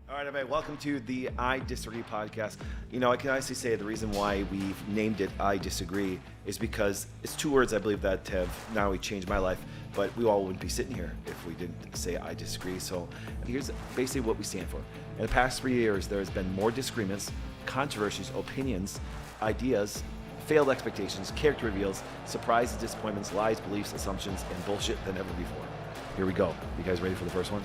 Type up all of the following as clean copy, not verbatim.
All right, everybody, welcome to the I Disagree podcast. You know, I can honestly say the reason why we've named it I Disagree is because it's two words I believe that have not only changed my life, but we all wouldn't be sitting here if we didn't say I disagree. So here's basically what we stand for. In the past 3 years, there has been more disagreements, controversies, opinions, ideas, failed expectations, character reveals, surprises, disappointments, lies, beliefs, assumptions, and bullshit than ever before. Here we go. You guys ready for the first one?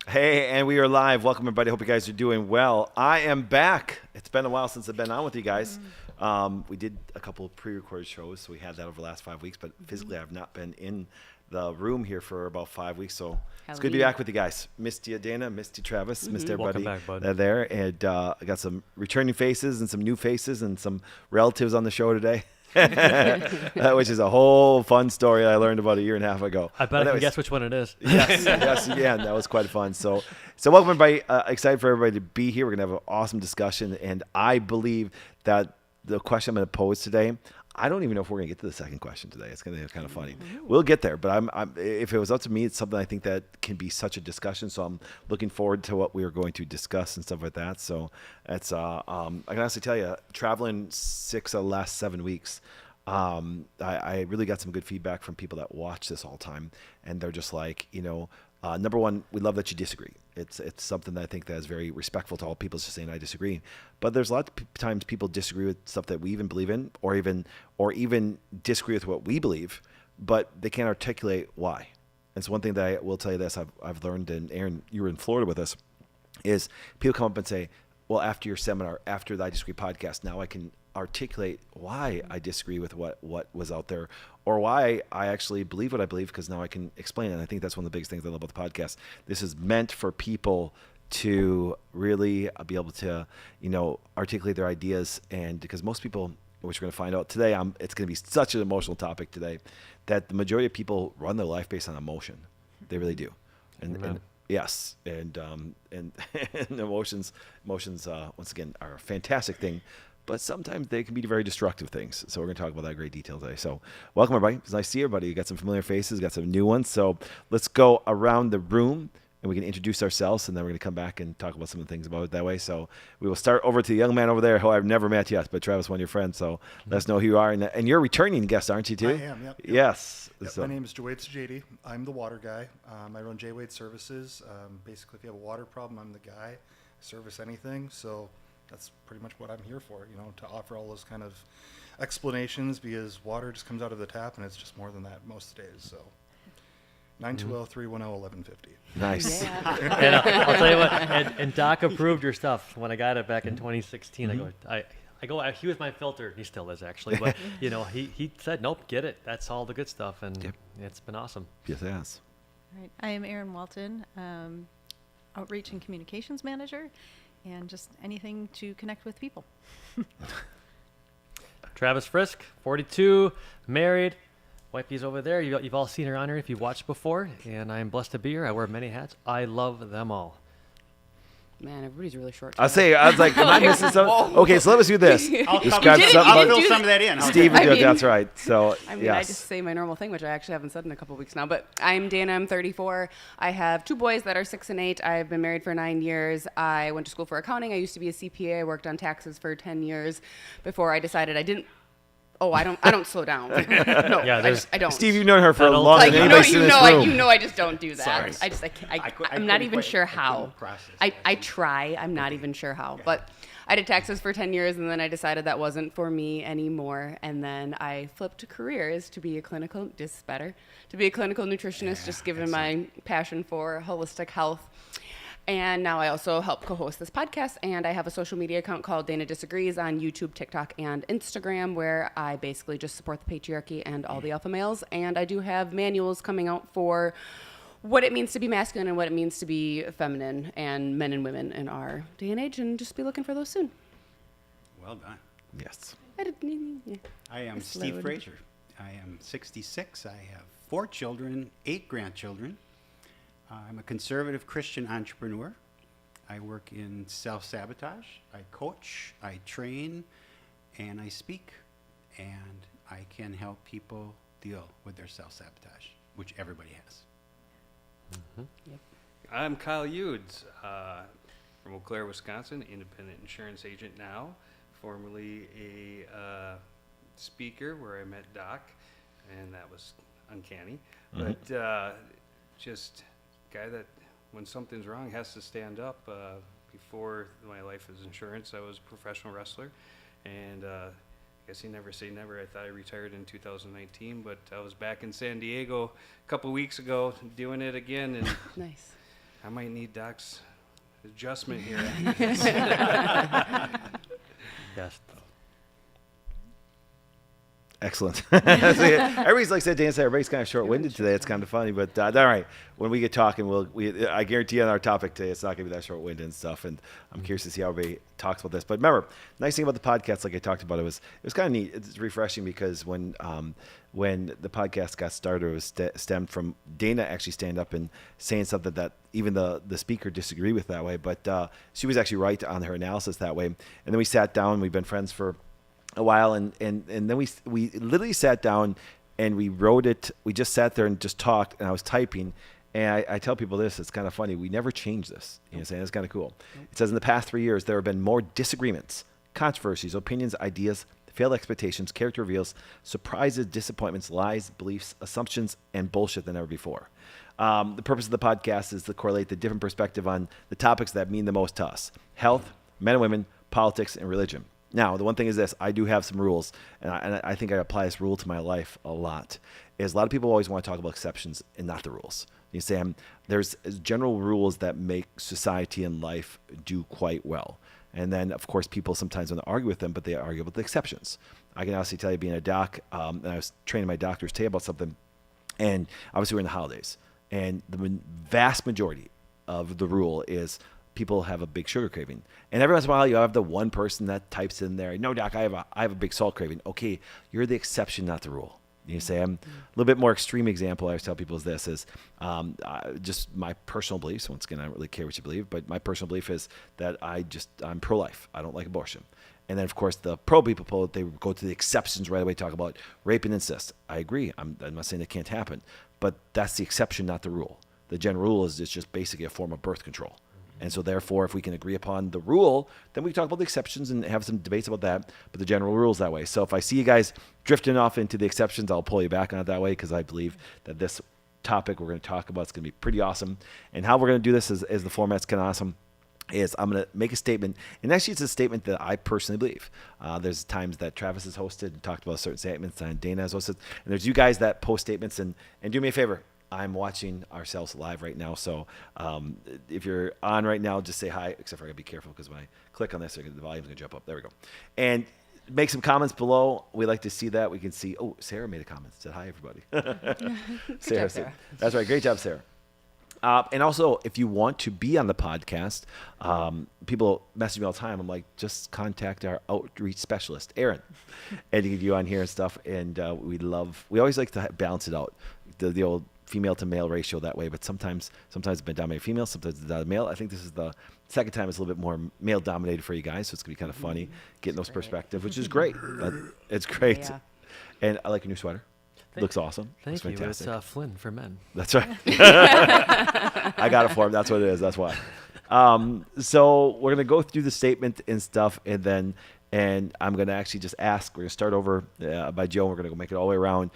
Hey, and we are live. Welcome, everybody. Hope you guys are doing well. I am back. It's been a while since I've been on with you guys. We did a couple of pre-recorded shows, so we had that over the last 5 weeks, but physically I've not been in the room here for about 5 weeks, so it's good to be back with you guys. Misty Dana, Misty Travis, missed everybody. Welcome back, bud. They're there, and I got some returning faces and some new faces and some relatives on the show today. Which is a whole fun story I learned about a year and a half ago. I bet I can guess which one it is. Yes, yeah, that was quite fun. So welcome everybody. Excited for everybody to be here. We're gonna have an awesome discussion, and I believe that the question I'm gonna pose today, I don't even know if we're gonna get to the second question today. It's gonna be kind of funny. We'll get there, but I'm if it was up to me, it's something I think that can be such a discussion. So I'm looking forward to what we are going to discuss and stuff like that. So it's I can honestly tell you, traveling 6 of the last 7 weeks. I really got some good feedback from people that watch this all the time, and they're just like, number one, we love that you disagree. It's something that I think that is very respectful to all people, just saying I disagree. But there's a lot of times people disagree with stuff that we even believe in, or even disagree with what we believe, but they can't articulate why. And so one thing that I will tell you this, I've learned, and Aaron, you were in Florida with us, is people come up and say, well, after your seminar, after the I Disagree podcast, now I can articulate why I disagree with what was out there, or why I actually believe what I believe, because now I can explain it. And I think that's one of the biggest things I love about the podcast. This is meant for people to really be able to, articulate their ideas. And because most people, which we're going to find out today, it's going to be such an emotional topic today, that the majority of people run their life based on emotion. They really do. And yes, and emotions once again are a fantastic thing. But sometimes they can be very destructive things. So we're going to talk about that in great detail today. So welcome, everybody. It's nice to see everybody. You got some familiar faces, got some new ones. So let's go around the room, and we can introduce ourselves, and then we're going to come back and talk about some of the things about it that way. So we will start over to the young man over there, who I've never met yet, but Travis, one of your friends. So let us know who you are. And you're a returning guest, aren't you, too? I am, yep. Yes. Yep, So, my name is JWade JD. I'm the water guy. I run JWade Services. Basically, if you have a water problem, I'm the guy. I service anything. So that's pretty much what I'm here for, to offer all those kind of explanations, because water just comes out of the tap, and it's just more than that most days. So 920-310-1150. nice. And I'll tell you what, and Doc approved your stuff when I got it back in 2016. I go, he was my filter. He still is, actually. But, he said, nope, get it. That's all the good stuff. And It's been awesome. Yes, it has. All right. I am Erin Walton, Outreach and Communications Manager, and just anything to connect with people. Travis Frisk, 42, married. Wifey's over there. You've all seen her on here if you've watched before. And I'm blessed to be here. I wear many hats. I love them all. Man, everybody's really short. I was like, am I missing something? Okay, so let us do this. I'll Describe fill something. some of that in. Steve would do it. That's right. So, I mean, yes. I just say my normal thing, which I actually haven't said in a couple weeks now. But I'm Dana. I'm 34. I have 2 boys that are 6 and 8. I've been married for 9 years. I went to school for accounting. I used to be a CPA. I worked on taxes for 10 years before I decided I didn't. Oh, I don't slow down. No, Yeah, I don't. Steve, you've known her for That'll- longer Like, than anybody in this room. I just don't do that. Sorry. I'm not even sure how. process I try. I'm not even sure how. But I did taxes for 10 years, and then I decided that wasn't for me anymore. And then I flipped careers to be a clinical nutritionist, just given my passion for holistic health. And now I also help co-host this podcast, and I have a social media account called Dana Disagrees on YouTube, TikTok, and Instagram, where I basically just support the patriarchy and all the alpha males. And I do have manuals coming out for what it means to be masculine and what it means to be feminine, and men and women in our day and age, and just be looking for those soon. Well done. Yes. I am Steve Frazier. I am 66. I have 4 children, 8 grandchildren. I'm a conservative Christian entrepreneur. I work in self-sabotage. I coach, I train, and I speak. And I can help people deal with their self-sabotage, which everybody has. Yep. I'm Kyle Eudes from Eau Claire, Wisconsin, independent insurance agent now, formerly a speaker where I met Doc, and that was uncanny. But just guy that when something's wrong has to stand up. Before my life as insurance, I was a professional wrestler, and I guess you never say never. I thought I retired in 2019, but I was back in San Diego a couple weeks ago doing it again, and Nice. I might need Doc's adjustment here. Yes. Excellent. Everybody's like said, Dan said, everybody's kind of short-winded today. It's kind of funny, but all right. When we get talking, I guarantee on our topic today, it's not going to be that short-winded and stuff. And I'm curious to see how everybody talks about this. But remember, nice thing about the podcast, like I talked about, it was kind of neat. It's refreshing because when the podcast got started, it was stemmed from Dana actually standing up and saying something that even the speaker disagreed with that way. But she was actually right on her analysis that way. And then we sat down. We've been friends for a while, and then we literally sat down and we wrote it. We just sat there and just talked, and I was typing. And I tell people this, it's kind of funny. We never changed this. You know what I'm saying? It's kind of cool. It says in the past 3 years, there have been more disagreements, controversies, opinions, ideas, failed expectations, character reveals, surprises, disappointments, lies, beliefs, assumptions, and bullshit than ever before. The purpose of the podcast is to correlate the different perspective on the topics that mean the most to us: health, men and women, politics, and religion. Now, the one thing is this: I do have some rules, and I think I apply this rule to my life a lot. Is a lot of people always want to talk about exceptions and not the rules. You say there's general rules that make society and life do quite well, and then of course people sometimes want to argue with them, but they argue about the exceptions. I can honestly tell you, being a doc, and I was training my doctors today about something, and obviously we're in the holidays, and the vast majority of the rule is people have a big sugar craving. And every once in a while, you have the one person that types in there, "No, doc, I have a big salt craving." Okay, you're the exception, not the rule. You say, I'm a little bit more extreme example I always tell people is this, is just my personal beliefs. Once again, I don't really care what you believe, but my personal belief is that I'm pro-life. I don't like abortion. And then, of course, the pro people, they go to the exceptions right away, talk about rape and incest. I agree. I'm not saying it can't happen, but that's the exception, not the rule. The general rule is it's just basically a form of birth control. And so therefore, if we can agree upon the rule, then we can talk about the exceptions and have some debates about that. But the general rule is that way. So if I see you guys drifting off into the exceptions, I'll pull you back on it that way, because I believe that this topic we're going to talk about is going to be pretty awesome. And how we're going to do this is the format's kind of awesome. Is I'm going to make a statement, and actually it's a statement that I personally believe. There's times that Travis has hosted and talked about certain statements, and Dana has hosted, and there's you guys that post statements. And do me a favor. I'm watching ourselves live right now, so if you're on right now, just say hi, except for I gotta be careful because when I click on this, the volume's gonna jump up. There we go. And make some comments below. We like to see that. We can see, Sarah made a comment, said hi, everybody. Sarah said, that's right, great job, Sarah. And also, if you want to be on the podcast, people message me all the time. I'm like, just contact our outreach specialist, Aaron, and to get you on here and stuff. And we always like to balance it out, the old female to male ratio that way. But sometimes it's been dominated female, sometimes it's dominated male. I think this is the second time it's a little bit more male dominated for you guys, so it's gonna be kind of funny getting those perspectives, which is great. It's great. Yeah. And I like your new sweater. Looks awesome. Thank you. Fantastic. It's Flynn for men. That's right. I got it for him. That's what it is. That's why. So we're gonna go through the statement and stuff, and I'm gonna actually just ask. We're gonna start over by Joe. We're gonna go make it all the way around.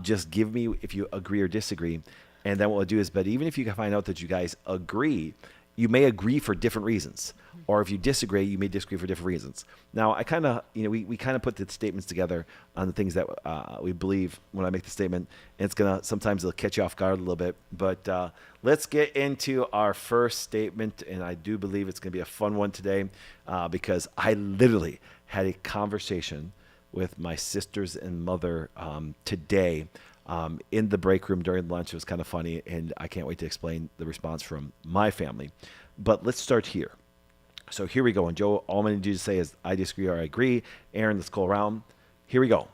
Just give me if you agree or disagree, and then what we'll do is, but even if you can find out that you guys agree, you may agree for different reasons, or if you disagree, you may disagree for different reasons. Now, I kind of, we kind of put the statements together on the things that we believe when I make the statement, and it's gonna sometimes it'll catch you off guard a little bit. But let's get into our first statement, and I do believe it's gonna be a fun one today because I literally had a conversation with my sisters and mother today in the break room during lunch. It was kind of funny, and I can't wait to explain the response from my family. But let's start here. So here we go. And Joe, all I'm going to do is say is I disagree or I agree. Aaron, let's go around. Here we go.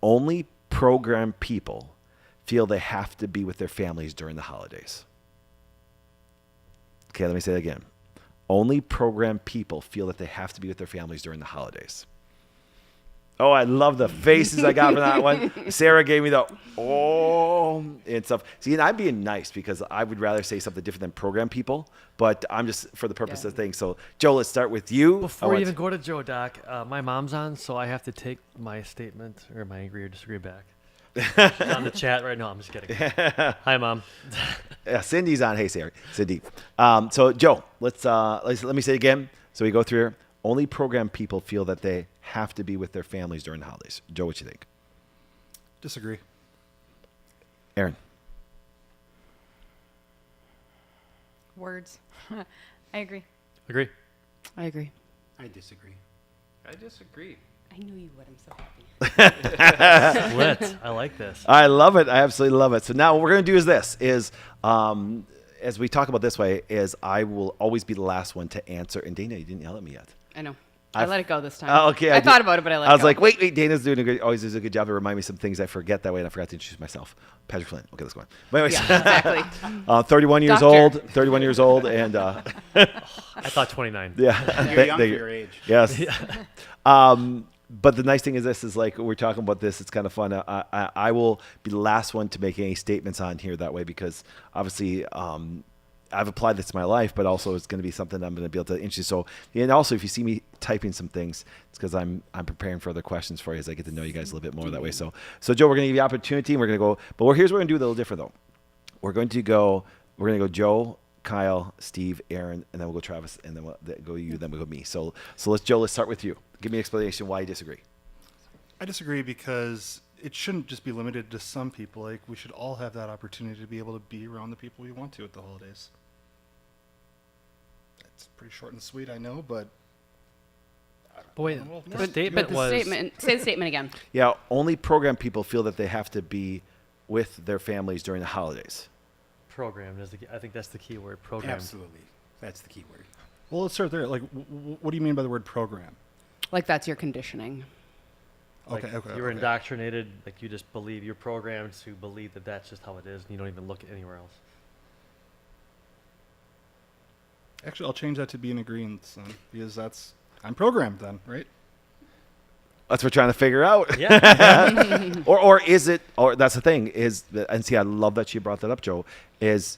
Only programmed people feel they have to be with their families during the holidays. Okay, let me say that again. Only programmed people feel that they have to be with their families during the holidays. Oh, I love the faces I got from that one. Sarah gave me the oh and stuff. See, and I'm being nice because I would rather say something different than program people, but I'm just for the purpose of things. So, Joe, let's start with you. Before you even go to Joe, Doc, my mom's on, so I have to take my statement or my agree or disagree back. She's on the chat right now. I'm just kidding. Hi, Mom. Yeah, Cindy's on. Hey, Sarah. Cindy. So, Joe, let me say it again. So we go through here. Only program people feel that they have to be with their families during the holidays. Joe, what you think? Disagree. Aaron. Words. I agree. Agree. I agree. I disagree. I disagree. I knew you would. I'm so happy. Split. I like this. I love it. I absolutely love it. So now what we're going to do is this, as we talk about this way, is I will always be the last one to answer. And Dana, you didn't yell at me yet. I know. I let it go this time. Oh, okay. I thought about it, but I let it go. I was like, wait. Dana's always does a good job to remind me some things I forget that way, and I forgot to introduce myself. Patrick Flynn. Okay, let's go on. But anyways, Yeah, exactly. 31 years Doctor. old. 31 years old, and I thought 29. yeah. You're young for your age. Yes. But the nice thing is this is like we're talking about this. It's kind of fun. I will be the last one to make any statements on here that way because obviously I've applied this to my life, but also it's going to be something I'm going to be able to introduce. So, and also if you see me typing some things, it's because I'm preparing for other questions for you as I get to know you guys a little bit more that way. So Joe, we're going to give you the opportunity. And we're going to go, but here's what we're going to do a little different though. We're going to go Joe, Kyle, Steve, Aaron, and then we'll go Travis, and then we'll go you, then we'll go me. So let's start with you. Give me an explanation why you disagree. I disagree because it shouldn't just be limited to some people. Like, we should all have that opportunity to be able to be around the people we want to at the holidays. It's pretty short and sweet, I know, but But wait, Well, the but- statement The was statement. Say the statement again. Yeah, only program people feel that they have to be with their families during the holidays. programmed. I think that's the key word. Programmed. Absolutely. That's the key word. well, let's start there. Like, what do you mean by the word program? Like that's your conditioning. Like Okay. you're indoctrinated. Like you just believe you're programmed to believe that that's just how it is, and you don't even look anywhere else. Actually, I'll change that to be in agreement then, because I'm programmed then, right? That's what we're trying to figure out. Yeah. or is it? Or that's the thing is, and see, I love that you brought that up, Joe. Is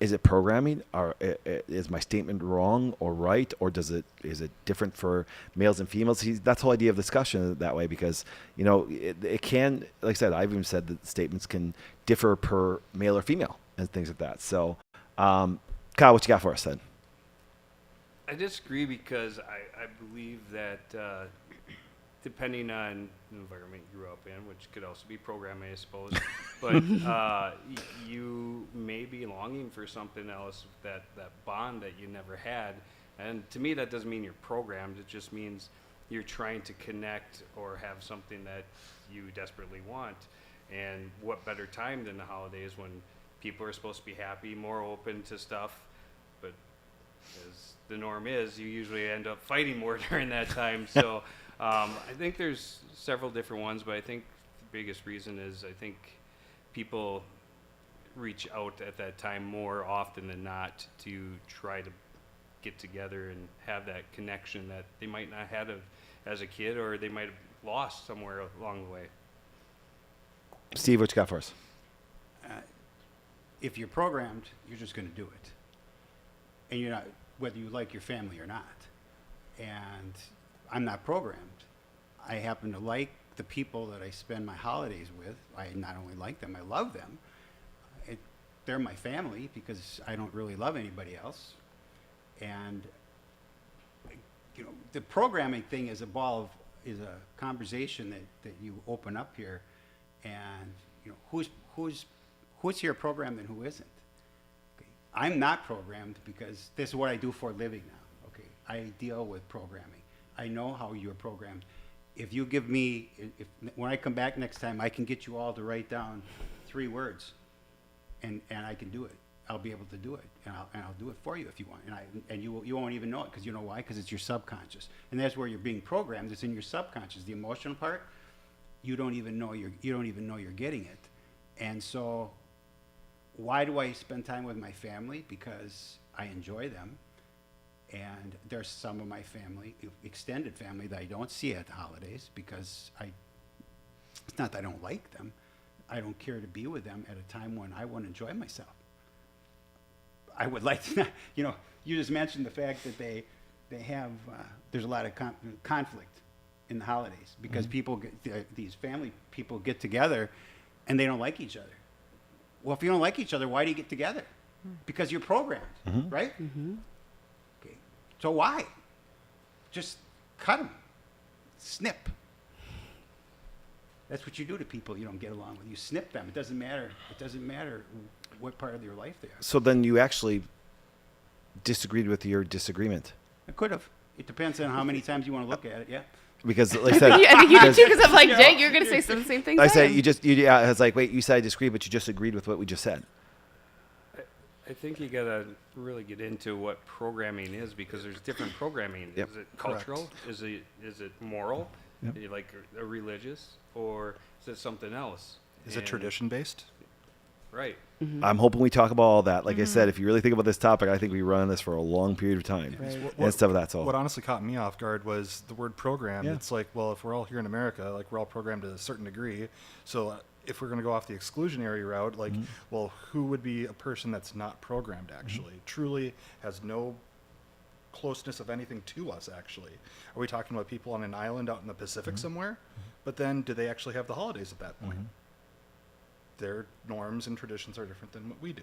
it programming, or is my statement wrong or right, or is it different for males and females? See, that's the whole idea of discussion that way, because it can, like I said, I've even said that statements can differ per male or female and things like that. So, Kyle, what you got for us then? I disagree because I believe that depending on the environment you grew up in, which could also be programming, I suppose, but you may be longing for something else, that bond that you never had. And to me, that doesn't mean you're programmed. It just means you're trying to connect or have something that you desperately want. And what better time than the holidays when people are supposed to be happy, more open to stuff, but as the norm is, you usually end up fighting more during that time. So I think there's several different ones, but I think the biggest reason is I think people reach out at that time more often than not to try to get together and have that connection that they might not have as a kid, or they might have lost somewhere along the way. Steve, what you got for us? If you're programmed, you're just going to do it. And you're not, whether you like your family or not. And I'm not programmed. I happen to like the people that I spend my holidays with. I not only like them, I love them. They're my family because I don't really love anybody else. And the programming thing is a conversation that you open up here, and who's here programmed and who isn't. Okay. I'm not programmed because this is what I do for a living now. Okay, I deal with programming. I know how you're programmed. If you give me, when I come back next time, I can get you all to write down 3 words, and I can do it. I'll be able to do it, and I'll do it for you if you want. And you won't even know it, because you know why? Because it's your subconscious, and that's where you're being programmed. It's in your subconscious, the emotional part. You don't even know you're getting it, and so why do I spend time with my family? Because I enjoy them, And there's some of my family, extended family, that I don't see at the holidays because it's not that I don't like them. I don't care to be with them at a time when I want to enjoy myself. I would like to, you just mentioned the fact that they have, there's a lot of conflict in the holidays because these family people get together and they don't like each other. Well, if you don't like each other, why do you get together? Because you're programmed, right? Okay. So why? Just cut them. Snip. That's what you do to people you don't get along with. You snip them. It doesn't matter. It doesn't matter what part of your life they are. So then you actually disagreed with your disagreement. I could have. It depends on how many times you want to look at it, yeah. Because, like I said, I think you did too, because I'm like, Jake, you're going to say some same things. I said, I was like, wait, you said I disagreed, but you just agreed with what we just said. I think you gotta really get into what programming is because there's different programming. Yep. Is it cultural? Is it moral? Yep. Like a religious, or is it something else? Is it And- tradition based? Right. I'm hoping we talk about all that. Like I said, if you really think about this topic, I think we run on this for a long period of time. And stuff of that. So What honestly caught me off guard was the word program. Yeah. It's like, well, if we're all here in America, like we're all programmed to a certain degree. So if we're going to go off the exclusionary route, like, well, who would be a person that's not programmed actually? Truly has no closeness of anything to us actually. Are we talking about people on an island out in the Pacific somewhere? But then do they actually have the holidays at that point? Their norms and traditions are different than what we do.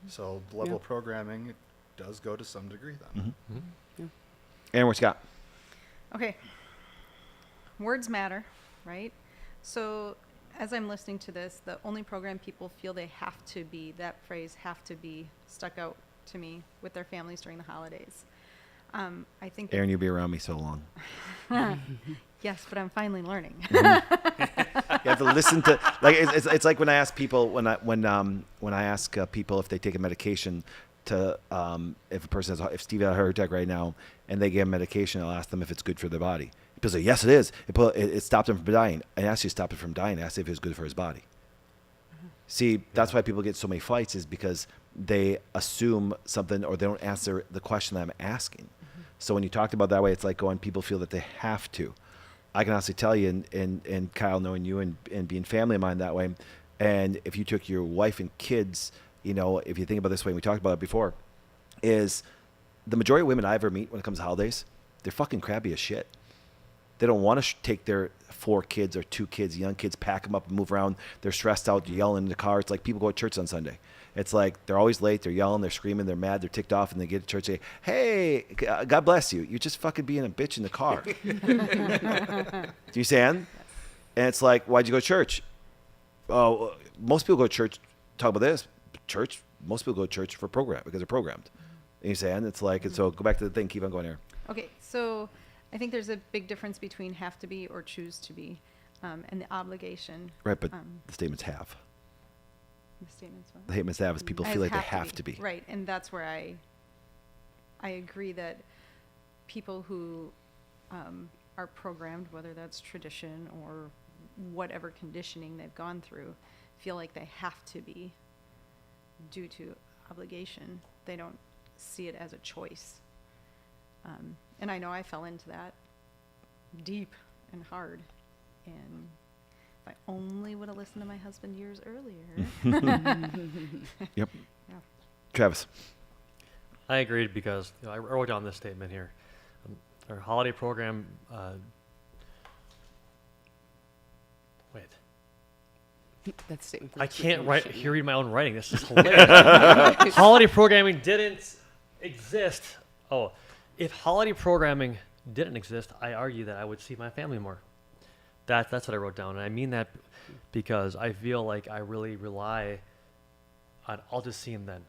So the level of programming does go to some degree then. and what you got? Okay. Words matter, right? So as I'm listening to this, the only program people feel they have to be, that phrase have to be, stuck out to me with their families during the holidays. I think Aaron, you'll be around me so long. yes, but I'm finally learning. You have to listen to, like, it's like when I ask people, when I ask people if they take a medication to, if a person has, if Steve had a heart attack right now and they give him medication, I'll ask them if it's good for their body. People say, yes, it is. It stopped him from dying. I asked you to stop it from dying. I asked if it was good for his body. See, that's why people get so many fights, is because they assume something or they don't answer the question that I'm asking. So when you talked about that way, it's like going, people feel that they have to. I can honestly tell you, and Kyle, knowing you and being family of mine that way, and if you took your wife and kids, if you think about it this way, and we talked about it before, is the majority of women I ever meet when it comes to holidays, they're fucking crabby as shit. They don't want to take their 4 kids or 2 kids, young kids, pack them up and move around. They're stressed out, yelling in the car. It's like people go to church on Sunday. It's like they're always late. They're yelling. They're screaming. They're mad. They're ticked off. And they get to church and say, hey, God bless you. You're just fucking being a bitch in the car. Do you understand? And it's like, why'd you go to church? Oh, most people go to church, talk about this. Church, most people go to church for program because they're programmed. And you say, and it's like, and so go back to the thing. Keep on going here. Okay, so I think there's a big difference between have to be or choose to be, and the obligation. Right, but the statements have. The statements. The statements have is people As feel like they have to be. Right, and that's where I agree that people who are programmed, whether that's tradition or whatever conditioning they've gone through, feel like they have to be due to obligation. They don't see it as a choice. And I know I fell into that deep and hard. And if I only would have listened to my husband years earlier. Yep. Yeah. Travis. I agreed because I wrote down this statement here. Our holiday program. Wait. That statement. I can't read my own writing. This is hilarious. Holiday programming didn't exist. Oh, if holiday programming didn't exist, I argue that I would see my family more. That's what I wrote down, and I mean that because I feel like I really rely on. I'll just see them then,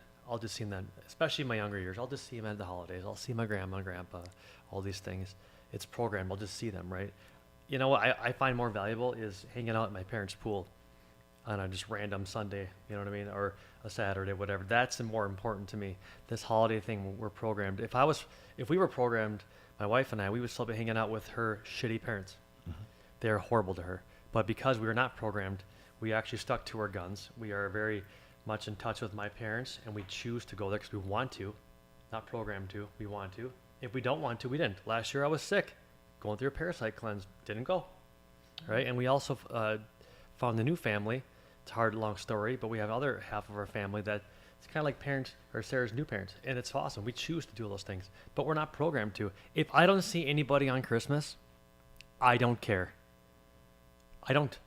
especially in my younger years. I'll just see them at the holidays. I'll see my grandma and grandpa, all these things. It's programmed. I'll just see them, right? You know what I find more valuable is hanging out at my parents' pool on a just random Sunday, you know what I mean, or a Saturday, whatever. That's more important to me. This holiday thing, we're programmed. If we were programmed, my wife and I, we would still be hanging out with her shitty parents. They're horrible to her. But because we were not programmed, we actually stuck to our guns. We are very much in touch with my parents, and we choose to go there because we want to. not programmed to. We want to. If we don't want to, we didn't. Last year I was sick, going through a parasite cleanse, didn't go. Right, and we also found a new family. It's a hard, long story, but we have other half of our family that it's kind of like parents or Sarah's new parents, and it's awesome. We choose to do those things, but we're not programmed to. If I don't see anybody on Christmas, I don't care. I don't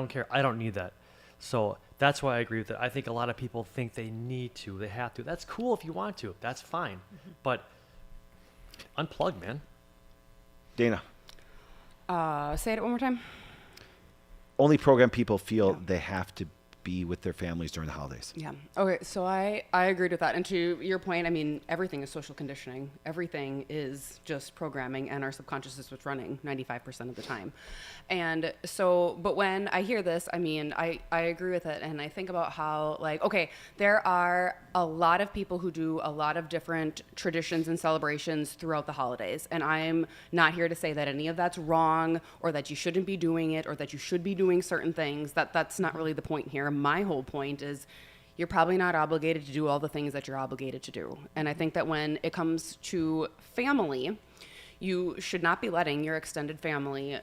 care. I don't need that. So that's why I agree with it. I think a lot of people think they need to, they have to. That's cool if you want to. That's fine, but unplug, man. Dana. Say it one more time. Only program people feel they have to be with their families during the holidays. Yeah. Okay. So I agreed with that. And to your point, I mean, everything is social conditioning. Everything is just programming, and our subconscious is what's running 95% of the time. And so, but when I hear this, I mean, I agree with it. And I think about how, like, okay, there are a lot of people who do a lot of different traditions and celebrations throughout the holidays. And I'm not here to say that any of that's wrong, or that you shouldn't be doing it, or that you should be doing certain things. That's not really the point here. My whole point is you're probably not obligated to do all the things that you're obligated to do. And I think that when it comes to family, you should not be letting your extended family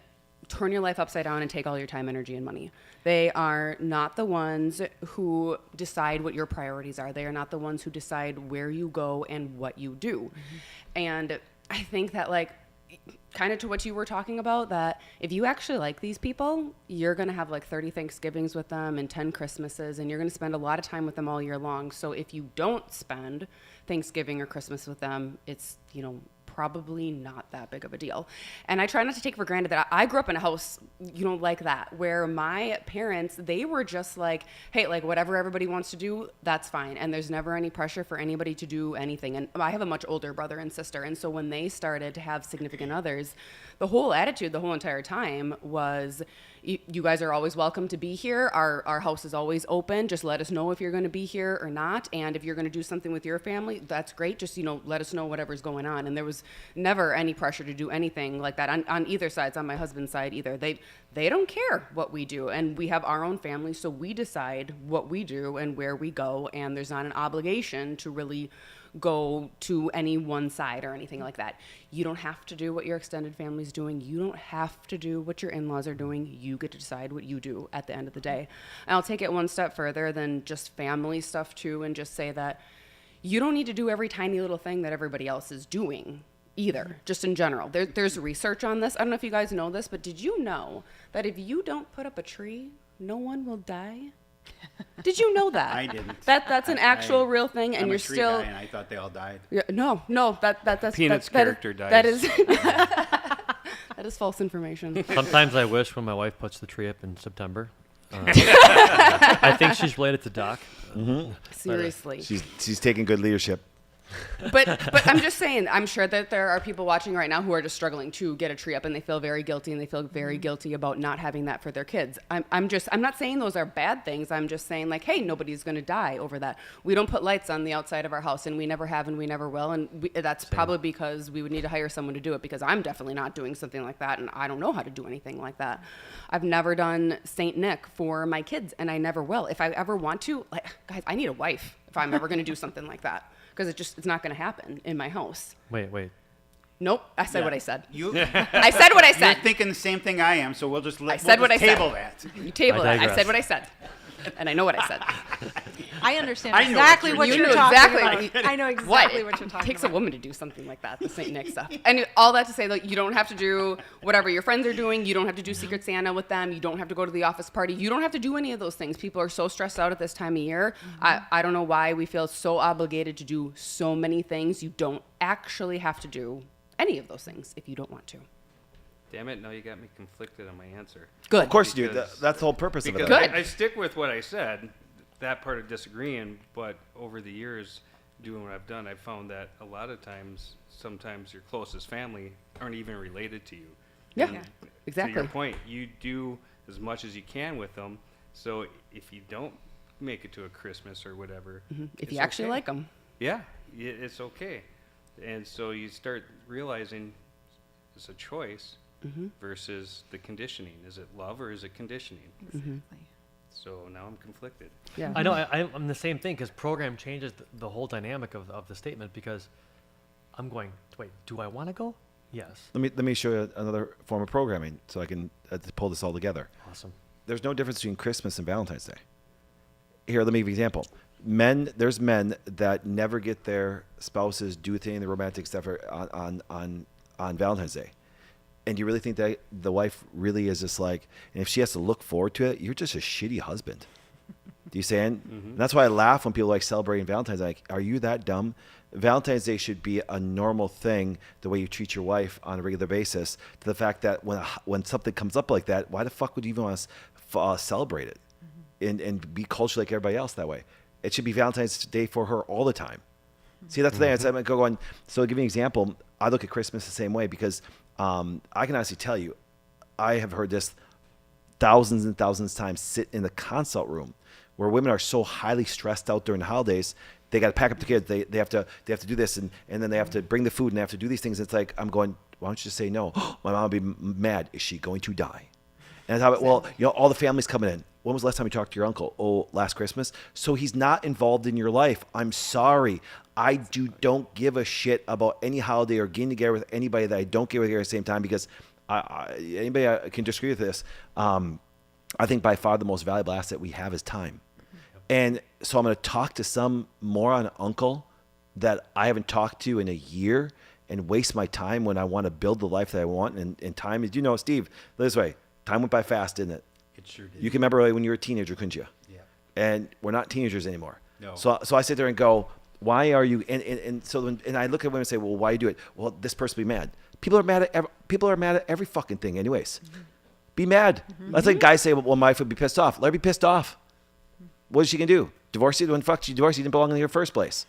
turn your life upside down and take all your time, energy, and money. They are not the ones who decide what your priorities are. They are not the ones who decide where you go and what you do. And I think that, like, kind of to what you were talking about, that if you actually like these people, you're going to have like 30 Thanksgivings with them and 10 Christmases, and you're going to spend a lot of time with them all year long. So if you don't spend Thanksgiving or Christmas with them, it's, you know, probably not that big of a deal. And I try not to take for granted that I grew up in a house, you know, like that, where my parents, they were just like, hey, like whatever everybody wants to do, that's fine. And there's never any pressure for anybody to do anything. And I have a much older brother and sister. And so when they started to have significant others, the whole attitude the whole entire time was, you guys are always welcome to be here. Our house is always open. Just let us know if you're going to be here or not. And if you're going to do something with your family, that's great. Just, you know, let us know whatever's going on. And there was never any pressure to do anything like that on either sides, on my husband's side either. They don't care what we do. And we have our own family, so we decide what we do and where we go. And there's not an obligation to really go to any one side or anything like that. You don't have to do what your extended family's doing. You don't have to do what your in-laws are doing. You get to decide what you do at the end of the day. And I'll take it one step further than just family stuff too, and just say that you don't need to do every tiny little thing that everybody else is doing either, just in general. There's research on this. I don't know if you guys know this, but did you know that if you don't put up a tree, no one will die? Did you know that? I didn't. That's an actual real thing, and I'm you're a tree still. guy, and I thought they all died. Yeah, no, that's Peanut's character dies. That is that is false information. Sometimes I wish when my wife puts the tree up in September. I think she's related to Doc. Seriously. She's taking good leadership. But I'm just saying, I'm sure that there are people watching right now who are just struggling to get a tree up, and they feel very guilty, and they feel very guilty about not having that for their kids. I'm not saying those are bad things. I'm just saying, like, hey, nobody's going to die over that. We don't put lights on the outside of our house, and we never have, and we never will. And that's probably because we would need to hire someone to do it, because I'm definitely not doing something like that, and I don't know how to do anything like that. I've never done Saint Nick for my kids, and I never will. If I ever want to, like, guys, I need a wife if I'm ever going to do something like that. Because it's not going to happen in my house. Wait. Nope, I said Yeah. what I said. I I said what I said. You're thinking the same thing I am, so we'll just table that. You table it. I digress. said what I said. And I know what I said. I understand I know exactly what what You you're know talking exactly. about. I know exactly what you're It talking takes about. a woman to do something like that, the St. Nick stuff. And all that to say, like, you don't have to do whatever your friends are doing. You don't have to do Secret Santa with them. You don't have to go to the office party. You don't have to do any of those things. People are so stressed out at this time of year. I don't know why we feel so obligated to do so many things. You don't actually have to do any of those things if you don't want to. Damn it, now you got me conflicted on my answer. Good. Of course you do. Because- That's the whole purpose of it. Because Good. I stick with what I said, that part of disagreeing, but over the years, doing what I've done, I've found that a lot of times, sometimes your closest family aren't even related to you. Yeah, And exactly. To your point, you do as much as you can with them, so if you don't make it to a Christmas or whatever, If it's you actually okay. like them. Yeah, it's okay. And so you start realizing it's a choice versus the conditioning. Is it love or is it conditioning? Exactly. So now I'm conflicted. Yeah. I know. I'm the same thing because program changes the whole dynamic of the statement because I'm going, wait, do I want to go? Yes. Let me show you another form of programming so I can pull this all together. Awesome. There's no difference between Christmas and Valentine's Day. Here, let me give you an example. There's men that never get their spouses do anything the romantic stuff on Valentine's Day. And you really think that the wife really is just like, and if she has to look forward to it, you're just a shitty husband. Do you saying? And that's why I laugh when people like celebrating Valentine's Day. Like, are you that dumb? Valentine's Day should be a normal thing, the way you treat your wife on a regular basis, to the fact that when something comes up like that, why the fuck would you even want to celebrate it and be culturally like everybody else that way? It should be Valentine's Day for her all the time. See, that's the thing. I'm going, so to give you an example, I look at Christmas the same way because I can honestly tell you, I have heard this thousands and thousands of times, sit in the consult room where women are so highly stressed out during the holidays. They got to pack up the kids. They have to do this, and then they have to bring the food, and they have to do these things. It's like, I'm going, why don't you just say no? My mom will be mad. Is she going to die? And I thought, well, all the family's coming in. When was the last time you talked to your uncle? Oh, last Christmas. So he's not involved in your life. I'm sorry. I don't give a shit about any holiday or getting together with anybody that I don't get with here at the same time because anybody can disagree with this. I think by far the most valuable asset we have is time. And so I'm going to talk to some moron uncle that I haven't talked to in a year and waste my time when I want to build the life that I want. And time is, Steve, this way, time went by fast, didn't it? It sure did. You can remember when you were a teenager, couldn't you? Yeah. And we're not teenagers anymore. No. So I sit there and go, why are you? And I look at women and say, well, why do it? Well, this person be mad. People are mad at every fucking thing, anyways. Be mad. That's like guys say, well, my wife would be pissed off. Let her be pissed off. What is she gonna do? Divorce you? When fuck you divorce you, didn't belong in your first place.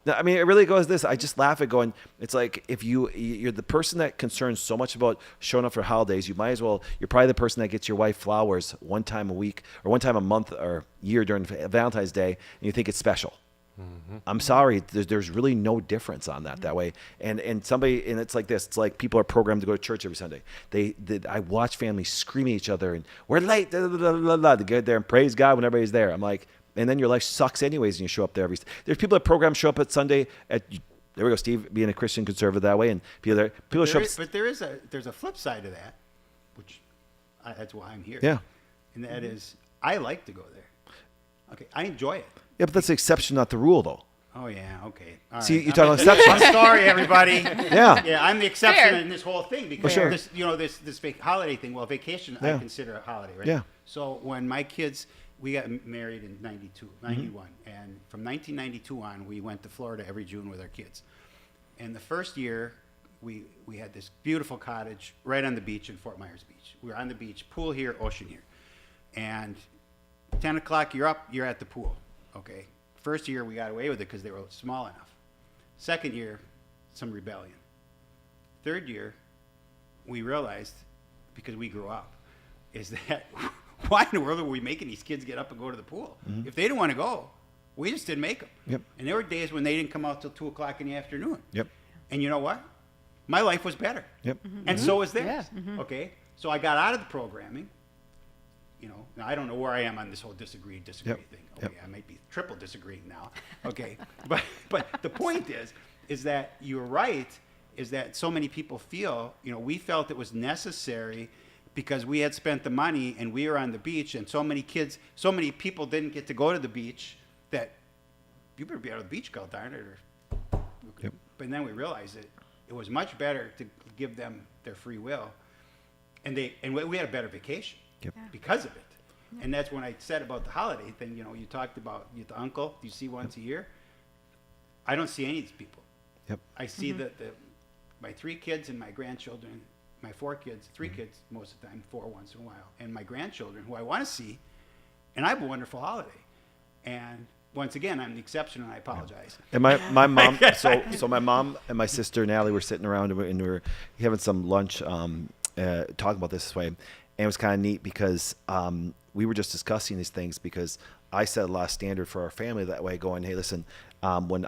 I mean, it really goes this. I just laugh at going, it's like if you're the person that concerns so much about showing up for holidays, you might as well, you're probably the person that gets your wife flowers one time a week or one time a month or year during Valentine's Day, and you think it's special. I'm sorry, there's really no difference on that way. And it's like this. It's like people are programmed to go to church every Sunday. I watch families scream at each other and we're late. They get there and praise God when everybody's there. I'm like, and then your life sucks anyways, and you show up there there's people that program show up at Sunday at. There we go, Steve, being a Christian conservative that way, and people show up. But there's a flip side to that, which that's why I'm here. Yeah, and that is I like to go there. Okay, I enjoy it. Yeah, but that's the exception, not the rule, though. Oh yeah, okay. All See, right. you're talking about exceptions. I'm sorry, everybody. Yeah. Yeah, I'm the exception Fair. in this whole thing because sure. this holiday thing. Well, vacation Yeah. I consider a holiday, right? Yeah. So when my kids, we got married in 91, and from 1992 on, we went to Florida every June with our kids. And the first year, we had this beautiful cottage right on the beach in Fort Myers Beach. We were on the beach, pool here, ocean here, and 10 o'clock, you're up, you're at the pool. Okay. First year we got away with it because they were small enough. Second year, some rebellion. Third year, we realized, because we grew up, is that why in the world are we making these kids get up and go to the pool? If they didn't want to go, we just didn't make them. Yep. And there were days when they didn't come out till 2 o'clock in the afternoon. Yep. And you know what? My life was better. Yep. And so was theirs. Yeah. Okay? So I got out of the programming. Now I don't know where I am on this whole disagree Yep. thing. Okay, Yep. I might be triple disagreeing now. Okay, but the point is that you're right. Is that so many people feel? We felt it was necessary because we had spent the money and we were on the beach, and so many people didn't get to go to the beach. That you better be out of the beach, God darn it. Yep. But then we realized that it was much better to give them their free will, and we had a better vacation. Yep. Because of it. And that's when I said about the holiday thing, you talked about the uncle you see once a year. I don't see any of these people. Yep. I see my 3 kids and my grandchildren, my 4 kids, 3 kids most of the time, 4 once in a while, and my grandchildren who I want to see, and I have a wonderful holiday. And once again, I'm the exception, and I apologize. And my mom, so my mom and my sister Natalie were sitting around and we were having some lunch, talking about this way. And it was kind of neat because we were just discussing these things because I set a lot of standard for our family that way, going, hey, listen, when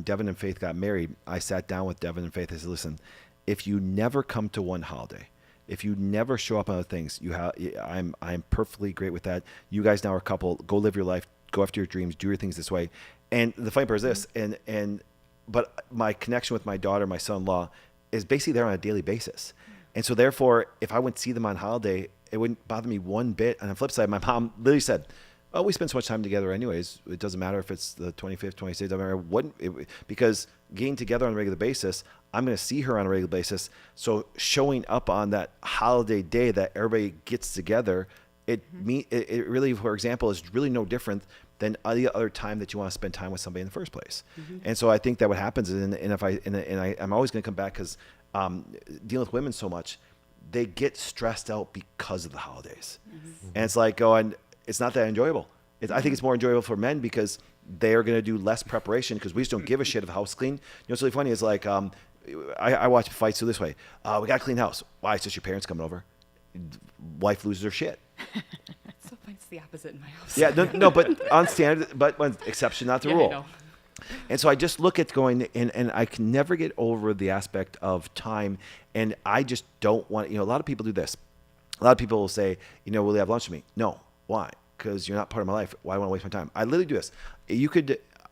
Devin and Faith got married, I sat down with Devin and Faith. I said, listen, if you never come to one holiday, If you never show up on other things, I'm perfectly great with that. You guys now are a couple. Go live your life. Go after your dreams. Do your things this way. And the funny part is this. But my connection with my daughter, my son-in-law, is basically there on a daily basis. And so therefore, if I went to see them on holiday, it wouldn't bother me one bit. And on the flip side, my mom literally said, "Oh, we spend so much time together anyways. It doesn't matter if it's the 25th, 26th, doesn't matter what, because getting together on a regular basis, I'm going to see her on a regular basis. So showing up on that holiday day that everybody gets together, it really, for example, is really no different than any other time that you want to spend time with somebody in the first place." And so I think that what happens is, I'm always going to come back because dealing with women so much, they get stressed out because of the holidays. And it's like going, it's not that enjoyable. I think it's more enjoyable for men because they are going to do less preparation because we just don't give a shit if the house is clean. You know what's really funny is like, I watch fights this way. We got to clean the house. Why? It's just your parents coming over. Wife loses her shit. So funny, it's the opposite in my house. Yeah, no, but on standard, but one exception, not the Yeah, I rule. know. And so I just look at going, and I can never get over the aspect of time. And I just don't want, a lot of people do this. A lot of people will say, will they have lunch with me? No. Why? Because you're not part of my life. Why do I want to waste my time? I literally do this.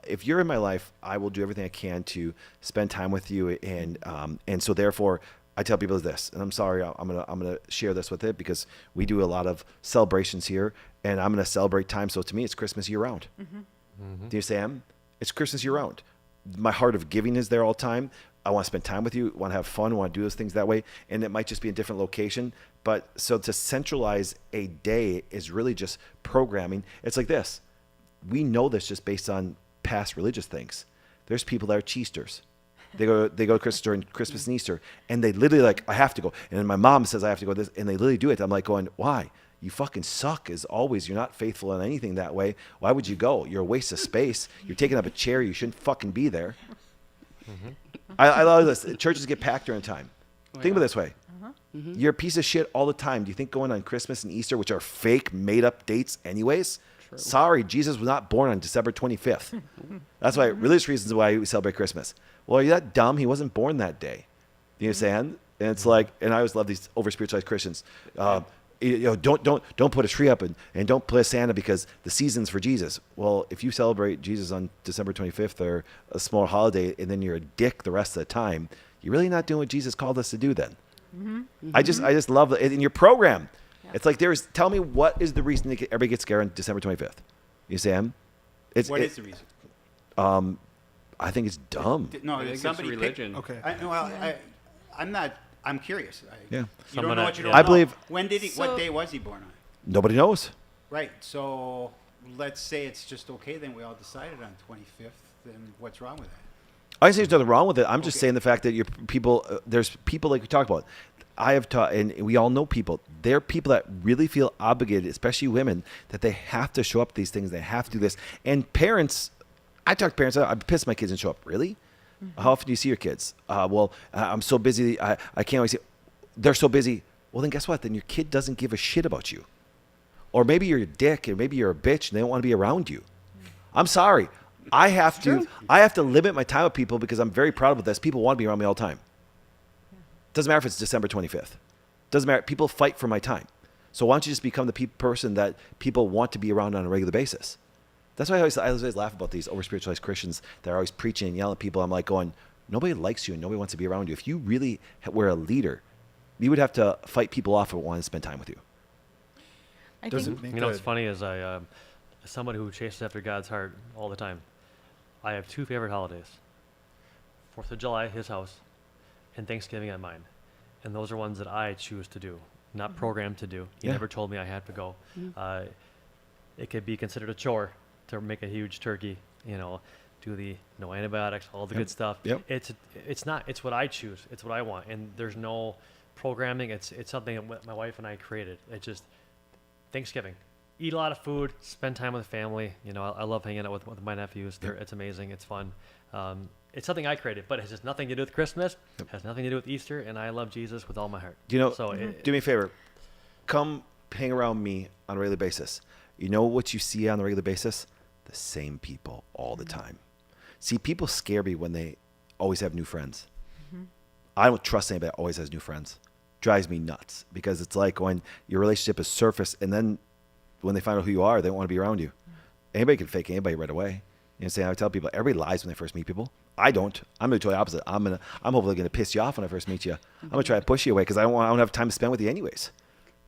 If you're in my life, I will do everything I can to spend time with you. And so therefore, I tell people this, and I'm sorry, I'm gonna share this with it because we do a lot of celebrations here, and I'm gonna celebrate time. So to me, it's Christmas year round. Do you Sam? It's Christmas year round. My heart of giving is there all the time. I want to spend time with you, want to have fun, want to do those things that way. And it might just be a different location. But so to centralize a day is really just programming. It's like this. We know this just based on past religious things. There's people that are cheesters. They go to Christmas during Christmas and Easter, and they literally like, I have to go. And then my mom says I have to go this, and they literally do it. I'm like going, why? You fucking suck as always. You're not faithful in anything that way. Why would you go? You're a waste of space. You're taking up a chair. You shouldn't fucking be there. I love this. Churches get packed during time. Think of it this way. You're a piece of shit all the time. Do you think going on Christmas and Easter, which are fake, made-up dates anyways? True. Sorry, Jesus was not born on December 25th. That's why religious reasons why we celebrate Christmas. Well, are you that dumb? He wasn't born that day. Do you understand? And it's like, and I always love these over-spiritualized Christians. Don't put a tree up and don't play Santa because the season's for Jesus. Well, if you celebrate Jesus on December 25th or a small holiday and then you're a dick the rest of the time, you're really not doing what Jesus called us to do then. I just love that in your program. Yeah. It's like tell me what is the reason that everybody gets scared on December 25th? You Sam? What is the reason? I think it's dumb. No, I think somebody it's religion. Okay. I'm not. I'm curious. Yeah. You don't know what you don't I know. believe. When did he? What day was he born on? Nobody knows. Right. So let's say it's just okay. Then we all decided on 25th. Then what's wrong with that? I say there's nothing wrong with it. I'm just saying the fact that there's people like we talked about. I have taught, and we all know people. There are people that really feel obligated, especially women, that they have to show up these things. They have to do this. And parents, I talk to parents. I'm pissed my kids didn't show up. Really? How often do you see your kids? I'm so busy. I can't always see. They're so busy. Well, then guess what? Then your kid doesn't give a shit about you. Or maybe you're a dick, or maybe you're a bitch, and they don't want to be around you. I'm sorry. I have to limit my time with people because I'm very proud of this. People want to be around me all the time. Doesn't matter if it's December 25th. Doesn't matter. People fight for my time. So why don't you just become the person that people want to be around on a regular basis? That's why I always laugh about these over-spiritualized Christians that are always preaching and yelling at people. I'm like going, nobody likes you and nobody wants to be around you. If you really were a leader, you would have to fight people off who want to spend time with you. What's funny is as somebody who chases after God's heart all the time, I have two favorite holidays. 4th of July, his house, and Thanksgiving at mine. And those are ones that I choose to do, not programmed to do. He never told me I had to go. It could be considered a chore to make a huge turkey, do the no antibiotics, all the good stuff. Yep. It's not, it's what I choose. It's what I want. And there's no programming. It's something that my wife and I created. It's just Thanksgiving. Eat a lot of food, spend time with the family. I love hanging out with my nephews. It's amazing. It's fun. It's something I created, but it has nothing to do with Christmas. It has nothing to do with Easter, and I love Jesus with all my heart. Do me a favor. Come hang around me on a regular basis. You know what you see on a regular basis? The same people all the time. See, people scare me when they always have new friends. I don't trust anybody that always has new friends. drives me nuts, because it's like when your relationship is surface, and then when they find out who you are, they don't want to be around you. Anybody can fake anybody right away. You know what I'm saying? I tell people, everybody lies when they first meet people. I don't. I'm going to totally opposite. I'm hopefully going to piss you off when I first meet you. I'm going to try to push you away because I don't have time to spend with you anyways.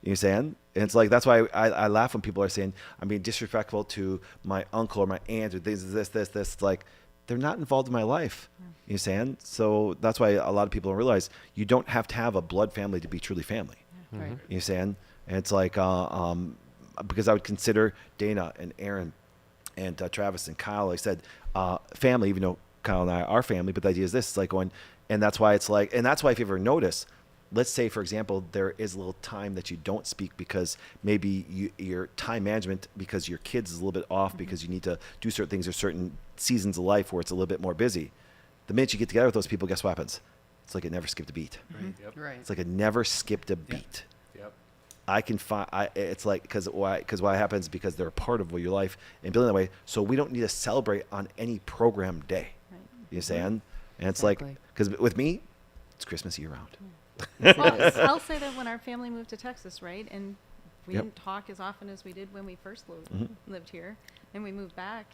You know what I'm saying? And it's like, that's why I laugh when people are saying I'm being disrespectful to my uncle or my aunt or this. It's like, they're not involved in my life. You know what I'm saying? So that's why a lot of people don't realize you don't have to have a blood family to be truly family. Right. You know what I'm saying? And it's like, because I would consider Dana and Aaron and Travis and Kyle, like I said, family, even though Kyle and I are family, but the idea is this, it's like going, and that's why it's like, and that's why if you ever notice, let's say, for example, there is a little time that you don't speak because maybe your time management, because your kids is a little bit off, because you need to do certain things or certain seasons of life where it's a little bit more busy. The minute you get together with those people, guess what happens? It's like it never skipped a beat. Right. Yep. Right. It's like it never skipped a beat. Yep. I can find, it's like, because what happens, because they're a part of your life and building that way. So we don't need to celebrate on any program day. Right. You know what I'm saying? And it's Exactly. like, because with me, it's Christmas year round. Well, I'll say that when our family moved to Texas, right, and we Yep. didn't talk as often as we did when we first Mhm. lived here, and we moved back,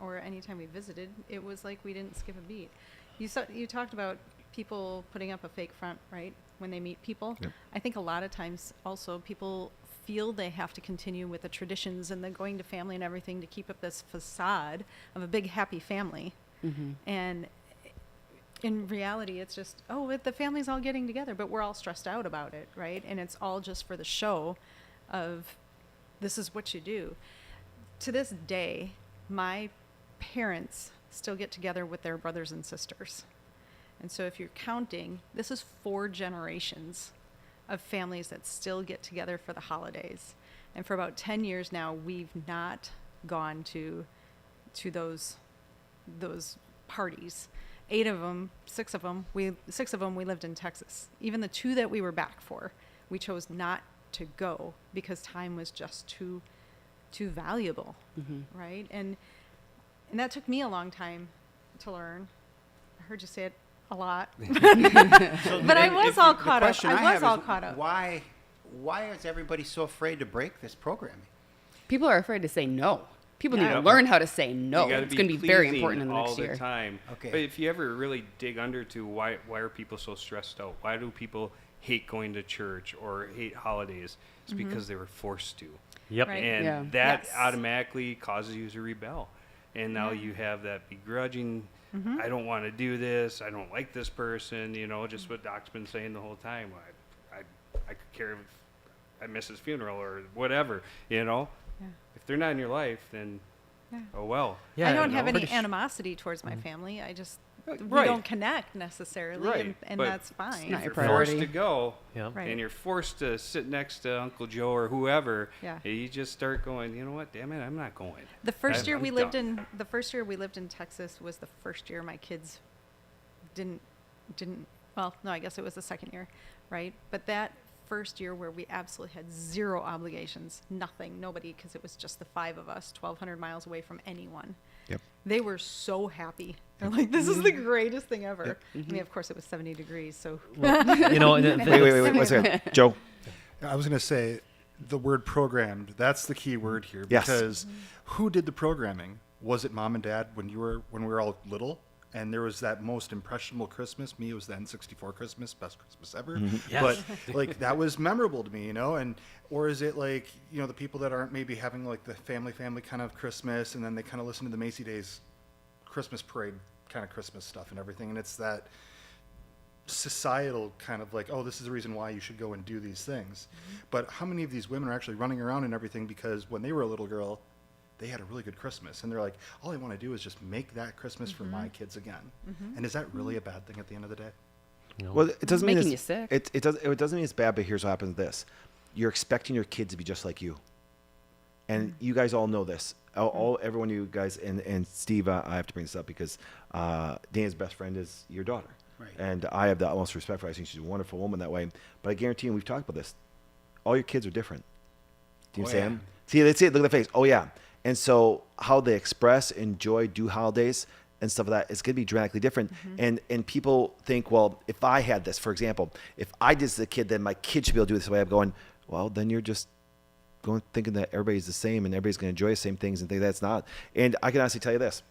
or anytime we visited, it was like we didn't skip a beat. You talked about people putting up a fake front, right, when they meet people. Yep. I think a lot of times also people feel they have to continue with the traditions and the going to family and everything to keep up this facade of a big happy family, Mm-hmm. and in reality, it's just, the family's all getting together, but we're all stressed out about it, right? And it's all just for the show of this is what you do. To this day, my parents still get together with their brothers and sisters. And so if you're counting, this is 4 generations of families that still get together for the holidays. And for about 10 years now, we've not gone to those parties. 6 of them, we lived in Texas. Even the 2 that we were back for, we chose not to go because time was just too valuable, Mm-hmm. right? And that took me a long time to learn. I heard you say it a lot, but I was all caught up. I was all caught up. Why is everybody so afraid to break this programming? People are afraid to say no. People need to Yeah. learn how to say no. You gotta It's going to be very pleasing important in the all next year. the time. Okay. But if you ever really dig under to why are people so stressed out? Why do people hate going to church or hate holidays? It's because they were forced to. Yep. Right. And Yeah. that Yes. automatically causes you to rebel. And now you have that begrudging, I don't want to do this, I don't like this person, just what Doc's been saying the whole time. I could care if I miss his funeral or whatever, Yeah. If they're not in your life, then Yeah. oh well. Yeah, I don't you have know, any pretty animosity towards my family. I just we Right. don't connect necessarily, Right, and but that's fine. not If your you're forced priority. to go, Yeah. Right. and you're forced to sit next to Uncle Joe or whoever, Yeah. you just start going, you know what, damn it, I'm not going. The first year I'm we lived done. in Texas was the first year my kids didn't well, no, I guess it was the second year, right? But that first year where we absolutely had 0 obligations, nothing, nobody, because it was just the 5 of us, 1,200 miles away from anyone. Yep. They were so happy. They're like, this is the greatest thing ever. I mean, of course, it was 70 degrees, so. You know, and Wait, 1 second. Joe. I was going to say the word programmed, that's the key word here. Yes. Because who did the programming? Was it mom and dad when we were all little? And there was that most impressionable Christmas. Me, it was the N64 Christmas, best Christmas ever. Yes. But like that was memorable to me, and or is it like, the people that aren't maybe having like the family kind of Christmas, and then they kind of listen to the Macy Days Christmas parade kind of Christmas stuff and everything, and it's that societal kind of like, oh, this is the reason why you should go and do these things. But how many of these women are actually running around and everything because when they were a little girl, they had a really good Christmas, and they're like, all I want to do is just make that Christmas for my kids again. And is that really a bad thing at the end of the day? Well, it doesn't mean making it's, you sick. It doesn't mean it's bad, but here's what happens. This, you're expecting your kid to be just like you, and you guys all know this. Everyone, you guys, and Steve, I have to bring this up because Dana's best friend is your daughter, Right. and I have the utmost respect for her. I think she's a wonderful woman that way. But I guarantee you, and we've talked about this. All your kids are different. Do you Oh, understand? yeah. See, let's see it. Look at the face. Oh yeah. And so how they express, enjoy, do holidays, and stuff like that, it's going to be dramatically different. And people think, well, if I had this, for example, if I did this as a kid, then my kid should be able to do it this way. I'm going, well, then you're just going thinking that everybody's the same and everybody's going to enjoy the same things and think that's not. And I can honestly tell you this,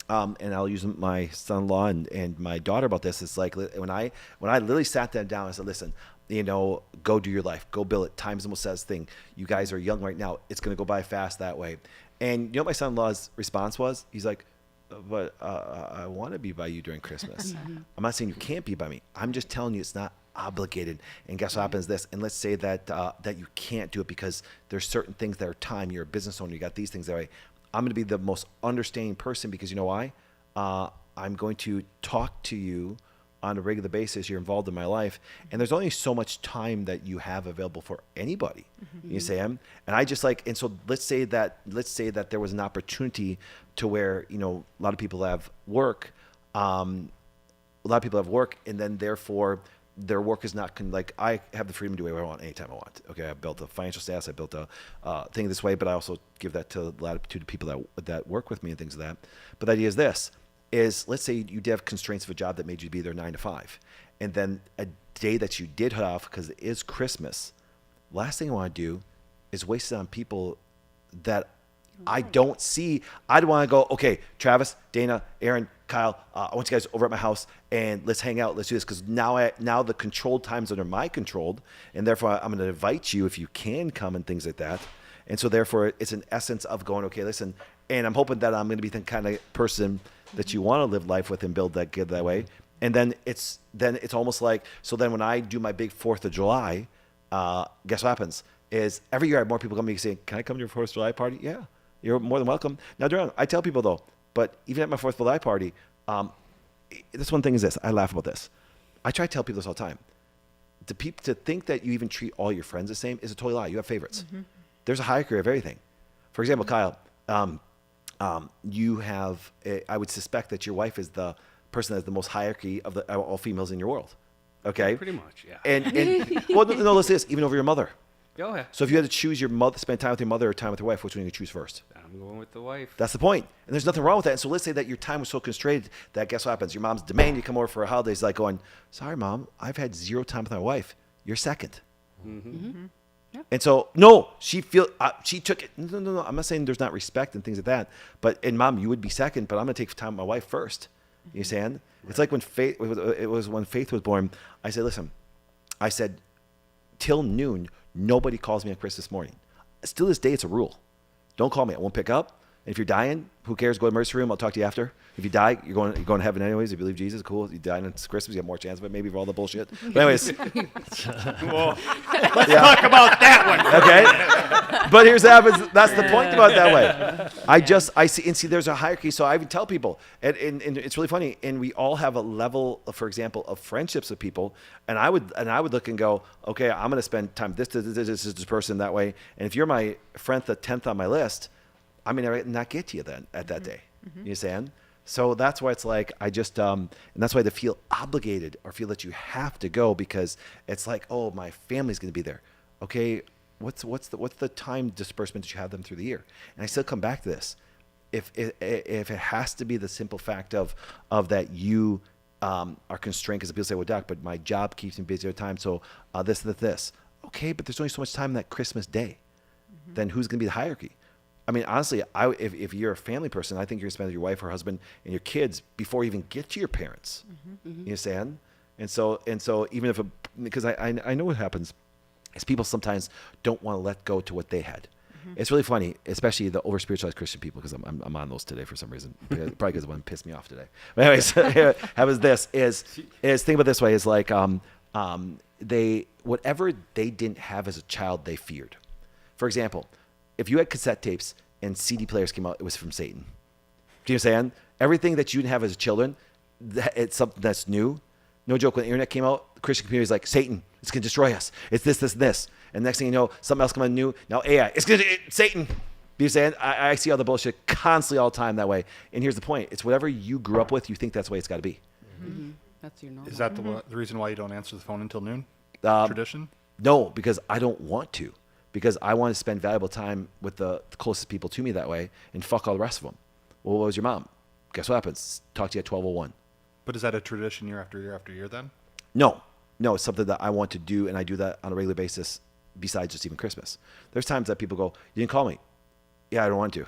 and I'll use my son-in-law and my daughter about this. It's like when I literally sat them down and said, listen, go do your life, go build it. Time's the most saddest thing. You guys are young right now. It's going to go by fast that way. And you know what my son-in-law's response was? He's like, but I want to be by you during Christmas. I'm not saying you can't be by me. I'm just telling you it's not obligated. And guess what happens this? And let's say that that you can't do it because there's certain things that are time. You're a business owner. You got these things that way. I'm going to be the most understanding person because you know why? I'm going to talk to you on a regular basis. You're involved in my life, and there's only so much time that you have available for anybody. You say, and I just and so let's say that there was an opportunity to where a lot of people have work, and then therefore their work is not I have the freedom to do whatever I want anytime I want. Okay, I built a financial status, I built a thing this way, but I also give that to latitude to people that work with me and things like that. But the idea is this. Let's say you did have constraints of a job that made you be there 9 to 5. And then a day that you did head off because it is Christmas, last thing I want to do is waste it on people that I don't see. I'd want to go, okay, Travis, Dana, Aaron, Kyle, I want you guys over at my house and let's hang out. Let's do this because now the controlled time's under my control. And therefore I'm going to invite you if you can come and things like that. And so therefore it's an essence of going, okay, listen, and I'm hoping that I'm going to be the kind of person that you want to live life with and build that good that way. And then it's almost like, so then when I do my big 4th of July, guess what happens is every year I have more people come to me saying, can I come to your 4th of July party? Yeah, you're more than welcome. Now, I tell people though, but even at my 4th of July party, this one thing is this, I laugh about this. I try to tell people this all the time. To think that you even treat all your friends the same is a total lie. You have favorites. There's a hierarchy of everything. For example, Kyle, you have, I would suspect that your wife is the person that has the most hierarchy of all females in your world. Okay? Pretty much, yeah. And well, no, let's say this, even over your mother. Oh, yeah. So if you had to choose your mother, spend time with your mother or time with your wife, which one would you choose first? I'm going with the wife. That's the point. And there's nothing wrong with that. And so let's say that your time was so constrained that guess what happens? Your mom's demanding you come over for a holiday. It's like going, sorry, Mom, I've had 0 time with my wife. You're second. And so, no, she took it. No. I'm not saying there's not respect and things like that. But, and Mom, you would be second, but I'm going to take time with my wife first. You understand? Right. It's like when when Faith was born, I said, listen, till noon, nobody calls me on Christmas morning. Still this day, it's a rule. Don't call me. I won't pick up. And if you're dying, who cares? Go to the emergency room. I'll talk to you after. If you die, you're going to heaven anyways. If you believe Jesus, cool. If you die on Christmas, you have more chance of it maybe for all the bullshit. But anyways. Let's talk about that one. Okay. But here's what happens. That's the point about it that way. I see there's a hierarchy. So I even tell people, and it's really funny. And we all have a level, for example, of friendships with people. And I would look and go, okay, I'm going to spend time this person that way. And if you're my friend, the 10th on my list, I may not get to you then at that day. You understand? So that's why it's like I just and that's why to feel obligated or feel that you have to go because it's like, oh, my family's going to be there. Okay, what's the time disbursement that you have them through the year? And I still come back to this. If it has to be the simple fact of that you are constrained because people say, well, Doc, but my job keeps me busy all the time. So this. Okay, but there's only so much time that Christmas day. Then who's going to be the hierarchy? I mean, honestly, if you're a family person, I think you're going to spend with your wife or husband and your kids before you even get to your parents. You understand? And so even if because I know what happens is people sometimes don't want to let go to what they had. It's really funny, especially the over spiritualized Christian people, because I'm on those today for some reason. Probably because one pissed me off today. But anyways, happens this is think about it this way is like they whatever they didn't have as a child they feared. For example, if you had cassette tapes and CD players came out, it was from Satan. Do you understand? Everything that you didn't have as a children, it's something that's new. No joke, when the internet came out, the Christian community was like, Satan, it's going to destroy us. It's this, this, and this. And next thing you know, something else coming new. Now AI, Satan. Do you understand? I see all the bullshit constantly all the time that way. And here's the point. It's whatever you grew up with, you think that's the way it's got to be. That's your normal. Is that the reason why you don't answer the phone until noon? Tradition? No, because I don't want to. Because I want to spend valuable time with the closest people to me that way and fuck all the rest of them. Well, what was your mom? guess what happens? Talk to you at 12:01. But is that a tradition year after year after year then? No, it's something that I want to do, and I do that on a regular basis besides just even Christmas. There's times that people go, you didn't call me. Yeah, I don't want to.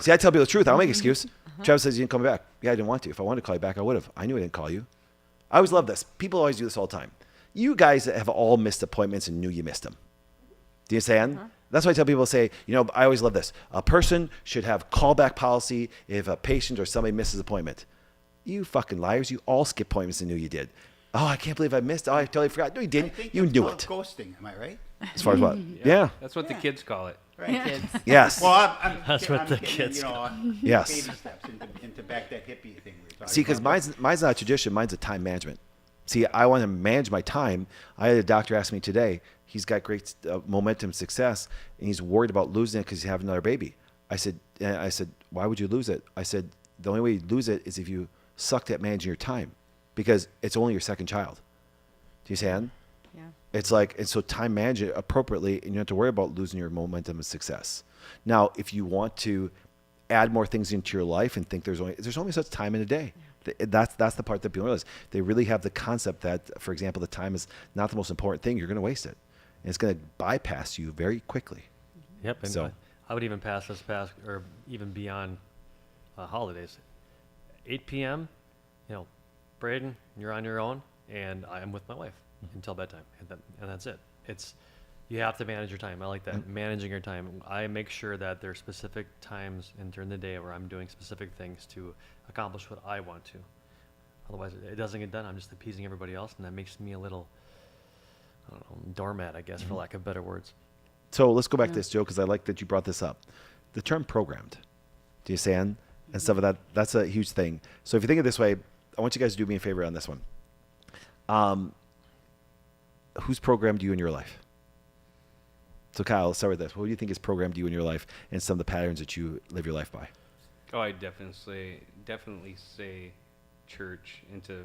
See, I tell people the truth. I don't make an excuse. Travis says, you didn't call me back. Yeah, I didn't want to. If I wanted to call you back, I would have. I knew I didn't call you. I always love this. People always do this all the time. You guys have all missed appointments and knew you missed them. Do you understand? That's why I tell people, say, I always love this. A person should have callback policy if a patient or somebody misses an appointment. You fucking liars. You all skip appointments and knew you did. Oh, I can't believe I missed. Oh, I totally forgot. No, you didn't. You knew it. Ghosting, am I right? As far as what? Yeah. That's what the kids call it. Right, kids. Yes. Well, That's what the getting, kids Yes. baby steps into back that hippie thing we were talking See, because about. mine's not a tradition. Mine's a time management. See, I want to manage my time. I had a doctor ask me today. He's got great momentum, success, and he's worried about losing it because he's having another baby. I said, why would you lose it? I said, the only way you lose it is if you sucked at managing your time, because it's only your second child. Do you understand? Yeah. It's like, and so time manage it appropriately, and you don't have to worry about losing your momentum of success. Now, if you want to add more things into your life and think there's only such time in a day. That's the part that people realize. They really have the concept that, for example, the time is not the most important thing. You're going to waste it, and it's going to bypass you very quickly. Yep. And So- I would even pass this past, or even beyond holidays. 8 p.m., Braden, you're on your own, and I am with my wife until bedtime, and that's it. You have to manage your time. I like that, managing your time. I make sure that there's specific times and during the day where I'm doing specific things to accomplish what I want to. Otherwise, it doesn't get done. I'm just appeasing everybody else, and that makes me a little, I don't know, doormat, I guess, for lack of better words. So let's go back to this, Joe, because I like that you brought this up. The term programmed, do you understand? And stuff of that, that's a huge thing. So if you think of it this way, I want you guys to do me a favor on this one. Who's programmed you in your life? So Kyle, let's start with this. What do you think has programmed you in your life and some of the patterns that you live your life by? Oh, I definitely say church, and to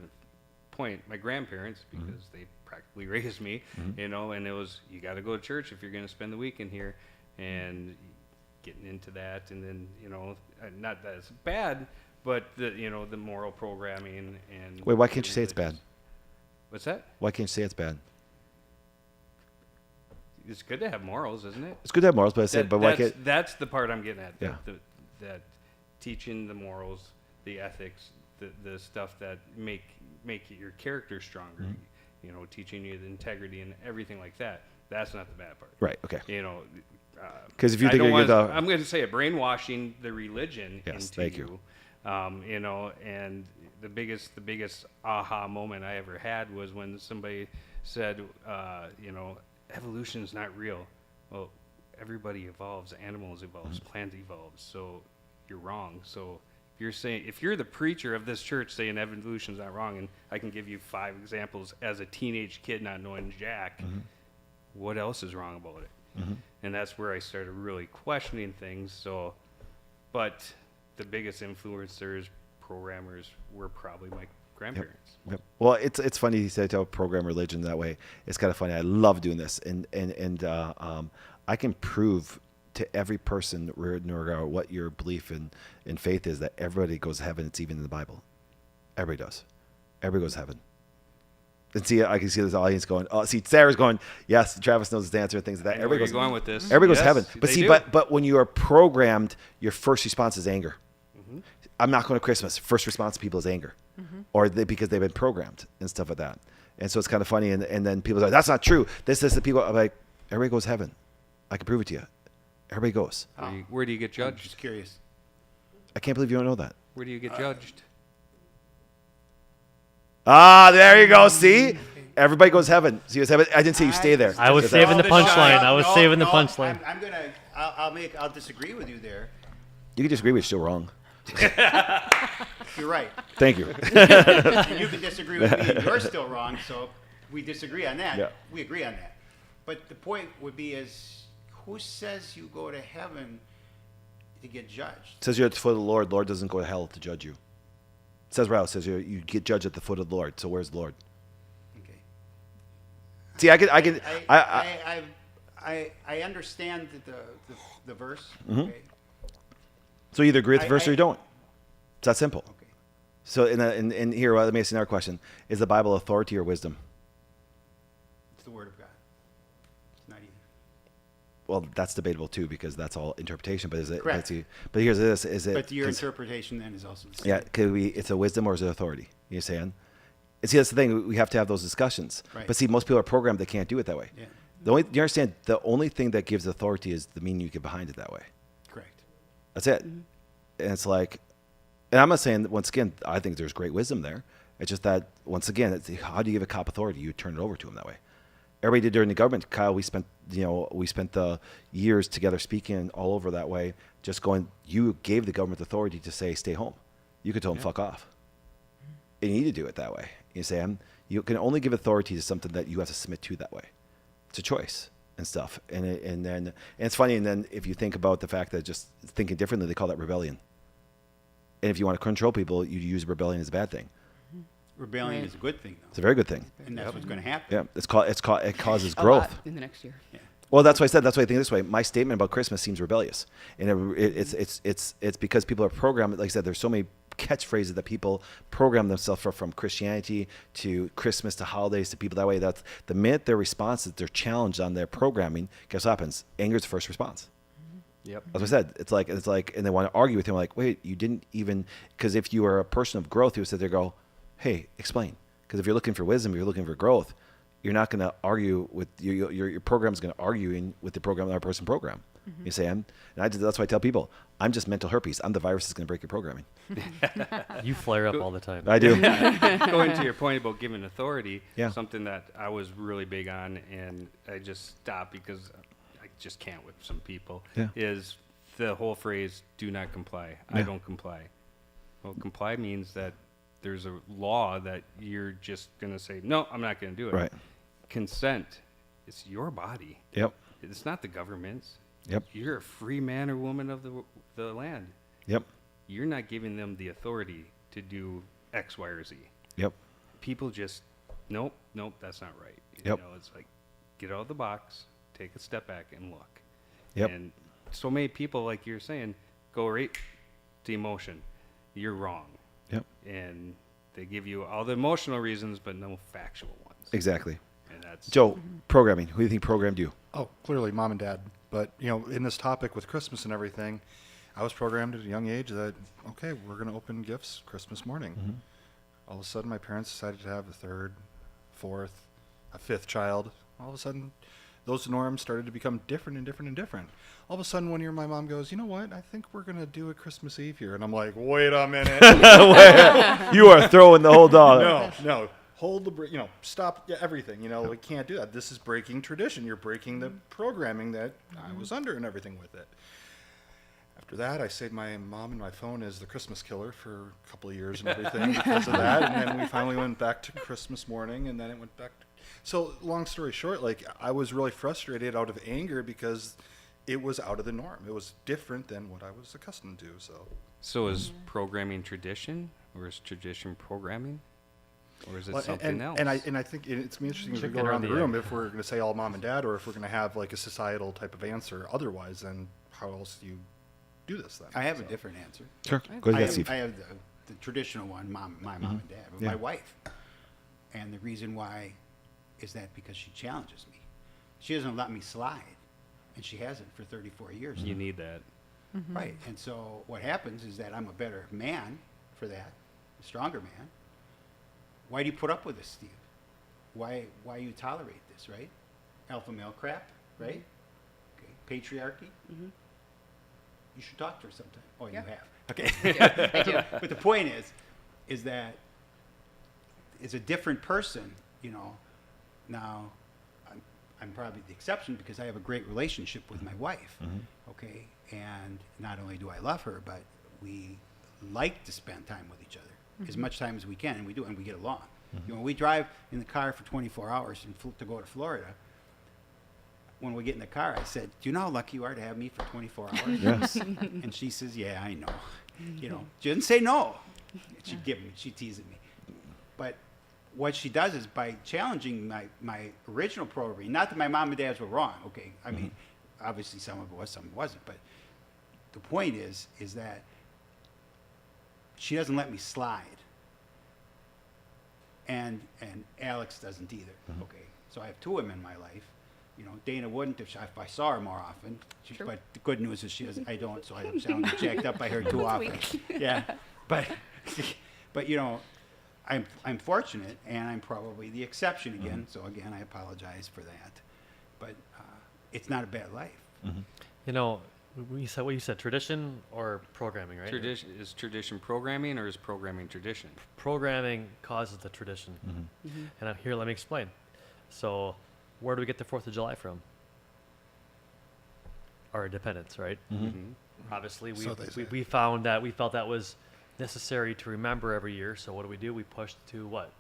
point my grandparents, because they practically raised me, and it was, you got to go to church if you're going to spend the weekend here, and getting into that, and then, not that it's bad, but the moral programming and. Wait, why can't you say it's bad? What's that? Why can't you say it's bad? It's good to have morals, isn't it? It's good to have morals, but I said, but why can't? That's the part I'm getting at. Yeah. That teaching the morals, the ethics, the stuff that make your character stronger. Teaching you the integrity and everything like that. That's not the bad part. Right. Okay. Because if you think I'm going to say it, brainwashing the religion Yes, into thank you. And the biggest aha moment I ever had was when somebody said, evolution's not real. Well, everybody evolves, animals evolves, plants evolves. So you're wrong. So if you're the preacher of this church saying evolution's not wrong, and I can give you 5 examples as a teenage kid not knowing jack, what else is wrong about it? And that's where I started really questioning things. So, but the biggest influencers, programmers were probably my grandparents. Yep. Well, it's funny he said to program religion that way. It's kind of funny. I love doing this, and I can prove to every person, no matter what your belief in faith is, that everybody goes to heaven. It's even in the Bible. Everybody does. Everybody goes to heaven. And see, I can see this audience going. Oh, see, Sarah's going. Yes, Travis knows his answer. Things like that. Everybody goes going with this. Everybody goes to Yes, heaven. But they see, do. but when you are programmed, your first response is anger. I'm not going to Christmas. First response to people is anger, or because they've been programmed and stuff like that. And so it's kind of funny. And then people are like, that's not true. This is the people. I'm like, everybody goes to heaven. I can prove it to you. Everybody goes. Where do you get I'm judged? just curious. I can't believe you don't know that. Where do you get judged? Ah, there you go. See, everybody goes to heaven. See, it's heaven. I didn't say you stay there. I was Just- saving the punchline. I was saving the punchline. I'm gonna. I'll disagree with you there. You can disagree, but you're still wrong. You're right. Thank you. And you can disagree with me, and you're still wrong. So we disagree on that. Yeah. We agree on that. But the point would be is, who says you go to heaven to get judged? It says you're at the foot of the Lord. Lord doesn't go to hell to judge you. It says right. It says you get judged at the foot of the Lord. So where's the Lord? Okay. See, I understand the verse. Okay. So you either agree with the verse or you don't. It's that simple. Okay. So in here, let me ask you another question: is the Bible authority or wisdom? It's the Word of God. It's not either. Well, that's debatable too because that's all interpretation. But is it? Correct. But here's this: is it? But your 'cause- interpretation then is also the same. Yeah, it's a wisdom or is it authority? You saying? See, that's the thing. We have to have those discussions. Right. But see, most people are programmed; they can't do it that way. Yeah. You understand? The only thing that gives authority is the meaning you get behind it that way. Correct. That's it. And it's like, and I'm not saying that, once again, I think there's great wisdom there. It's just that, once again, it's how do you give a cop authority? You turn it over to him that way. Everybody did during the government. Kyle, we spent the years together speaking all over that way, just going, you gave the government authority to say, stay home. You could tell them, fuck off. And you need to do it that way. You say, you can only give authority to something that you have to submit to that way. It's a choice and stuff. And it's funny. And then if you think about the fact that just thinking differently, they call that rebellion. And if you want to control people, you use rebellion as a bad thing. Rebellion Right. is a good thing, though. It's a very good thing. And that's what's going to happen. Yeah, it causes A growth. lot in the next year. Yeah. Well, that's why I said. That's why I think this way. My statement about Christmas seems rebellious, and it's because people are programmed. Like I said, there's so many catchphrases that people program themselves for, from Christianity to Christmas to holidays to people that way. That's the minute their response is they're challenged on their programming. Guess what happens? Anger is the first response. Yep. As I said, it's like, and they want to argue with him. Like, wait, you didn't even, because if you are a person of growth, you would sit there and go, hey, explain. Because if you're looking for wisdom, you're looking for growth. You're not going to argue with your program is going to argue with the program, our person program. You say, that's why I tell people, I'm just mental herpes. I'm the virus that's going to break your programming. You flare up all the time. I do. Going to your point about giving authority, Yeah. something that I was really big on, and I just stopped because I just can't with some people, Yeah. is the whole phrase, do not comply. I Yeah. don't comply. Well, comply means that there's a law that you're just going to say, no, I'm not going to do it. Right. Consent, it's your body. Yep. It's not the government's. Yep. You're a free man or woman of the land. Yep. You're not giving them the authority to do X, Y, or Z. Yep. People just, nope, that's not right. Yep. You know, it's like, get out of the box, take a step back and look. Yep. And so many people, like you're saying, go right to emotion. You're wrong. Yep. And they give you all the emotional reasons, but no factual ones. Exactly. And that's Joe, programming. Who do you think programmed you? Oh, clearly mom and dad. But, in this topic with Christmas and everything, I was programmed at a young age that, okay, we're going to open gifts Christmas morning. All of a sudden, my parents decided to have a third, fourth, a fifth child. All of a sudden, those norms started to become different and different and different. All of a sudden, one year, my mom goes, you know what? I think we're going to do a Christmas Eve here. And I'm like, wait a minute. You are throwing the whole dog. No. Hold the, stop everything. We can't do that. This is breaking tradition. You're breaking the programming that I was under and everything with it. After that, I saved my mom and my phone as the Christmas killer for a couple of years and everything because of that. And then we finally went back to Christmas morning, and then it went back. So long story short, I was really frustrated out of anger because it was out of the norm. It was different than what I was accustomed to. So is programming tradition, or is tradition programming? Or is it Well, something else? And I think it's interesting as we Chicken go or around the the room egg? if we're going to say all mom and dad, or if we're going to have like a societal type of answer. Otherwise, then how else do you do this then? I have a different answer. Sure. Go I ahead, have, Steve. I have the traditional one, my mom and dad, with Yeah. my wife. And the reason why is that because she challenges me. She doesn't let me slide, and she hasn't for 34 years. You need that. Right. And so what happens is that I'm a better man for that, a stronger man. Why do you put up with this, Steve? Why you tolerate this, right? Alpha male crap, right? Okay. Patriarchy. You should talk to her sometime. Oh, Yeah. you have. Okay. I do. But the point is that it's a different person, Now, I'm probably the exception because I have a great relationship with my wife. Okay. And not only do I love her, but we like to spend time with each other as much time as we can, and we do, and we get along. When we drive in the car for 24 hours to go to Florida, when we get in the car, I said, do you know how lucky you are to have me for 24 hours? Yes. And she says, yeah, I know. She didn't say no. She teases me. But what she does is by challenging my original programming, not that my mom and dads were wrong, okay? I mean, obviously some of it was, some of it wasn't. But the point is that she doesn't let me slide. And Alex doesn't either. Okay, so I have two women in my life. You know, Dana wouldn't if I saw her more often. But the good news is she doesn't. I don't, so I don't sound jacked up by her too often. Yeah, but you know, I'm fortunate, and I'm probably the exception again. So again, I apologize for that. But it's not a bad life. You know, you said what you said, tradition or programming, right? Is tradition programming, or is programming tradition? Programming causes the tradition. And here, let me explain. So, where do we get the 4th of July from? Our independence, right? Obviously, we found that we felt that was necessary to remember every year. So what do? We pushed to what?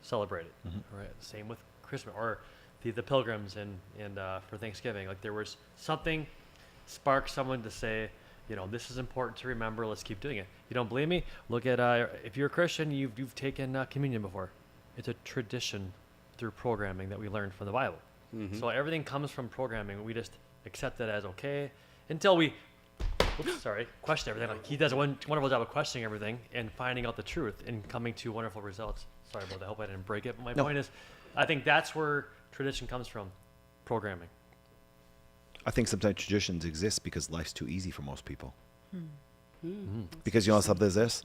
Celebrate it. Right. Same with Christmas or the Pilgrims and for Thanksgiving. Like there was something sparked someone to say, you know, this is important to remember. Let's keep doing it. You don't believe me? Look at if you're a Christian, you've taken communion before. It's a tradition through programming that we learned from the Bible. So everything comes from programming. We just accept it as okay until we question everything. Like he does a wonderful job of questioning everything and finding out the truth and coming to wonderful results. Sorry about that. I hope I didn't break it. But my point is, I think that's where tradition comes from, programming. I think sometimes traditions exist because life's too easy for most people. Because you know something is this?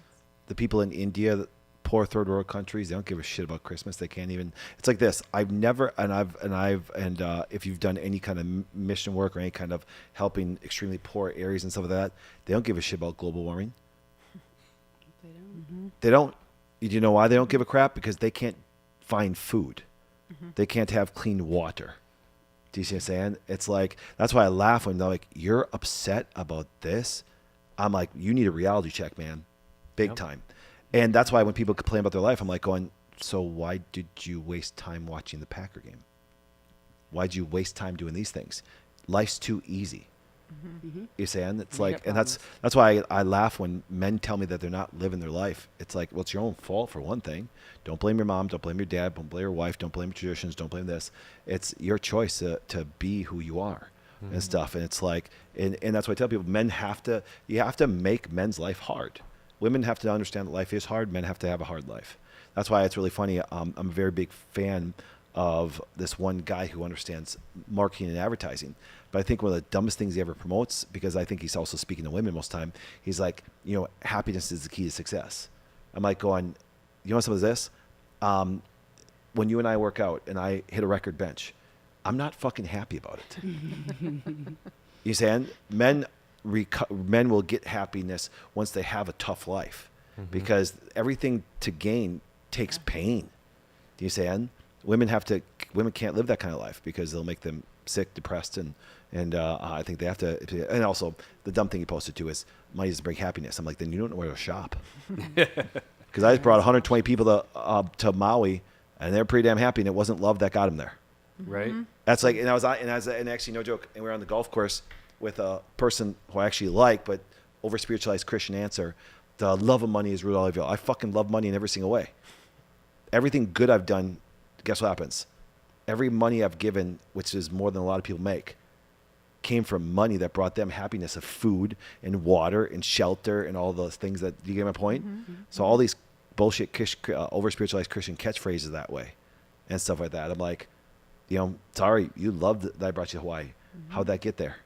The people in India, the poor third world countries, they don't give a shit about Christmas. They can't even. It's like this. I've never, if you've done any kind of mission work or any kind of helping extremely poor areas and stuff like that, they don't give a shit about global warming. They don't. Do you know why they don't give a crap? Because they can't find food. They can't have clean water. Do you see what I'm saying? It's like, that's why I laugh when they're like, you're upset about this? I'm like, you need a reality check, man. Big time. And that's why when people complain about their life, I'm like going, so why did you waste time watching the Packer game? Why'd you waste time doing these things? Life's too easy. You're saying? It's like, and that's why I laugh when men tell me that they're not living their life. It's like, well, it's your own fault for one thing. Don't blame your mom. Don't blame your dad. Don't blame your wife. Don't blame traditions. Don't blame this. It's your choice to be who you are and stuff. And it's like, and that's why I tell people, you have to make men's life hard. Women have to understand that life is hard. Men have to have a hard life. That's why it's really funny. I'm a very big fan of this one guy who understands marketing and advertising. But I think one of the dumbest things he ever promotes, because I think he's also speaking to women most of the time, he's like, you know, happiness is the key to success. I'm like going, you know some of this? When you and I work out and I hit a record bench, I'm not fucking happy about it. You saying? Men will get happiness once they have a tough life, because everything to gain takes pain. Do you saying? Women can't live that kind of life because they'll make them sick, depressed, and I think they have to. And also, the dumb thing he posted too is money doesn't bring happiness. I'm like, then you don't know where to shop. Because I just brought 120 people to Maui, and they're pretty damn happy, and it wasn't love that got them there. Right. That's like, and actually, no joke, and we were on the golf course with a person who I actually like, but over spiritualized Christian answer. The love of money is root of all evil. I fucking love money in every single way. Everything good I've done, guess what happens? Every money I've given, which is more than a lot of people make, came from money that brought them happiness of food and water and shelter and all those things that, do you get my point? So all these bullshit over spiritualized Christian catchphrases that way and stuff like that. I'm like, you know, sorry, you loved that I brought you to Hawaii. How'd that get there?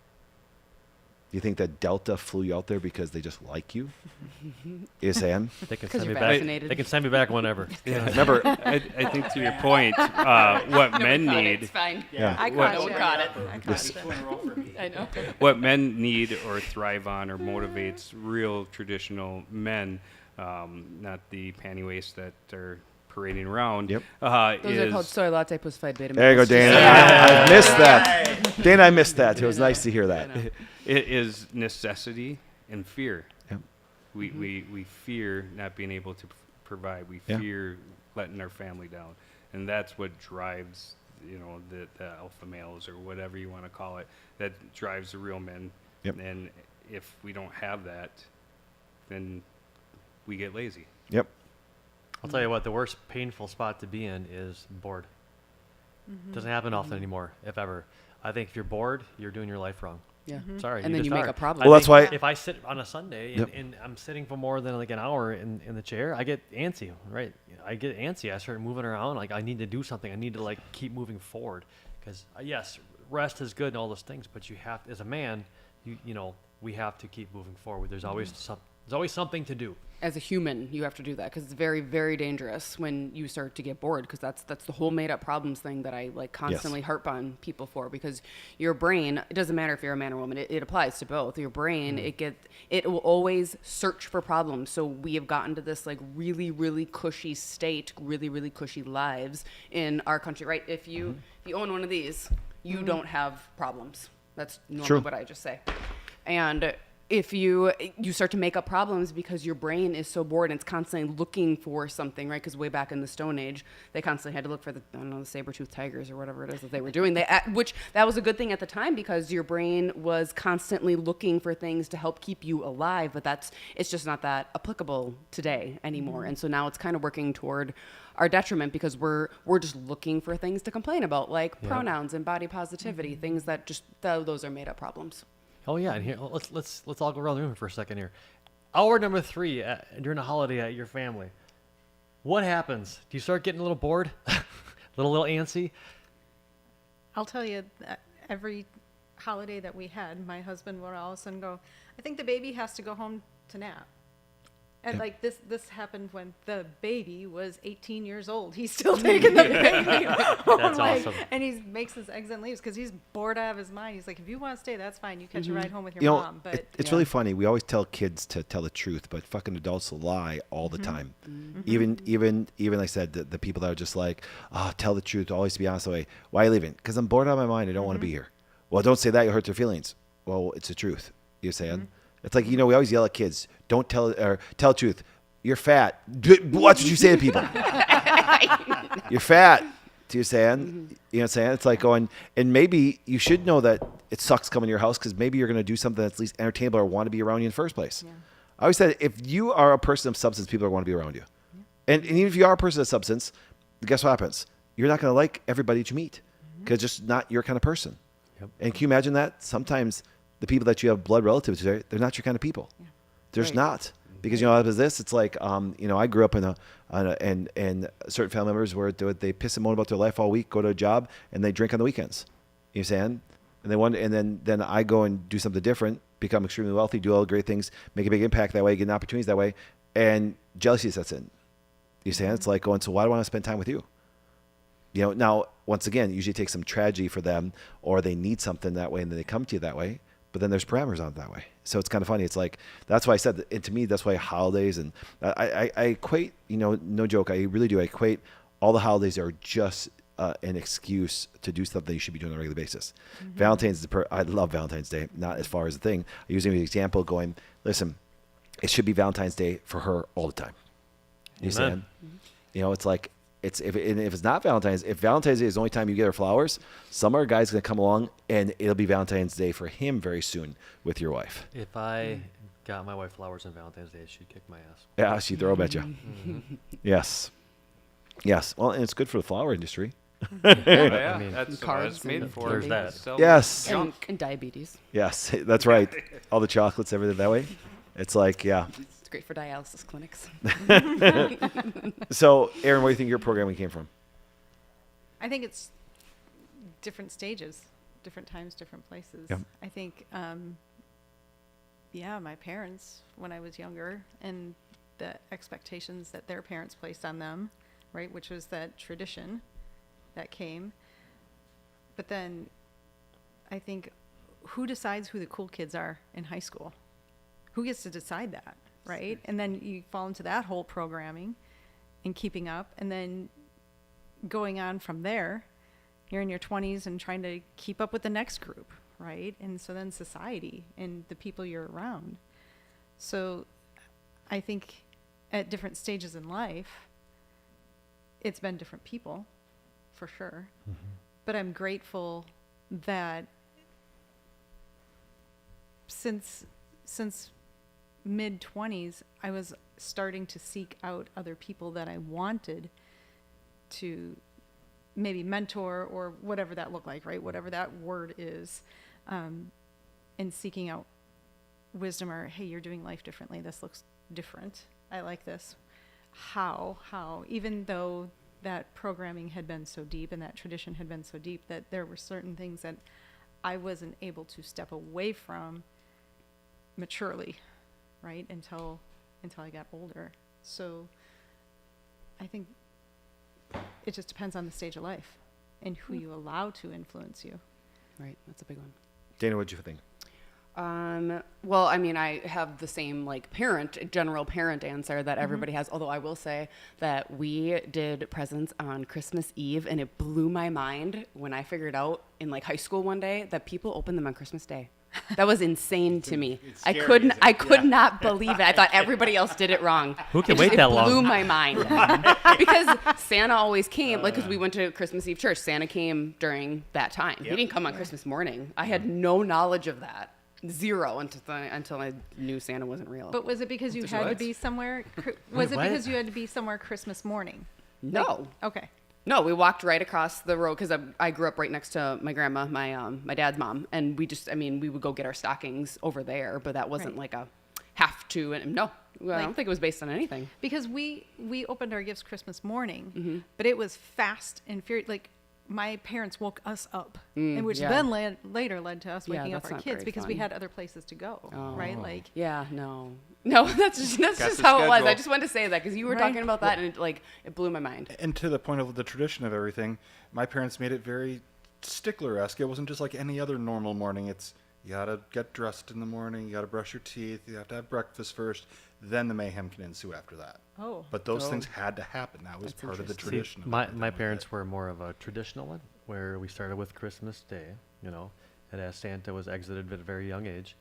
Do you think that Delta flew you out there because they just like you? You saying? They can 'Cause send me you're back. vaccinated. They can send me back whenever. Yeah. Remember, I think to your point, what men need, It's fine. yeah. I What- caught we you. got it. I caught you. I know. what men need or thrive on or motivates real traditional men, not the panty waist that are parading around. Yep. Those are is called soy latte plus 5 beta. There you go, Dana. I missed that. Dana, I missed that. It was nice to hear that. it is necessity and fear. Yep. We fear not being able to provide. We Yeah. fear letting our family down, and that's what drives, you know, the alpha males or whatever you want to call it. That drives the real men. Yep. And if we don't have that, then we get lazy. Yep. I'll tell you what, the worst painful spot to be in is bored. Doesn't happen often anymore, if ever. I think if you're bored, you're doing your life wrong. Yeah. Sorry. And then just you make are. a problem. I Well, that's think why- if I sit on a Sunday and I'm sitting for more than like an hour in the chair, I get antsy, right? I get antsy. I start moving around. Like I need to do something. I need to like keep moving forward. Because yes, rest is good and all those things, but you have, as a man, you know, we have to keep moving forward. There's always there's always something to do. As a human, you have to do that because it's very, very dangerous when you start to get bored, because that's the whole made up problems thing that I like constantly harp on people for, because your brain, it doesn't matter if you're a man or woman, it applies to both. Your brain, it will always search for problems. So we have gotten to this like really, really cushy state, really, really cushy lives in our country, right? If you own one of these, you don't have problems. That's normally True. what I just say. And if you start to make up problems because your brain is so bored and it's constantly looking for something, right? Because way back in the Stone Age, they constantly had to look for the saber-toothed tigers or whatever it is that they were doing. Which that was a good thing at the time because your brain was constantly looking for things to help keep you alive. But it's just not that applicable today anymore. And so now it's kind of working toward our detriment because we're just looking for things to complain about, like pronouns and body positivity, things that just those are made up problems. Oh yeah, and here let's all go around the room for a second here. Hour number 3 during a holiday at your family. What happens? Do you start getting a little bored, little antsy? I'll tell you, that every holiday that we had, my husband would all of a sudden go, I think the baby has to go home to nap. And like this happened when the baby was 18 years old. He's still taking the baby. That's awesome. And he makes his exit and leaves because he's bored out of his mind. He's like, if you want to stay, that's fine. You catch a ride home with your You know, mom. But it's really funny. We always tell kids to tell the truth, but fucking adults will lie all the time. Even like I said, the people that are just like, tell the truth, always be honest. Way, why are you leaving? Because I'm bored out of my mind. I don't want to be here. Well, don't say that. You'll hurt their feelings. Well, it's the truth. You're saying. It's like, we always yell at kids, don't tell the truth. You're fat. Watch what you say to people. You're fat. Do you saying? You know what I'm saying? It's like going, and maybe you should know that it sucks coming to your house because maybe you're going to do something that's at least entertainable or want to be around you in the first place. Yeah. I always said, if you are a person of substance, people want to be around you. And even if you are a person of substance, guess what happens? You're not going to like everybody that you meet because it's just not your kind of person. Yep. And can you imagine that? Sometimes the people that you have blood relatives to, they're not your kind of people. Yeah. They're just not. Because it's like I grew up in and certain family members where they piss and moan about their life all week, go to a job, and they drink on the weekends. You know what I'm saying? And then I go and do something different, become extremely wealthy, do all the great things, make a big impact that way, get opportunities that way, and jealousy sets in. You know what I'm saying? It's like going, so why do I want to spend time with you? Now once again, it usually takes some tragedy for them, or they need something that way, and then they come to you that way. But then there's parameters on it that way. So it's kind of funny. It's like, that's why I said, and to me, that's why holidays, and I equate, no joke, I really do. I equate all the holidays are just an excuse to do stuff that you should be doing on a regular basis. Valentine's, I love Valentine's Day, not as far as the thing. I use an example going, listen, it should be Valentine's Day for her all the time. You understand? It's like, if it's not Valentine's, if Valentine's Day is the only time you get her flowers, some other guy's going to come along and it'll be Valentine's Day for him very soon with your wife. If I got my wife flowers on Valentine's Day, she'd kick my ass. Yeah, she'd throw them at you. Yes. Well, and it's good for the flower industry. Yeah, I mean, that's what cards it's made and for. There's that. Sell Yes. junk. And diabetes. Yes, that's right. All the chocolates, everything that way. It's like, yeah. It's great for dialysis clinics. So, Aaron, where do you think your programming came from? I think it's different stages, different times, different places. Yep. I think, my parents, when I was younger, and the expectations that their parents placed on them, right, which was that tradition that came. But then I think, who decides who the cool kids are in high school? Who gets to decide that, right? And then you fall into that whole programming and keeping up, and then going on from there, you're in your 20s and trying to keep up with the next group, right? And so then society and the people you're around. So I think at different stages in life, it's been different people, for sure. But I'm grateful that since mid-20s, I was starting to seek out other people that I wanted to maybe mentor or whatever that looked like, right? Whatever that word is. and seeking out wisdom, or, hey, you're doing life differently. This looks different. I like this. How, even though that programming had been so deep and that tradition had been so deep, that there were certain things that I wasn't able to step away from maturely, right? Until I got older. So I think it just depends on the stage of life and who you allow to influence you. Right. That's a big one. Dana, what'd you think? Well, I mean, I have the same like general parent answer that everybody has. Although I will say that we did presents on Christmas Eve, and it blew my mind when I figured out in like high school one day that people open them on Christmas Day. That was insane to me. I could not believe it. I thought everybody else did it wrong. Who can wait that long? It blew my mind. Because Santa always came, like, because we went to Christmas Eve church. Santa came during that time. He didn't come on Christmas morning. I had no knowledge of that. Zero until I knew Santa wasn't real. But was it because you had to be somewhere? Was it because you had to be somewhere Christmas morning? No. Okay. No, we walked right across the road because I grew up right next to my grandma, my dad's mom, and we would go get our stockings over there, but that wasn't like a have to. And no, I don't think it was based on anything. Because we opened our gifts Christmas morning, but it was fast and furious. Like, my parents woke us up, and which then later led to us waking up our kids because we had other places to go, right? Like, no, that's just how it was. I just wanted to say that because you were talking about that, and it blew my mind. And to the point of the tradition of everything, my parents made it very stickler-esque. It wasn't just like any other normal morning. It's, you gotta get dressed in the morning, you gotta brush your teeth, you have to have breakfast first, then the mayhem can ensue after that. But those things had to happen. That was part of the tradition. See, my parents were more of a traditional one, where we started with Christmas Day, and as Santa was exited at a very young age,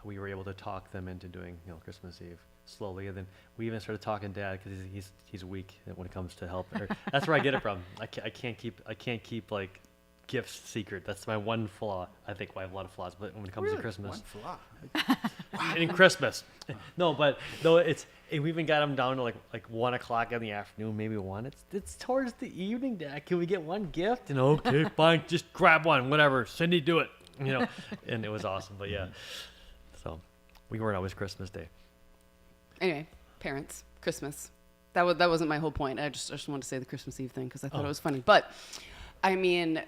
we were able to talk them into doing, Christmas Eve slowly, and then we even started talking Dad because he's weak when it comes to help. That's where I get it from. I can't keep like gifts secret. That's my one flaw. I think I have a lot of flaws, but when it comes to Christmas, One flaw. in Christmas, no, but though we even got them down to like 1 o'clock in the afternoon, maybe 1. It's towards the evening, Dad. Can we get one gift? And okay, fine, just grab one, whatever. Cindy, do it. And it was awesome. But yeah, so we weren't always Christmas Day. Anyway, parents, Christmas. That wasn't my whole point. I just wanted to say the Christmas Eve thing because I thought it was funny, but. I mean,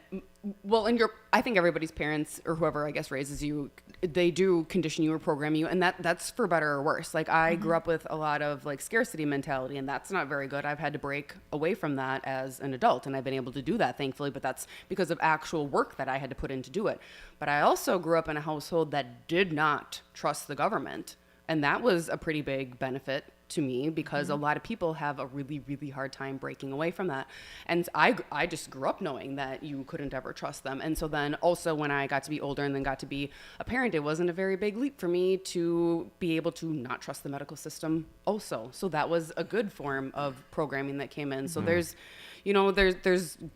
well, I think everybody's parents or whoever, I guess, raises you, they do condition you or program you. And that's for better or worse. Like, I grew up with a lot of scarcity mentality, and that's not very good. I've had to break away from that as an adult, and I've been able to do that, thankfully. But that's because of actual work that I had to put in to do it. But I also grew up in a household that did not trust the government. And that was a pretty big benefit to me because a lot of people have a really, really hard time breaking away from that. And I just grew up knowing that you couldn't ever trust them. And so then also when I got to be older and then got to be a parent, it wasn't a very big leap for me to be able to not trust the medical system also. So that was a good form of programming that came in. So there's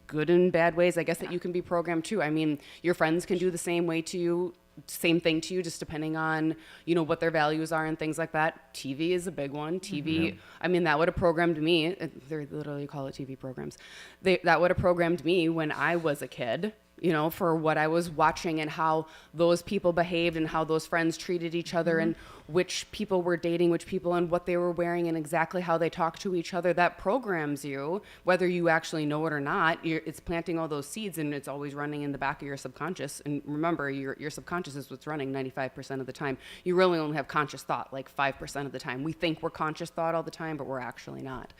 good and bad ways, I guess, that you can be programmed too. I mean, your friends can do the same thing to you, just depending on, what their values are and things like that. TV is a big one. TV, I mean, that would have programmed me. They literally call it TV programs. That would have programmed me when I was a kid, for what I was watching and how those people behaved and how those friends treated each other and which people were dating which people and what they were wearing and exactly how they talked to each other. That programs you, whether you actually know it or not. It's planting all those seeds, and it's always running in the back of your subconscious. And remember, your subconscious is what's running 95% of the time. You really only have conscious thought like 5% of the time. We think we're conscious thought all the time, but we're actually not.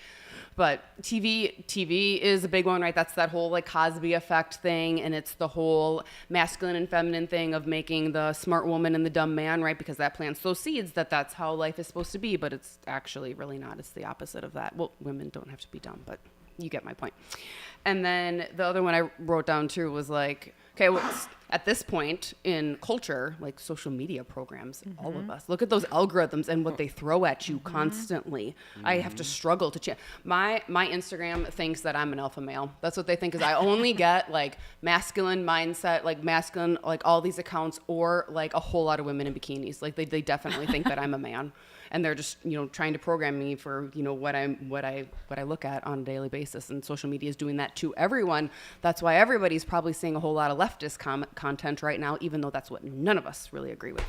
But TV is a big one, right? That's that whole Cosby effect thing, and it's the whole masculine and feminine thing of making the smart woman and the dumb man, right? Because that plants those seeds that's how life is supposed to be, but it's actually really not. It's the opposite of that. Well, women don't have to be dumb, but you get my point. And then the other one I wrote down too was okay, well, at this point in culture, social media programs, all of us, look at those algorithms and what they throw at you constantly. I have to struggle to change. My Instagram thinks that I'm an alpha male. That's what they think is I only get masculine mindset, masculine, all these accounts, or a whole lot of women in bikinis. They definitely think that I'm a man. And they're just, trying to program me for, what I look at on a daily basis. And social media is doing that to everyone. That's why everybody's probably seeing a whole lot of leftist content right now, even though that's what none of us really agree with.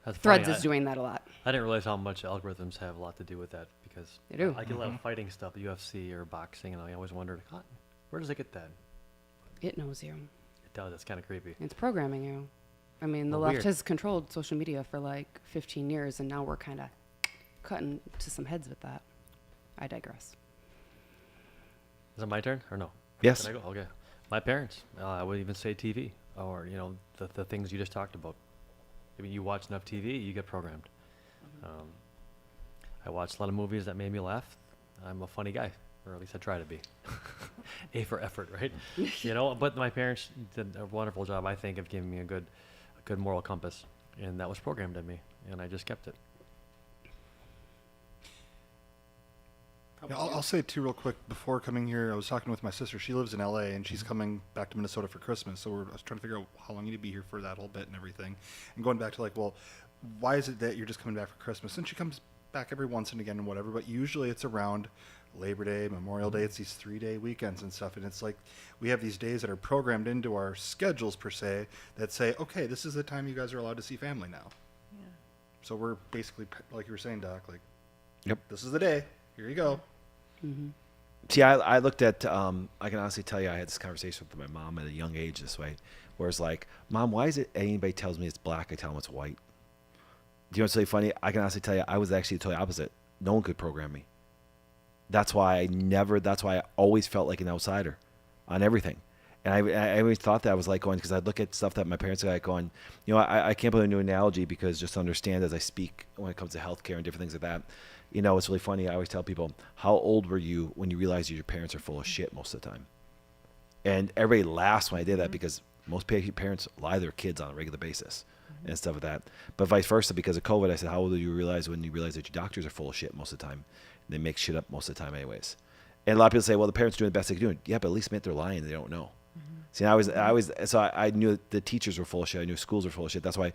That's Threads funny. is doing that a lot. I didn't realize how much algorithms have a lot to do with that because They do. I get a lot of fighting stuff, UFC or boxing, and I always wondered, where does it get that? It knows you. It does. It's kind of creepy. It's programming you. I mean, the Well, left weird. has controlled social media for like 15 years, and now we're kind of cutting to some heads with that. I digress. Is it my turn or no? Yes. Can I go? Okay. My parents. I would even say TV or the things you just talked about. I mean, you watch enough TV, you get programmed. I watched a lot of movies that made me laugh. I'm a funny guy, or at least I try to be. A for effort, right? But my parents did a wonderful job, I think, of giving me a good moral compass, and that was programmed in me, and I just kept it. Yeah, I'll say too real quick, before coming here, I was talking with my sister. She lives in LA and she's coming back to Minnesota for Christmas. So I was trying to figure out how long you need to be here for that whole bit and everything. And going back to like, well, why is it that you're just coming back for Christmas? And she comes back every once and again and whatever, but usually it's around Labor Day, Memorial Day. It's these 3-day weekends and stuff. And it's like, we have these days that are programmed into our schedules per se that say, okay, this is the time you guys are allowed to see family now. Yeah. So we're basically, like you were saying, Doc, like, Yep. this is the day. Here you go. Mm-hmm. See, I looked at, I can honestly tell you, I had this conversation with my mom at a young age this way, where it's like, Mom, why is it anybody tells me it's black, I tell them it's white? Do you know what's really funny? I can honestly tell you, I was actually totally opposite. No one could program me. That's why I always felt like an outsider on everything. And I always thought that I was like going, because I'd look at stuff that my parents are like going, I can't put a new analogy because just understand as I speak when it comes to healthcare and different things like that. It's really funny. I always tell people, how old were you when you realized your parents are full of shit most of the time? And everybody laughs when I did that because most parents lie to their kids on a regular basis and stuff like that. But vice versa, because of COVID, I said, how old do you realize when you realize that your doctors are full of shit most of the time? And they make shit up most of the time anyways. And a lot of people say, well, the parents are doing the best they can do. Yeah, but at least admit they're lying. They don't know. See, I knew that the teachers were full of shit. I knew schools were full of shit. That's why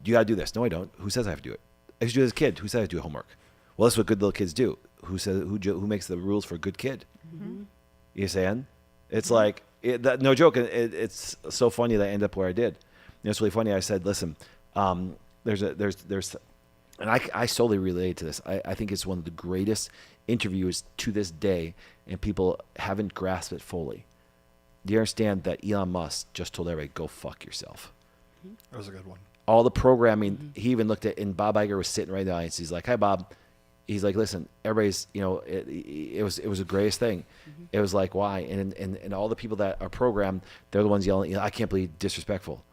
you got to do this. No, I don't. Who says I have to do it? I used to do it as a kid. Who says I have to do homework? Well, that's what good little kids do. Who makes the rules for a good kid? Mm-hmm. You saying? It's like, no joke. It's so funny that I end up where I did. It's really funny. I said, listen, there's, and I solely related to this. I think it's one of the greatest interviews to this day, and people haven't grasped it fully. Do you understand that Elon Musk just told everybody, go fuck yourself? That was a good one. All the programming, he even looked at, and Bob Iger was sitting right in the audience. He's like, hi, Bob. He's like, listen, everybody's, it was the greatest thing. It was like, why? And all the people that are programmed, they're the ones yelling, I can't believe disrespectful.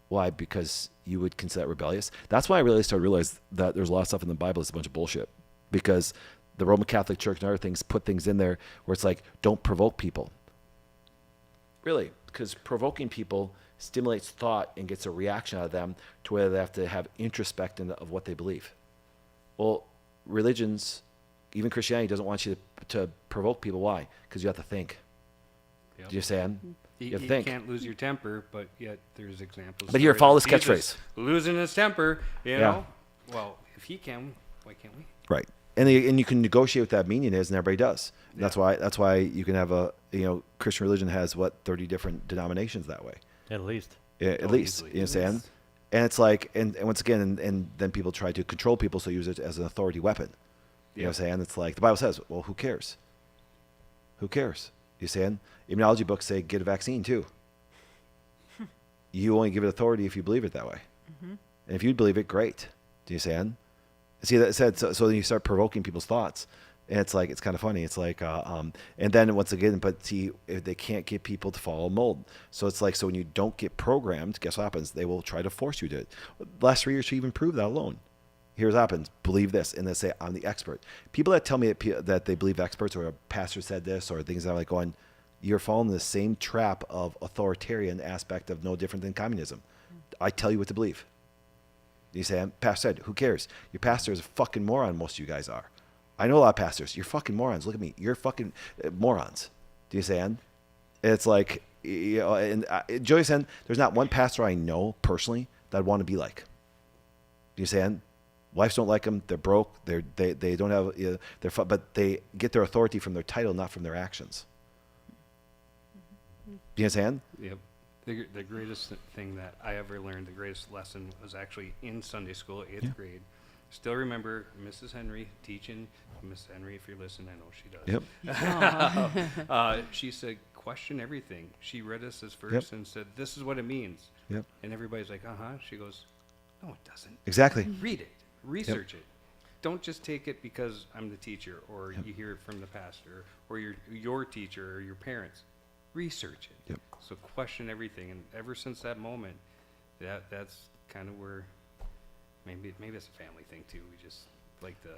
Why? Because you would consider that rebellious. That's why I really started to realize that there's a lot of stuff in the Bible that's a bunch of bullshit. Because the Roman Catholic Church and other things put things in there where it's like, don't provoke people. Really, because provoking people stimulates thought and gets a reaction out of them to where they have to have introspection of what they believe. Well, religions, even Christianity, doesn't want you to provoke people. Why? Because you have to think. Yep. Do you understand? You have to think. can't lose your temper, but yet there's examples. But here, where follow this Jesus catchphrase. Losing his temper, Yeah. know. Well, if he can, why can't we? Right. And you can negotiate what that meaning is, and everybody does. Yeah. That's why you can have Christian religion has 30 different denominations that way. At least. Yeah, at Oh, least. easily. You understand? And it's like, and once again, and then people try to control people, so use it as an authority weapon. You know what I'm saying? It's like the Bible says, well, who cares? Who cares? You saying? Immunology books say get a vaccine too. You only give it authority if you believe it that way. And if you believe it, great. Do you understand? See, that said, so then you start provoking people's thoughts. And it's like, it's kind of funny. It's like, and then once again, but see, if they can't get people to follow a mold. So it's like, so when you don't get programmed, guess what happens? They will try to force you to it. The last 3 years to even prove that alone. Here's what happens. Believe this. And they say, I'm the expert. People that tell me that they believe experts or a pastor said this or things that are like going, you're falling in the same trap of authoritarian aspect of no different than communism. I tell you what to believe. You say, pastor said, who cares? Your pastor is a fucking moron, most of you guys are. I know a lot of pastors. You're fucking morons. Look at me. You're fucking morons. Do you understand? It's like, and Joey said, there's not one pastor I know personally that I'd want to be like. Do you understand? Wives don't like them. They're broke. They don't have, but they get their authority from their title, not from their actions. Do you understand? Yep. The greatest thing that I ever learned, the greatest lesson was actually in Sunday school, 8th grade. Still remember Mrs. Henry teaching. Miss Henry, if you're listening, I know she does. Yep. She said, question everything. She read us this verse and said, this is what it means. Yep. And everybody's like, She goes, no, it doesn't. Exactly. Read it. Research it. Don't just take it because I'm the teacher or you hear it from the pastor or your teacher or your parents. Research it. Yep. So question everything. And ever since that moment, that's kind of where maybe it's a family thing too. We just like to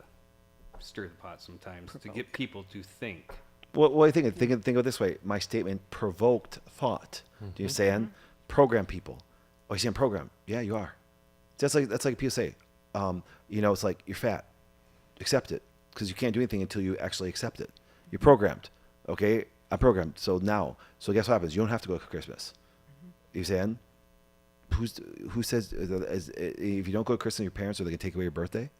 stir the pot sometimes to get people to think. What do you think? Think of it this way. My statement provoked thought. Do you understand? Program people. Oh, you saying program? Yeah, you are. That's like people say, it's like you're fat. Accept it, because you can't do anything until you actually accept it. You're programmed. Okay, I'm programmed. So guess what happens? You don't have to go to Christmas. You saying? Who says if you don't go to Christmas, your parents are they gonna take away your birthday?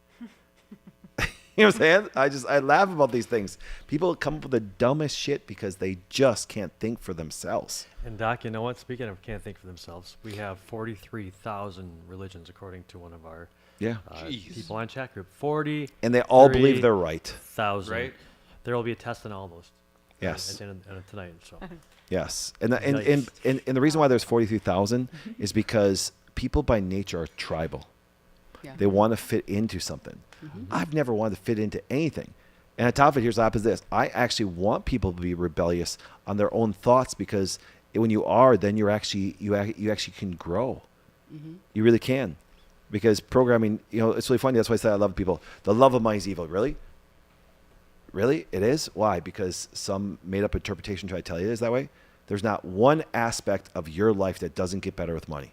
You know what I'm saying? I laugh about these things. People come up with the dumbest shit because they just can't think for themselves. And Doc, you know what? Speaking of can't think for themselves, we have 43,000 religions according to one of our people on chat group. 40. And they all believe they're right. 1,000. Right. There will be a test on all those. Yes. At the end of tonight. So. Yes. And the reason why there's 43,000 is because people by nature are tribal. Yeah. They want to fit into something. I've never wanted to fit into anything. And on top of it, here's the opposite of this. I actually want people to be rebellious on their own thoughts, because when you are, then you actually can grow. You really can. Because programming, it's really funny. That's why I say I love people. The love of money is evil. Really? Really? It is? Why? Because some made up interpretation try to tell you it is that way. There's not one aspect of your life that doesn't get better with money.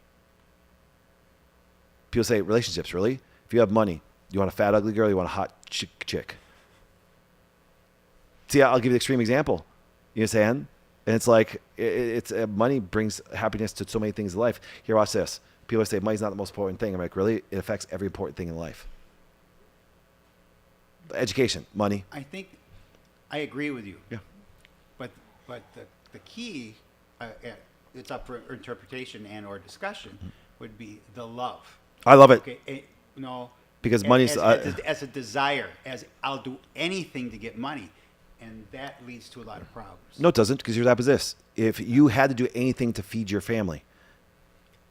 People say relationships, really? If you have money, you want a fat, ugly girl, you want a hot chick. See, I'll give you an extreme example. You understand? And it's like, money brings happiness to so many things in life. Here, watch this. People say money's not the most important thing. I'm like, really? It affects every important thing in life. Education, money. I think I agree with you. Yeah. But the key, it's up for interpretation and or discussion, would be the love. I love it. Okay, Because money's as a desire, as I'll do anything to get money, and that leads to a lot of problems. No, it doesn't, because here's what happens this. If you had to do anything to feed your family.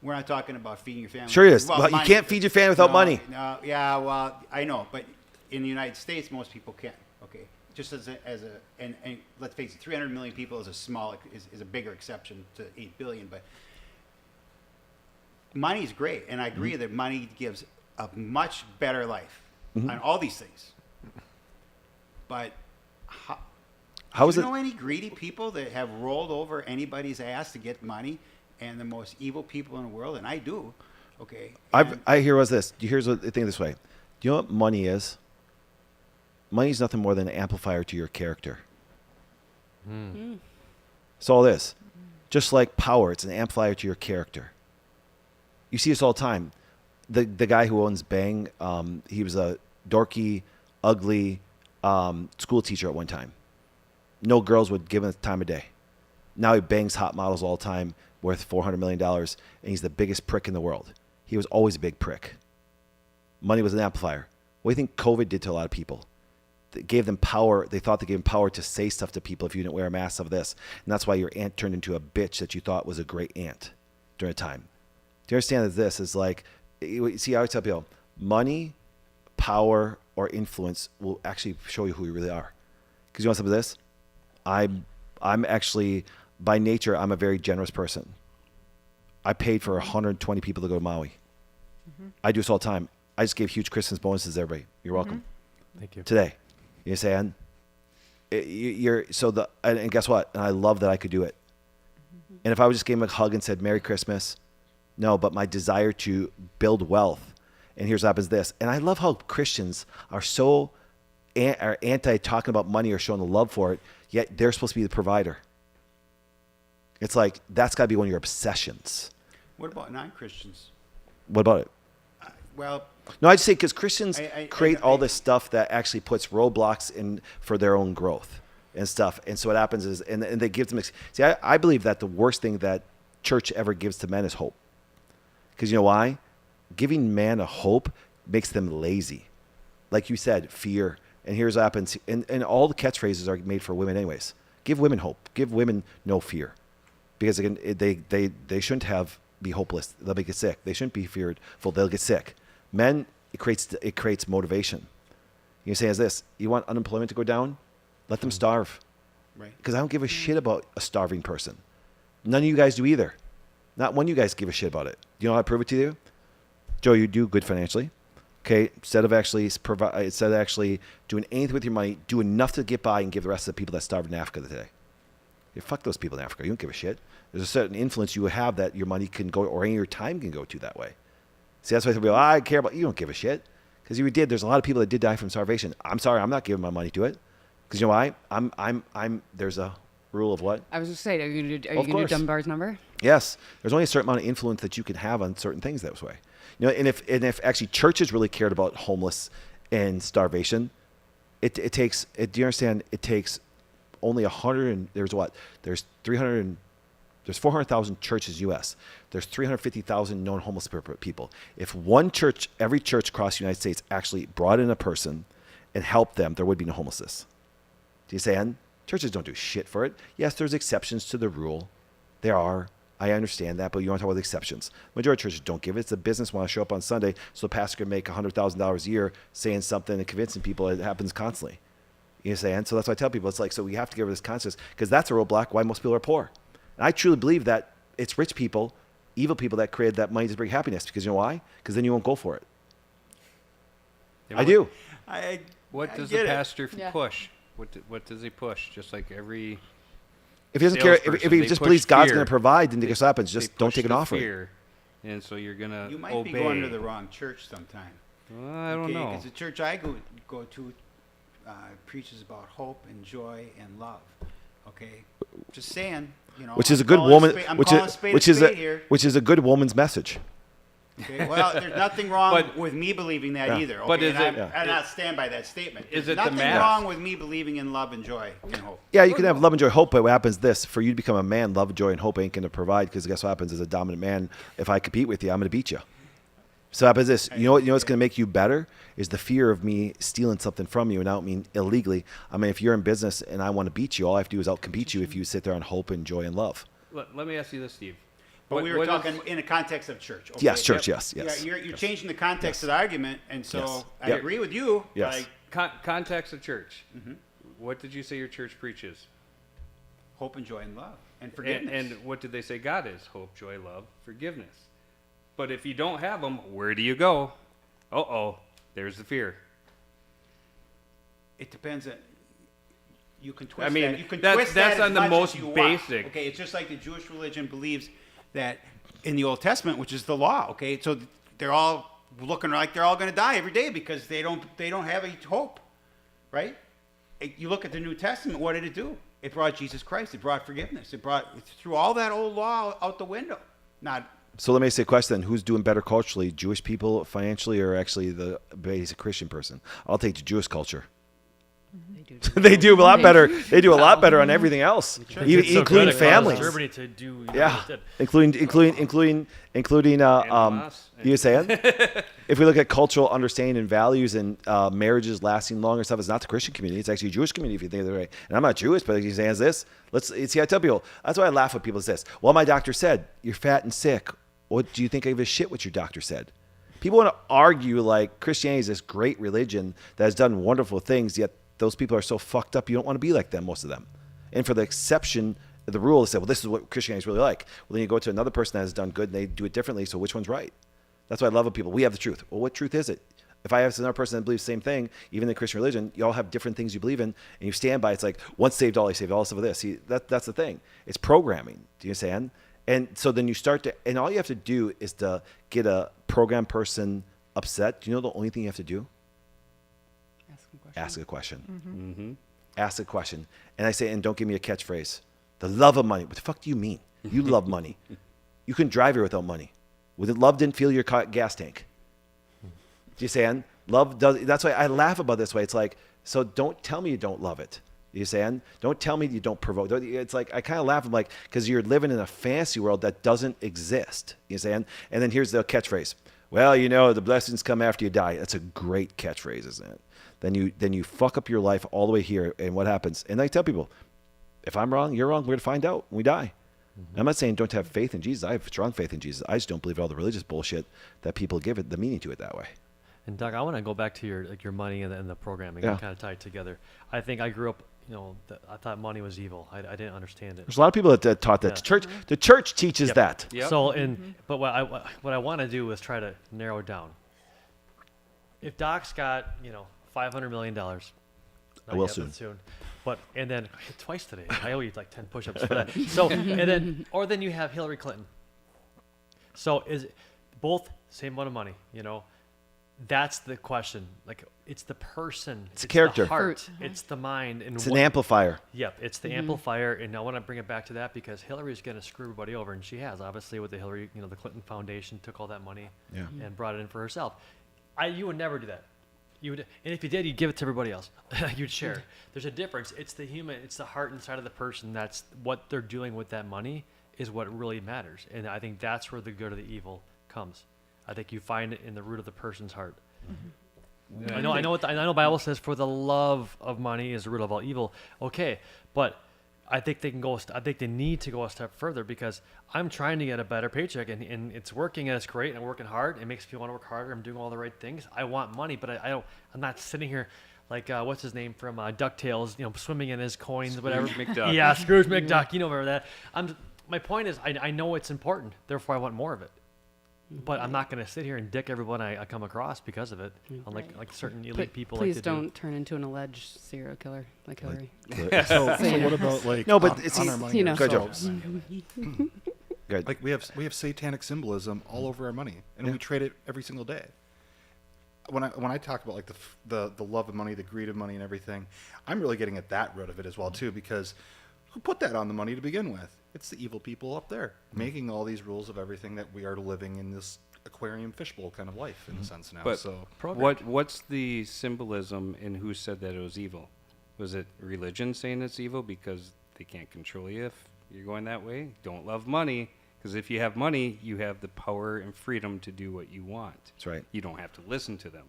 We're not talking about feeding your family. Sure it is. Well, But you money. can't feed your family without money. No, yeah, well, I know, but in the United States, most people can't. Okay, just and let's face it, 300 million people is a bigger exception to 8 billion, but money is great, and I agree that money gives a much better life on all these things. But How is do it? you know any greedy people that have rolled over anybody's ass to get money, and the most evil people in the world? And I do. Okay. I hear what's this. Here's what I think this way. Do you know what money is? Money is nothing more than an amplifier to your character. That's all it is. Just like power, it's an amplifier to your character. You see this all the time. The guy who owns Bang, he was a dorky, ugly school teacher at one time. No girls would give him the time of day. Now he bangs hot models all the time, worth $400 million, and he's the biggest prick in the world. He was always a big prick. Money was an amplifier. What do you think COVID did to a lot of people? It gave them power. They thought they gave them power to say stuff to people if you didn't wear a mask of this. And that's why your aunt turned into a bitch that you thought was a great aunt during a time. Do you understand that this is like, see, I always tell people, money, power, or influence will actually show you who you really are. Because you want some of this? I'm actually, by nature, I'm a very generous person. I paid for 120 people to go to Maui. I do this all the time. I just gave huge Christmas bonuses to everybody. You're welcome. Thank you. Today. You understand? And guess what? And I love that I could do it. And if I would just give him a hug and said, Merry Christmas. No, but my desire to build wealth. And here's what happens this. And I love how Christians are so anti talking about money or showing the love for it, yet they're supposed to be the provider. It's like, that's got to be one of your obsessions. What about non-Christians? What about it? Well, No, I'd say because Christians create all I- this stuff that actually puts roadblocks in for their own growth and stuff. And so what happens is, and they give them, see, I believe that the worst thing that church ever gives to men is hope. Because you know why? Giving man a hope makes them lazy. Like you said, fear. And here's what happens. And all the catchphrases are made for women anyways. Give women hope. Give women no fear. Because again, they shouldn't be hopeless. They'll get sick. They shouldn't be fearful. They'll get sick. Men, it creates motivation. You say is this, you want unemployment to go down? Let them starve. Right. Because I don't give a shit about a starving person. None of you guys do either. Not one of you guys give a shit about it. Do you know how I prove it to you? Joe, you do good financially. Okay, instead of actually doing anything with your money, do enough to get by and give the rest of the people that starved in Africa today. You fuck those people in Africa. You don't give a shit. There's a certain influence you have that your money can go, or any of your time can go to that way. See, that's why people go, I care about you. Don't give a shit. Because you did. There's a lot of people that did die from starvation. I'm sorry, I'm not giving my money to it. Because you know why? There's a rule of what? I was just saying, are you going to do Dunbar's number? Yes. There's only a certain amount of influence that you can have on certain things that way. You know, and if actually churches really cared about homeless and starvation, it takes. Do you understand? It takes only 100 and there's 400,000 churches U.S. There's 350,000 known homeless people. If every church across the United States actually brought in a person and helped them, there would be no homelessness. Do you understand? Churches don't do shit for it. Yes, there's exceptions to the rule. There are. I understand that, but you want to talk about the exceptions. Majority of churches don't give it. It's a business want to show up on Sunday so the pastor can make $100,000 a year saying something and convincing people. It happens constantly. You understand? So that's why I tell people, it's like, so we have to get rid of this conscience because that's a roadblock why most people are poor. And I truly believe that it's rich people, evil people that created that money to bring happiness because you know why? Because then you won't go for it. Yeah, I do. What does the pastor push? What does he push? Just like every... If he doesn't care, if he just believes God's going to provide, then this happens. Just don't take an offering. Fear, and so you're going to You might obey. be going to the wrong church sometime. Well, I don't know. Because the church I go to preaches about hope and joy and love. Okay, just saying, you know. Which is a good woman. Which is a good woman's message. Okay, well, there's nothing wrong with me believing that either. Okay? But is I not stand by that statement. Is it nothing the math? wrong with me believing in love and joy and hope? Yeah, you can have love and joy, hope, but what happens this, for you to become a man, love, joy, and hope ain't going to provide because guess what happens as a dominant man, if I compete with you, I'm going to beat you. So what happens this, you know what's going to make you better is the fear of me stealing something from you, and I don't mean illegally. I mean, if you're in business and I want to beat you, all I have to do is out-compete you if you sit there on hope and joy and love. Let me ask you this, Steve. But we were talking in the context of church. Okay? Yes, church, yes. Yeah, you're changing the context of the argument, and so I agree with you. Yes. Context of church. Mm-hmm. What did you say your church preaches? Hope and joy and love and forgiveness. And what did they say God is? Hope, joy, love, forgiveness. But if you don't have them, where do you go? There's the fear. It depends on... You can twist I mean, that. You can that's twist that on as the much most as you basic. Want. Okay, it's just like the Jewish religion believes that in the Old Testament, which is the law. Okay, so they're all looking like they're all going to die every day because they don't have a hope, right? You look at the New Testament. What did it do? It brought Jesus Christ. It brought forgiveness. It threw all that old law out the window. So let me ask you a question then. Who's doing better culturally, Jewish people financially or actually the basic Christian person? I'll take the Jewish culture. They do a lot better. They do a lot better on everything else, including families. Germany to do, including you saying? If we look at cultural understanding and values and marriages lasting longer stuff, it's not the Christian community. It's actually a Jewish community if you think of it right. And I'm not Jewish, but he's saying this. See, I tell people, that's why I laugh when people say this. Well, my doctor said, you're fat and sick. What do you think of a shit what your doctor said? People want to argue like Christianity is this great religion that has done wonderful things, yet those people are so fucked up, you don't want to be like them, most of them. And for the exception, the rule is say, well, this is what Christianity is really like. Well, then you go to another person that has done good and they do it differently, so which one's right? That's why I love when people, we have the truth. Well, what truth is it? If I have another person that believes the same thing, even in the Christian religion, you all have different things you believe in, and you stand by. It's like, once saved, always saved, all stuff of this. See, that's the thing. It's programming. Do you understand? And so then you start to, and all you have to do is to get a program person upset. Do you know the only thing you have to do? Ask a question. Mm-hmm. Ask a question. And I say, and don't give me a catchphrase. The love of money. What the fuck do you mean? You love money. You can drive here without money. Love didn't fill your gas tank. Do you say? Love does. That's why I laugh about this way. It's like, so don't tell me you don't love it. You saying? Don't tell me you don't provoke. It's like I kind of laugh. I'm like, because you're living in a fantasy world that doesn't exist. You saying? And then here's the catchphrase. Well, the blessings come after you die. That's a great catchphrase, isn't it? Then you fuck up your life all the way here, and what happens? And I tell people, if I'm wrong, you're wrong. We're gonna find out when we die. I'm not saying don't have faith in Jesus. I have strong faith in Jesus. I just don't believe all the religious bullshit that people give it the meaning to it that way. And Doug, I want to go back to your money and the programming and kind of tie it together. I think I grew up, I thought money was evil. I didn't understand it. There's a lot of people that taught that. The church teaches that. Yep. So, but what I want to do is try to narrow it down. If Doc's got, $500 million. I will soon. But, and then twice today, I owe you like 10 push-ups for that. So, or then you have Hillary Clinton. So is it both same amount of money, That's the question. Like, it's the person. It's character. The heart. It's the mind. And it's an amplifier. Yep, it's the amplifier. And I want to bring it back to that because Hillary's going to screw everybody over. And she has, obviously, with the Hillary, the Clinton Foundation took all that money and brought it in for herself. You would never do that. You would, and if you did, you'd give it to everybody else. You'd share. There's a difference. It's the human. It's the heart inside of the person. That's what they're doing with that money is what really matters. And I think that's where the good or the evil comes. I think you find it in the root of the person's heart. Mm-hmm. I know. Bible says, "For the love of money is the root of all evil." Okay, but I think they can go. I think they need to go a step further because I'm trying to get a better paycheck and it's working and it's great and I'm working hard. It makes me want to work harder. I'm doing all the right things. I want money, but I don't. I'm not sitting here like what's his name from DuckTales, swimming in his coins, whatever. McDuck. Yeah, Scrooge McDuck. Remember that. My point is, I know it's important. Therefore, I want more of it. But I'm not going to sit here and dick everyone I come across because of it, unlike like certain elite people. Please like to don't turn into an alleged serial killer like Hillary. So what about like no, but it's on our money Good job. ourselves? Good. Like we have satanic symbolism all over our money, and we trade it every single day. When I talk about like the love of money, the greed of money, and everything, I'm really getting at that root of it as well too, because who put that on the money to begin with? It's the evil people up there making all these rules of everything that we are living in this aquarium fishbowl kind of life in a sense now. But so what's the symbolism in who said that it was evil? Was it religion saying it's evil because they can't control you if you're going that way? Don't love money because if you have money, you have the power and freedom to do what you want. That's right. You don't have to listen to them.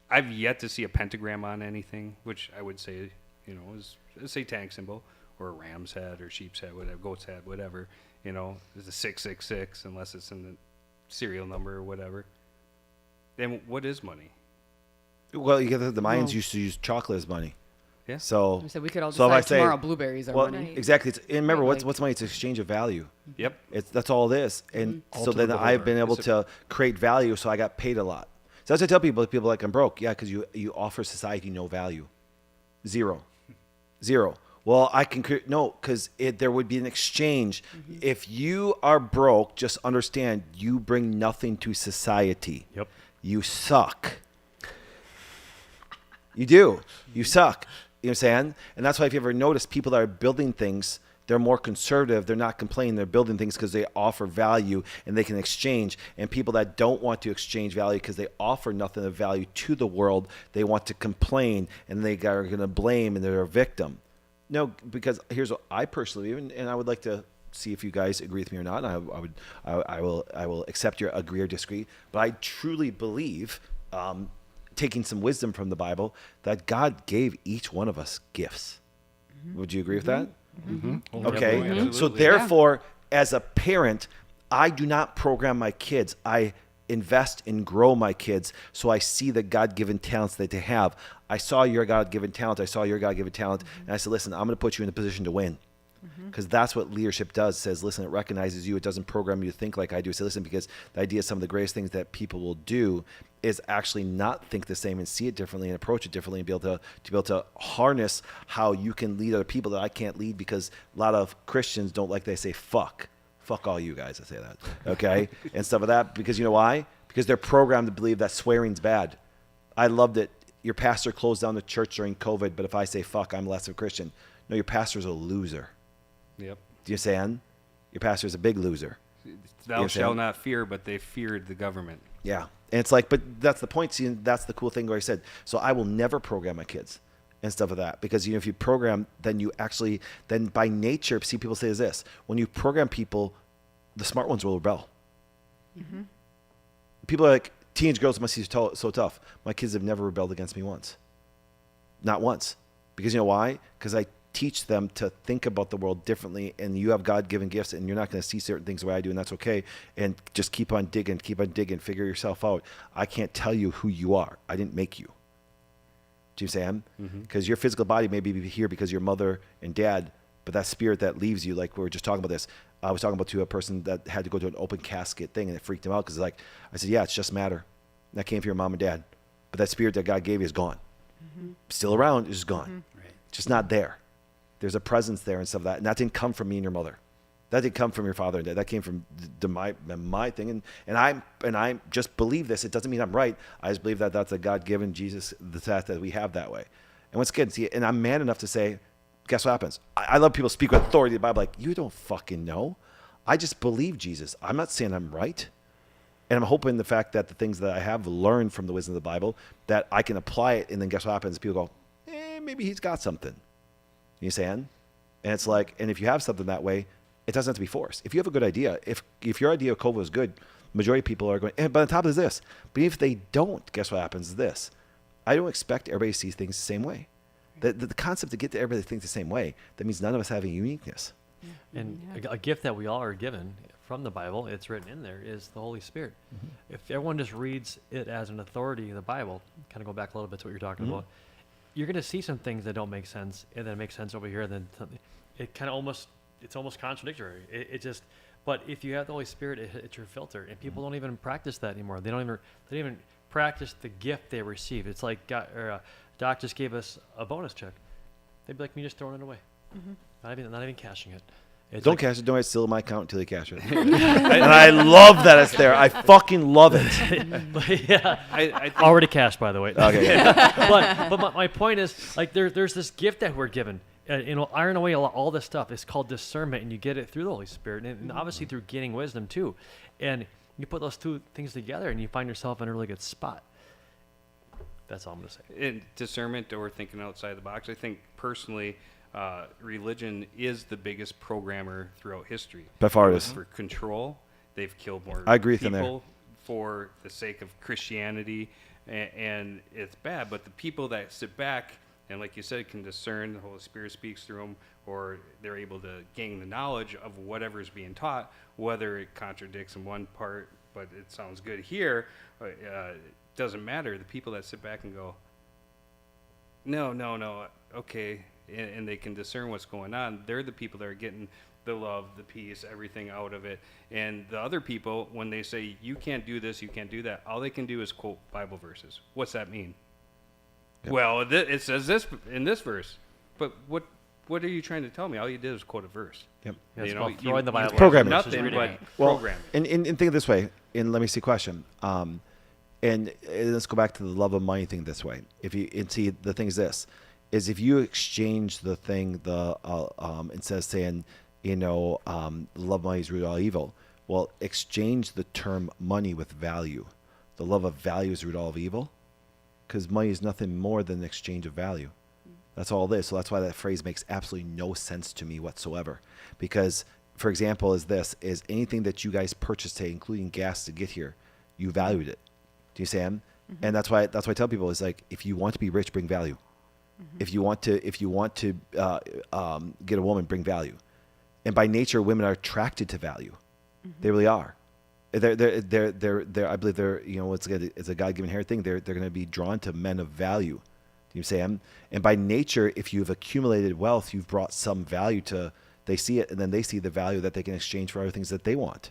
I've yet to see a pentagram on anything, which I would say, is a satanic symbol. Or a ram's head, or sheep's head, whatever, goat's head, whatever. It's a 666, unless it's in the serial number or whatever. Then what is money? Well, you get the Mayans used to use chocolate as money. Yeah. So we could all so if I decide say, tomorrow blueberries are money. Exactly. And remember, Right, what's money? It's exchange of value. Yep. That's all it is. And so Ultimate then I've been beholder. able to create value, so I got paid a lot. So that's what I tell people. People are like, I'm broke. Yeah, because you offer society no value. Zero. Well, I can create, no, because there would be an exchange. Mm-hmm. If you are broke, just understand you bring nothing to society. Yep. You suck. You do. You suck. You know what I'm saying? And that's why if you ever notice people that are building things, they're more conservative. They're not complaining. They're building things because they offer value and they can exchange. And people that don't want to exchange value because they offer nothing of value to the world, they want to complain and they are going to blame and they're a victim. No, because here's what I personally believe, and I would like to see if you guys agree with me or not. And I will accept your agree or disagree. But I truly believe, taking some wisdom from the Bible, that God gave each one of us gifts. Mm-hmm. Would you agree with that? Mm-hmm. Okay. Absolutely. So therefore, as a parent, I do not program my kids. I invest and grow my kids so I see the God-given talents that they have. I saw your God-given talent. I saw your God-given talent. And I said, listen, I'm going to put you in a position to win. Because that's what leadership does. It says, listen, it recognizes you. It doesn't program you to think like I do. It says, listen, because the idea is some of the greatest things that people will do is actually not think the same and see it differently and approach it differently and be able to harness how you can lead other people that I can't lead, because a lot of Christians don't like, they say, fuck all you guys that say that, okay? And stuff like that, because you know why? Because they're programmed to believe that swearing's bad. I loved it. Your pastor closed down the church during COVID, but if I say fuck, I'm less of a Christian. No, your pastor's a loser. Yep. Do you understand? Your pastor's a big loser. Thou shalt not fear, but they feared the government. Yeah. And it's like, but that's the point. See, that's the cool thing where I said, so I will never program my kids. and stuff like that. Because, you know, if you program, then you actually, then by nature, see, people say is this, when you program people, the smart ones will rebel. People are like, teenage girls must be so tough. My kids have never rebelled against me once. Not once. Because you know why? Because I teach them to think about the world differently, and you have God-given gifts, and you're not going to see certain things the way I do, and that's okay. And just keep on digging, figure yourself out. I can't tell you who you are. I didn't make you. Do you understand? Because your physical body may be here because your mother and dad, but that spirit that leaves you, like we were just talking about this. I was talking about to a person that had to go to an open casket thing, and it freaked him out because, like, I said, yeah, it's just matter. That came from your mom and dad, but that spirit that God gave you is gone. Still around, it's just gone. Right. Just not there. There's a presence there and stuff like that, and that didn't come from me and your mother. That didn't come from your father and dad. That came from my thing, and I just believe this. It doesn't mean I'm right. I just believe that that's a God-given Jesus, the fact that we have that way. And once again, see, and I'm man enough to say, guess what happens? I love people speak with authority of the Bible. Like, you don't fucking know. I just believe Jesus. I'm not saying I'm right. And I'm hoping the fact that the things that I have learned from the wisdom of the Bible, that I can apply it, and then guess what happens? People go, maybe he's got something. You saying? And it's like, and if you have something that way, it doesn't have to be forced. If you have a good idea, if your idea of COVID is good, majority of people are going, but on top of this. But if they don't, guess what happens? This. I don't expect everybody to see things the same way. The concept to get to everybody to think the same way, that means none of us have a uniqueness. And a gift that we all are given from the Bible, it's written in there, is the Holy Spirit. If everyone just reads it as an authority in the Bible, kind of go back a little bit to what you're talking about, you're going to see some things that don't make sense, and then it makes sense over here, and then something. It kind of it's almost contradictory. It just, but if you have the Holy Spirit, it's your filter, and people don't even practice that anymore. They don't even practice the gift they receive. It's like Doc just gave us a bonus check. They'd be like me, just throwing it away, not even cashing it. Don't cash it. Don't it's still in my account until you cash it. And I love that it's there. I fucking love it. But yeah, I think already cashed, by the way. Okay. but my point is, like, there's this gift that we're given. Iron away all this stuff. It's called discernment, and you get it through the Holy Spirit, and obviously through gaining wisdom too. And you put those two things together, and you find yourself in a really good spot. That's all I'm gonna say. in discernment or thinking outside the box. I think personally, religion is the biggest programmer throughout history. By far it is. For control, they've killed more I agree with them people for the sake of Christianity, and it's bad. But the people that sit back and, like you said, can discern, the Holy Spirit speaks through them, or they're able to gain the knowledge of whatever is being taught, whether it contradicts in one part, but it sounds good here, doesn't matter. The people that sit back and go, no, okay, and they can discern what's going on, they're the people that are getting the love, the peace, everything out of it. And the other people, when they say, you can't do this, you can't do that, all they can do is quote Bible verses. What's that mean? Yep. Well, it says this in this verse, but what are you trying to tell me? All you did was quote a verse. Yep. Yeah, it's called throwing the Bible. Programming. Nothing but Right. programming. And think of it this way, and let me see a question. And let's go back to the love of money thing this way. See, the thing is this, is if you exchange the thing, instead of saying, love of money is root of all evil, well, exchange the term money with value. The love of value is root of all evil, because money is nothing more than an exchange of value. That's all it is. So that's why that phrase makes absolutely no sense to me whatsoever. Because, for example, is anything that you guys purchased today, including gas to get here, you valued it. Do you see? And that's why I tell people is like, if you want to be rich, bring value. If you want to get a woman, bring value. And by nature, women are attracted to value. They really are. They're I believe it's a God-given inherent thing. They're going to be drawn to men of value. Do you see? And by nature, if you've accumulated wealth, you've brought some value to. They see it, and then they see the value that they can exchange for other things that they want.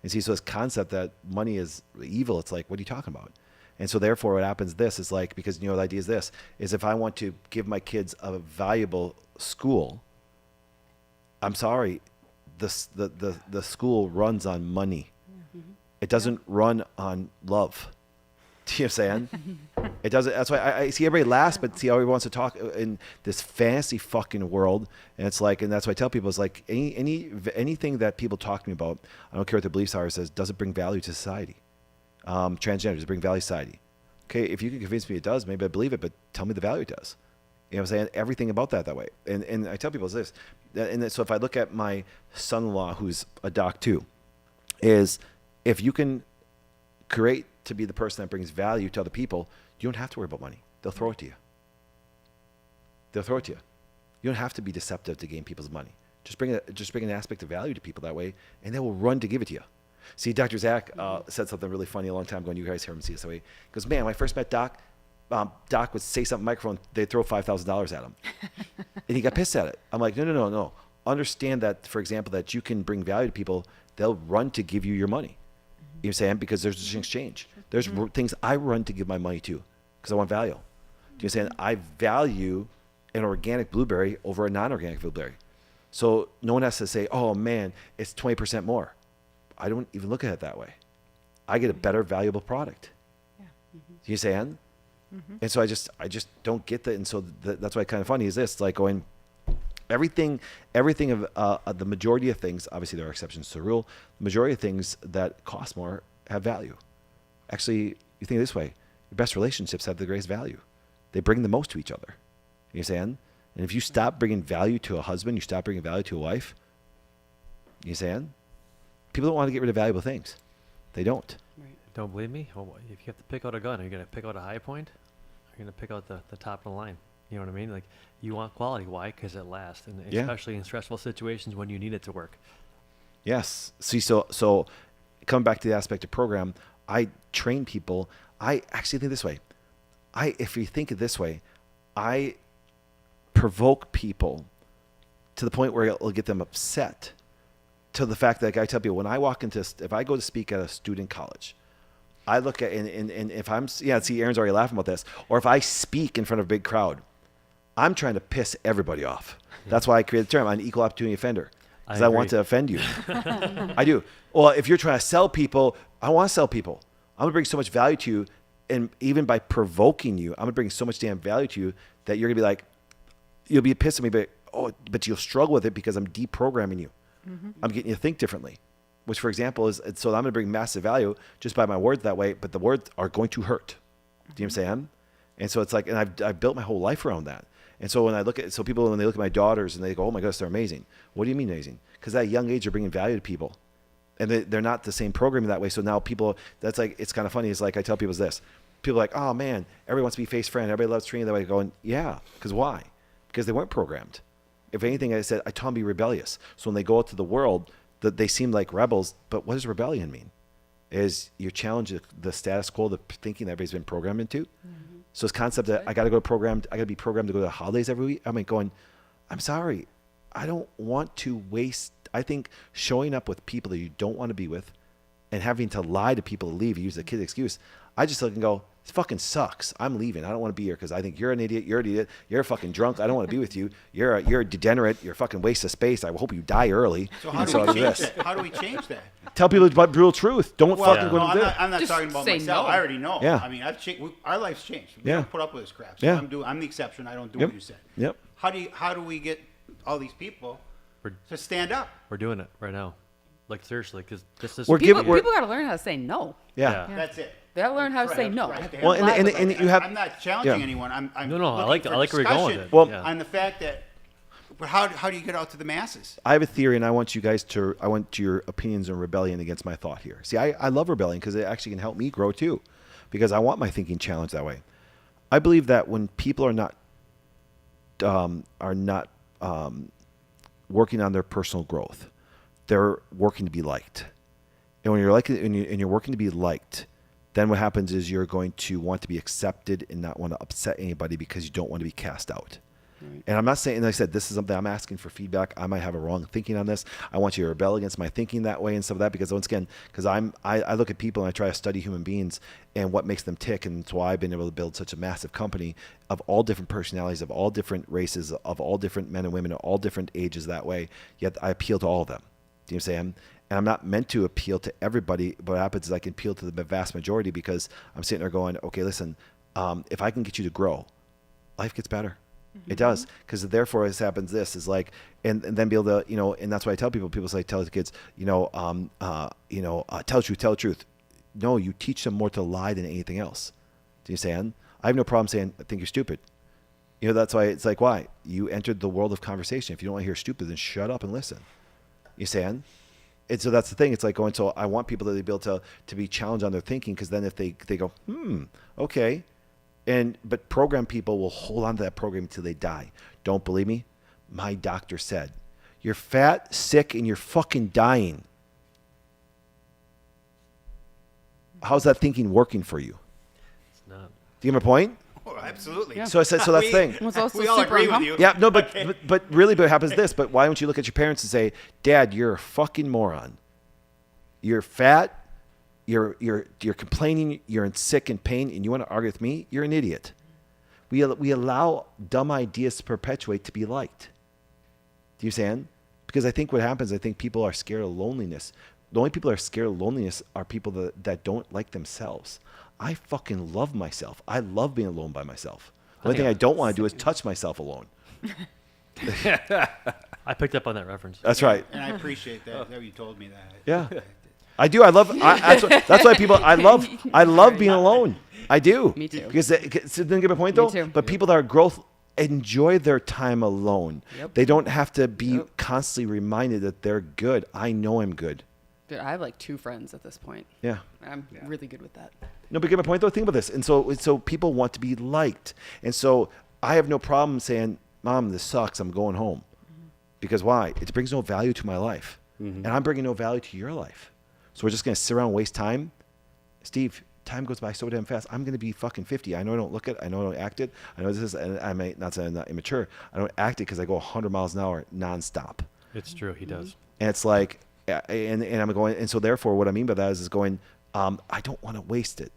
And see, so this concept that money is evil, it's like, what are you talking about? And so therefore what happens is like, because the idea is this, is if I want to give my kids a valuable school, I'm sorry, the school runs on money. It doesn't run on love. Do you know what I'm saying? It doesn't. That's why I see everybody laughs, but see how everyone wants to talk in this fantasy fucking world. And it's like, and that's why I tell people, it's like anything that people talk to me about, I don't care what their beliefs are, says, does it bring value to society? Transgender, does it bring value to society? Okay, if you can convince me it does, maybe I believe it, but tell me the value it does. You know what I'm saying? Everything about that way. And I tell people is this. So if I look at my son-in-law, who's a doc too, is if you can create to be the person that brings value to other people, you don't have to worry about money. They'll throw it to you. They'll throw it to you. You don't have to be deceptive to gain people's money. Just bring an aspect of value to people that way, and they will run to give it to you. See, Dr. Zach said something really funny a long time ago, and you guys heard him see this way. He goes, man, when I first met Doc, Doc would say something on the microphone, they'd throw $5,000 at him. And he got pissed at it. I'm like, no. Understand that, for example, that you can bring value to people, they'll run to give you your money. You know what I'm saying? Because there's an exchange. There's things I run to give my money to because I want value. Do you know what I'm saying? I value an organic blueberry over a non-organic blueberry. So no one has to say, oh man, it's 20% more. I don't even look at it that way. I get a better valuable product. Yeah. Do you understand? And so I just don't get that. And so that's why kind of funny is this, like going, everything of the majority of things, obviously there are exceptions to the rule, the majority of things that cost more have value. Actually, you think this way, your best relationships have the greatest value. They bring the most to each other. You understand? And if you stop bringing value to a husband, you stop bringing value to a wife, you understand? People don't want to get rid of valuable things. They don't. Don't believe me? Well, if you have to pick out a gun, are you going to pick out a high point? Or are you going to pick out the top of the line? You know what I mean? Like, you want quality. Why? Because it lasts. And Yeah. especially in stressful situations when you need it to work. Yes. See, so coming back to the aspect of program, I train people. I actually think this way. If you think it this way, I provoke people to the point where it'll get them upset to the fact that, like I tell people, when I walk into, if I go to speak at a student college, I look at, and if I'm, see, Aaron's already laughing about this, or if I speak in front of a big crowd, I'm trying to piss everybody off. That's why I created the term, I'm an equal opportunity offender, because I want to offend you. I do. Well, if you're trying to sell people, I want to sell people. I'm going to bring so much value to you, and even by provoking you, I'm going to bring so much damn value to you that you're going to be like, you'll be pissed at me, but you'll struggle with it because I'm deprogramming you. I'm getting you to think differently, which, for example, is, so I'm going to bring massive value just by my words that way, but the words are going to hurt. Do you know what I'm saying? And so it's like, and I've built my whole life around that. And so when I look at, so people, when they look at my daughters and they go, oh my gosh, they're amazing. What do you mean amazing? Because at a young age, they're bringing value to people. And they're not the same programming that way. So now people, that's like, it's kind of funny. It's like, I tell people this. People are like, oh man, everybody wants to be face friend. Everybody loves treating that way. Going, yeah. Because why? Because they weren't programmed. If anything, I said, I taught them to be rebellious. So when they go out to the world, that they seem like rebels. But what does rebellion mean? Is you challenge the status quo, the thinking that everybody's been programmed into. So this concept that I got to go programmed, I got to be programmed to go to the holidays every week. I mean, going, I'm sorry, I don't want to waste. I think showing up with people that you don't want to be with, and having to lie to people to leave, use the kid's excuse. I just look and go, it fucking sucks. I'm leaving. I don't want to be here because I think you're an idiot. You're an idiot. You're a fucking drunk. I don't want to be with you. You're a degenerate. You're a fucking waste of space. I hope you die early. So how do we change that? How do we change that? Tell people about brutal truth. Don't fucking go no, to this. I'm not Just talking about say myself. no. I already know. Yeah. I mean, I've changed. Our life's changed. We Yeah. don't put up with this crap. So Yeah. I'm the exception. I don't do Yep. what you said. Yep. How do we get all these people We're- to stand up? We're doing it right now. Like, seriously, because this is... We're People, giving- got to learn how to say no. Yeah. Yeah. That's it. They got to learn how to say no. Right. Well, and you have. I'm not challenging Yeah. anyone. I'm No, I looking like for where you're going with discussion it. Well- Yeah. on the fact that, but how do you get out to the masses? I have a theory, and I want you guys to. I want your opinions on rebellion against my thought here. See, I love rebellion because it actually can help me grow too, because I want my thinking challenged that way. I believe that when people are not working on their personal growth, they're working to be liked. And when you're like, and you're working to be liked, then what happens is you're going to want to be accepted and not want to upset anybody because you don't want to be cast out. Right. And I'm not saying, and like I said, this is something I'm asking for feedback. I might have a wrong thinking on this. I want you to rebel against my thinking that way and stuff like that, because once again, because I look at people and I try to study human beings and what makes them tick. And that's why I've been able to build such a massive company of all different personalities, of all different races, of all different men and women, of all different ages that way. Yet I appeal to all of them. Do you know what I'm saying? And I'm not meant to appeal to everybody. What happens is I can appeal to the vast majority because I'm sitting there going, okay, listen, if I can get you to grow, life gets better. It does. Because therefore, this happens, this is like, and then be able to, and that's why I tell people say, tell the kids, tell the truth. No, you teach them more to lie than anything else. Do you understand? I have no problem saying, I think you're stupid. You know, that's why it's like, why? You entered the world of conversation. If you don't want to hear stupid, then shut up and listen. You saying? And so that's the thing. It's like going, so I want people to be able to be challenged on their thinking, because then if they go, okay. But program people will hold on to that program until they die. Don't believe me? My doctor said, you're fat, sick, and you're fucking dying. How's that thinking working for you? It's not. Do you get my point? Oh, absolutely. Yeah. So I said, so that's the thing. It was also We all super agree with you. Yeah, no, but, Okay. but really, but it happens this. But why don't you look at your parents and say, Dad, you're a fucking moron. You're fat. You're complaining. You're in sick and pain, and you want to argue with me? You're an idiot. We allow dumb ideas to perpetuate to be liked. Do you understand? Because I think what happens, I think people are scared of loneliness. The only people that are scared of loneliness are people that don't like themselves. I fucking love myself. I love being alone by myself. The only thing I don't want to do is touch myself alone. I picked up on that reference. That's right. And I appreciate that you told me that. Yeah. I do. That's why people. I love being alone. I do. Me too. Because so didn't get my point though. Me too. But people that are growth enjoy their time alone. Yep. They don't have to be Yep. constantly reminded that they're good. I know I'm good. Dude, I have like 2 friends at this point. Yeah. I'm really good with that. No, but get my point though. Think about this. And so people want to be liked. And so I have no problem saying, Mom, this sucks. I'm going home. Because why? It brings no value to my life. And I'm bringing no value to your life. So we're just going to sit around and waste time. Steve, time goes by so damn fast. I'm going to be fucking 50. I know I don't look it. I know I don't act it. I know this is, and I may not say I'm not immature. I don't act it because I go 100 miles an hour nonstop. It's true. He does. And it's like, and I'm going, and so therefore what I mean by that is going, I don't want to waste it,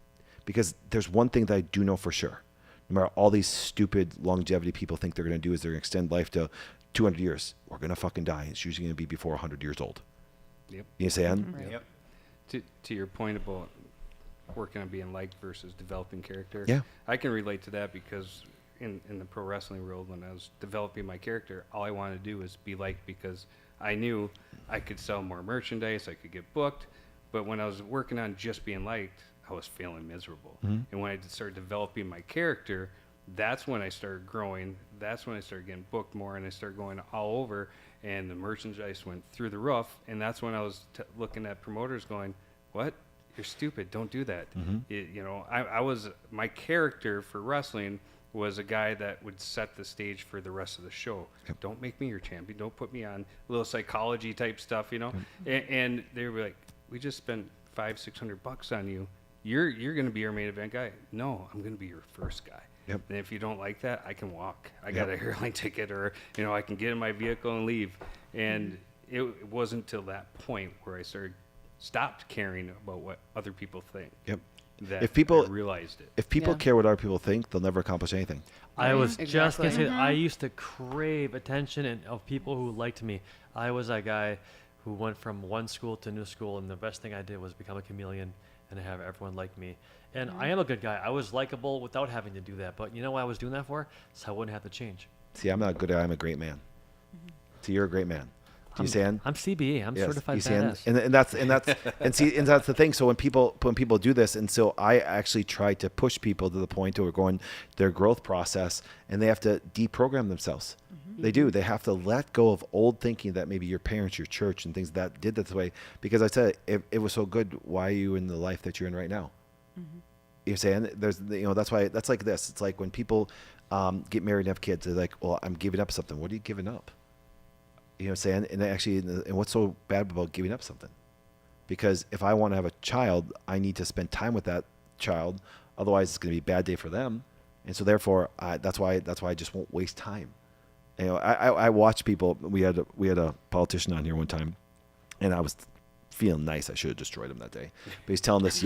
because there's one thing that I do know for sure. No matter all these stupid longevity people think they're going to do is they're going to extend life to 200 years. We're going to fucking die. It's usually going to be before 100 years old. Yep. You saying? Right. Yep. To your point about working on being liked versus developing character, Yeah. I can relate to that, because in the pro wrestling world, when I was developing my character, all I wanted to do was be liked, because I knew I could sell more merchandise, I could get booked. But when I was working on just being liked, I was feeling miserable. And when I started developing my character, that's when I started growing. That's when I started getting booked more, and I started going all over, and the merchandise went through the roof. And that's when I was looking at promoters going, what? You're stupid. Don't do that. I was, my character for wrestling was a guy that would set the stage for the rest of the show. Yep. Don't make me your champion. Don't put me on a little psychology type stuff, and they were like, we just spent $500-600 on you. You're going to be our main event guy. No, I'm going to be your first guy. Yep. And if you don't like that, I can walk. I got a airline ticket, or I can get in my vehicle and leave. And it wasn't until that point where I stopped caring about what other people think. Yep. That If people- I realized it. If people Yeah. care what other people think, they'll never accomplish anything. I was just going to Exactly. say, I used to crave attention and of people who liked me. I was that guy who went from one school to new school, and the best thing I did was become a chameleon and have everyone like me. And I am a good guy. I was likable without having to do that. But you know what I was doing that for? So I wouldn't have to change. See, I'm not a good guy. I'm a great man. So you're a great man. Do you understand? I'm CBE. I'm Yes, certified you see, and, badass. and that's and that's the thing. So when people do this, and so I actually try to push people to the point where we're going their growth process, and they have to deprogram themselves. They do. They have to let go of old thinking that maybe your parents, your church, and things that did that way. Because I said it was so good. Why are you in the life that you're in right now? You're saying there's that's why that's like this. It's like when people get married and have kids, they're like, well, I'm giving up something. What are you giving up? You know what I'm saying? And actually, and what's so bad about giving up something? Because if I want to have a child, I need to spend time with that child. Otherwise, it's going to be a bad day for them. And so therefore, that's why I just won't waste time. I watch people. We had a politician on here one time, and I was feeling nice. I should have destroyed him that day. But he's telling this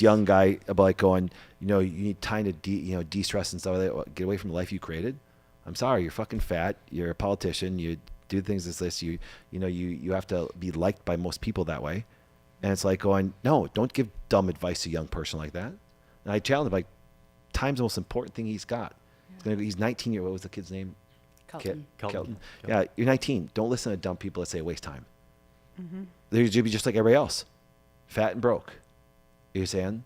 young guy about like going, you need time to de-stress and stuff like that. Get away from the life you created. I'm sorry, you're fucking fat. You're a politician. You do things as this. You have to be liked by most people that way. And it's like going, no, don't give dumb advice to a young person like that. And I challenge him, like, time's the most important thing he's got. He's 19 years old. What was the kid's name? Kelton. Kelton. Yeah, you're 19. Don't listen to dumb people that say waste time. They should be just like everybody else, fat and broke. You saying? And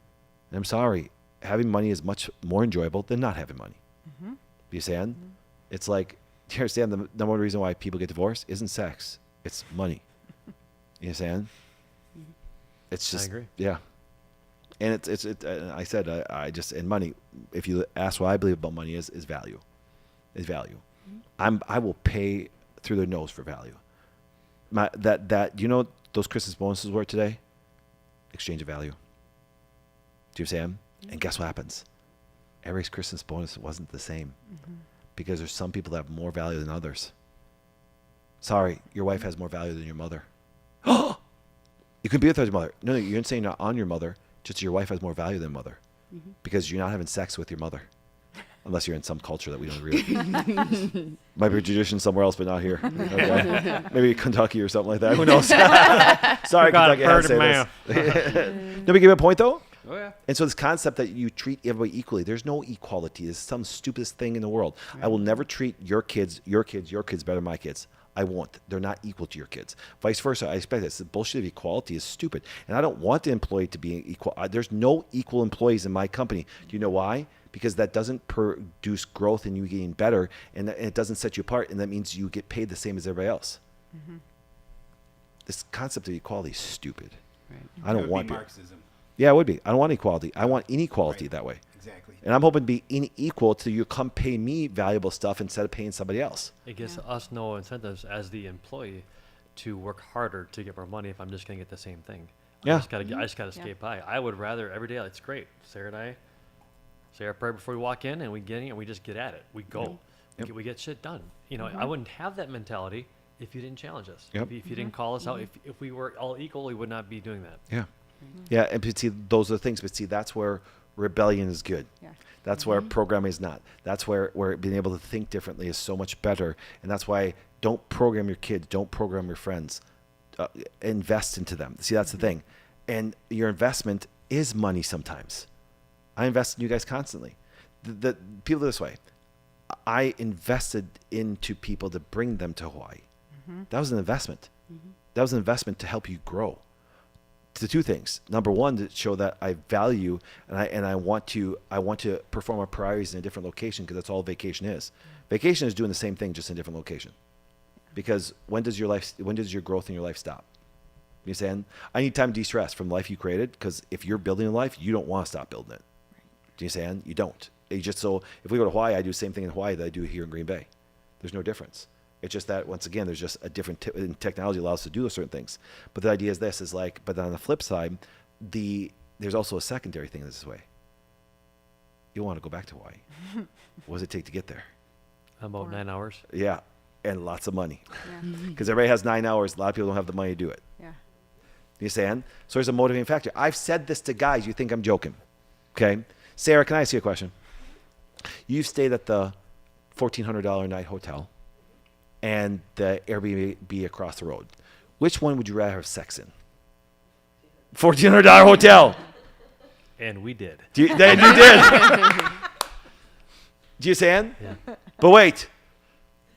I'm sorry, having money is much more enjoyable than not having money. You understand? It's like, do you understand the number one reason why people get divorced isn't sex, it's money. You understand? It's just, agree. yeah. And I said, I just, and money, if you ask what I believe about money is value. Is value. I will pay through their nose for value. You know what those Christmas bonuses were today? Exchange of value. Do you understand? And guess what happens? Every Christmas bonus wasn't the same. Because there's some people that have more value than others. Sorry, your wife has more value than your mother. You could be with your mother. No, you're saying not on your mother, just your wife has more value than mother. Because you're not having sex with your mother. Unless you're in some culture that we don't agree with. Might be a tradition somewhere else, but not here. Okay. Maybe Kentucky or something like that. Who knows? Sorry, Kentucky. I had to say this. Did we give a point, though? Oh, yeah. And so this concept that you treat everybody equally, there's no equality. It's some stupidest thing in the world. I will never treat your kids better than my kids. I won't. They're not equal to your kids. Vice versa, I expect this. The bullshit of equality is stupid. And I don't want the employee to be equal. There's no equal employees in my company. Do you know why? Because that doesn't produce growth and you getting better, and it doesn't set you apart, and that means you get paid the same as everybody else. This concept of equality is stupid. Right. I don't It would want be people. Marxism. Yeah, it would be. I don't want equality. I want inequality Right. that way. Exactly. And I'm hoping to be unequal till you come pay me valuable stuff instead of paying somebody else. It gives us no incentives as the employee to work harder to get more money if I'm just going to get the same thing. Yeah. I just gotta skate by. I would rather every day. It's great. Sarah and I say our prayer before we walk in, and we get in and we just get at it. We go. Yep. We get shit done. You know, I wouldn't have that mentality if you didn't challenge us. Yep. If you didn't call us out, if we were all equal, we would not be doing that. Yeah. Yeah, and but see, those are the things. But see, that's where rebellion is good. Yeah. That's where programming is not. That's where being able to think differently is so much better. And that's why don't program your kids. Don't program your friends. Invest into them. See, that's the thing. And your investment is money sometimes. I invest in you guys constantly. The people this way. I invested into people to bring them to Hawaii. That was an investment. That was an investment to help you grow. The two things. Number one, to show that I value and I want to perform our priorities in a different location, because that's all vacation is. Vacation is doing the same thing, just in a different location. Because when does your growth in your life stop? You saying I need time to de-stress from the life you created, because if you're building a life, you don't want to stop building it. Do you saying? You don't. You just, so if we go to Hawaii, I do the same thing in Hawaii that I do here in Green Bay. There's no difference. It's just that, once again, there's just a different technology allows us to do certain things. But the idea is this, is like, but then on the flip side, there's also a secondary thing this way. You want to go back to Hawaii. What does it take to get there? About 9 hours. Yeah, and lots of money. Yeah. Because everybody has 9 hours. A lot of people don't have the money to do it. Yeah. You saying? So there's a motivating factor. I've said this to guys. You think I'm joking. Okay? Sarah, can I ask you a question? You've stayed at the $1,400 a night hotel and the Airbnb across the road. Which one would you rather have sex in? $1,400 hotel. And we did. You did. Do you saying? Yeah. But wait.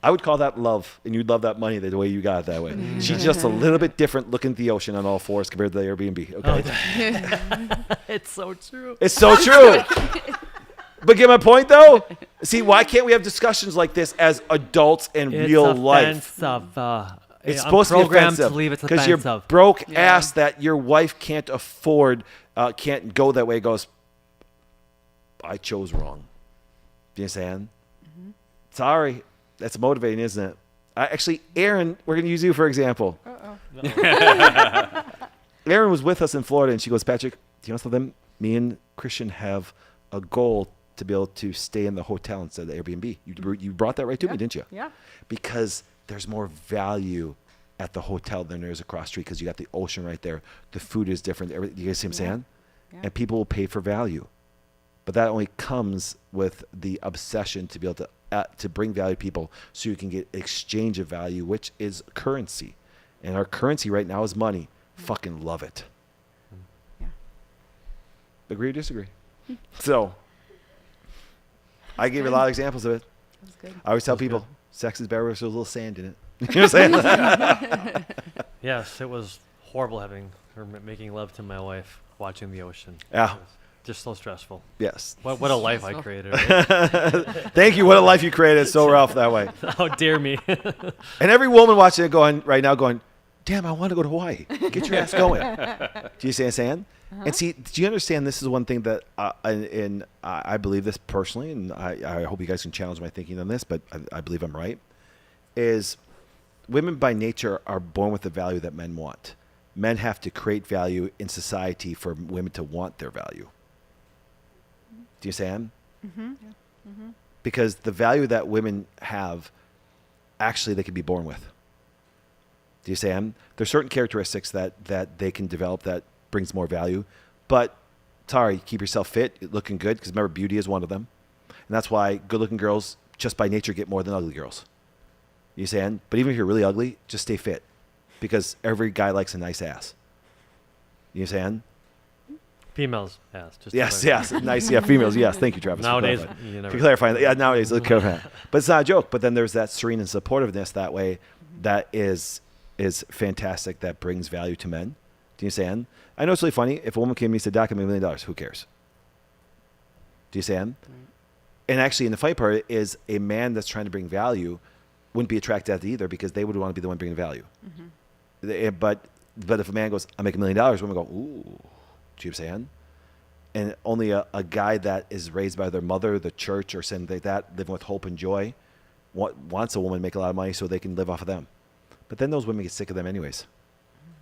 I would call that love, and you'd love that money the way you got it that way. She's just a little bit different looking at the ocean on all fours compared to the Airbnb. Okay. It's so true. It's so true. But get my point, though? See, why can't we have discussions like this as adults in real life? It's supposed to be offensive. To leave it because your offensive. broke ass that your wife can't afford, can't go that way, goes, I chose wrong. Do you understand? Sorry. That's motivating, isn't it? Actually, Erin, we're going to use you for example. Erin was with us in Florida, and she goes, Patrick, do you know something? Me and Christian have a goal to be able to stay in the hotel instead of the Airbnb. You brought that right to me, didn't you? Yeah. Because there's more value at the hotel than there is across the street, because you got the ocean right there. The food is different. You guys see what I'm saying? Yeah. And people will pay for value. But that only comes with the obsession to be able to bring value to people, so you can get exchange of value, which is currency. And our currency right now is money. Fucking love it. Yeah. Agree or disagree? So, I gave you a lot of examples of it. That's good. I always tell people, sex is better if there's a little sand in it. You know what I'm saying? Yes, it was horrible making love to my wife, watching the ocean. Yeah. just so stressful. Yes. What a life I created. Right? Thank you. What a life you created. So rough that way. How dare me? And every woman watching it going right now going, damn, I want to go to Hawaii. Get your ass going. Do you see what I'm saying? And see, do you understand this is one thing that, and I believe this personally, and I hope you guys can challenge my thinking on this, but I believe I'm right, is women by nature are born with the value that men want. Men have to create value in society for women to want their value. Do you understand? Because the value that women have, actually they can be born with. Do you understand? There's certain characteristics that they can develop that brings more value. But, sorry, keep yourself fit, looking good, because remember, beauty is one of them. And that's why good-looking girls, just by nature, get more than ugly girls. You understand? But even if you're really ugly, just stay fit. Because every guy likes a nice ass. You understand? Females, yes. Just Yes. Nice, yeah, females, yes. Thank you, Travis. Nowadays, for clarifying. you never. For clarifying that. Yeah, nowadays, look clarifying. But it's not a joke. But then there's that serene and supportiveness that way that is fantastic, that brings value to men. Do you understand? I know it's really funny. If a woman came to me and said, Doc, I make $1 million, who cares? Do you understand? And actually, in the funny part is a man that's trying to bring value wouldn't be attracted to that either, because they would want to be the one bringing value. But if a man goes, I make $1 million, women go, ooh. Do you understand? And only a guy that is raised by their mother, the church, or something like that, living with hope and joy, wants a woman to make a lot of money so they can live off of them. But then those women get sick of them anyways,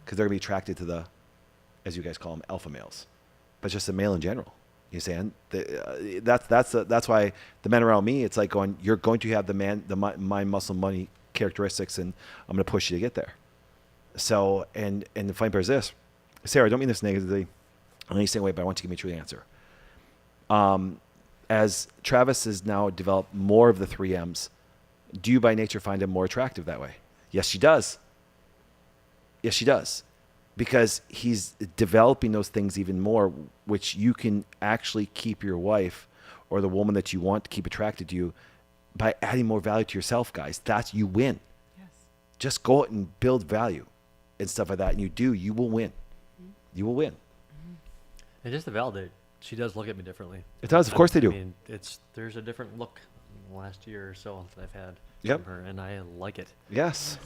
because they're going to be attracted to the, as you guys call them, alpha males. But just a male in general. You understand? That's why the men around me, it's like going, you're going to have the mind, muscle, money characteristics, and I'm going to push you to get there. So, and the funny part is this, Sarah, I don't mean this negatively in any same way, but I want you to give me a true answer. As Travis has now developed more of the 3 M's, do you by nature find him more attractive that way? Yes, she does. Yes, she does. Because he's developing those things even more, which you can actually keep your wife or the woman that you want to keep attracted to you by adding more value to yourself, guys. That's, you win. Yes. Just go out and build value and stuff like that. And you will win. You will win. And just to validate, she does look at me differently. It does. Of course they do. I mean, there's a different look in the last year or so that I've had Yep. from her, and I like it. Yes.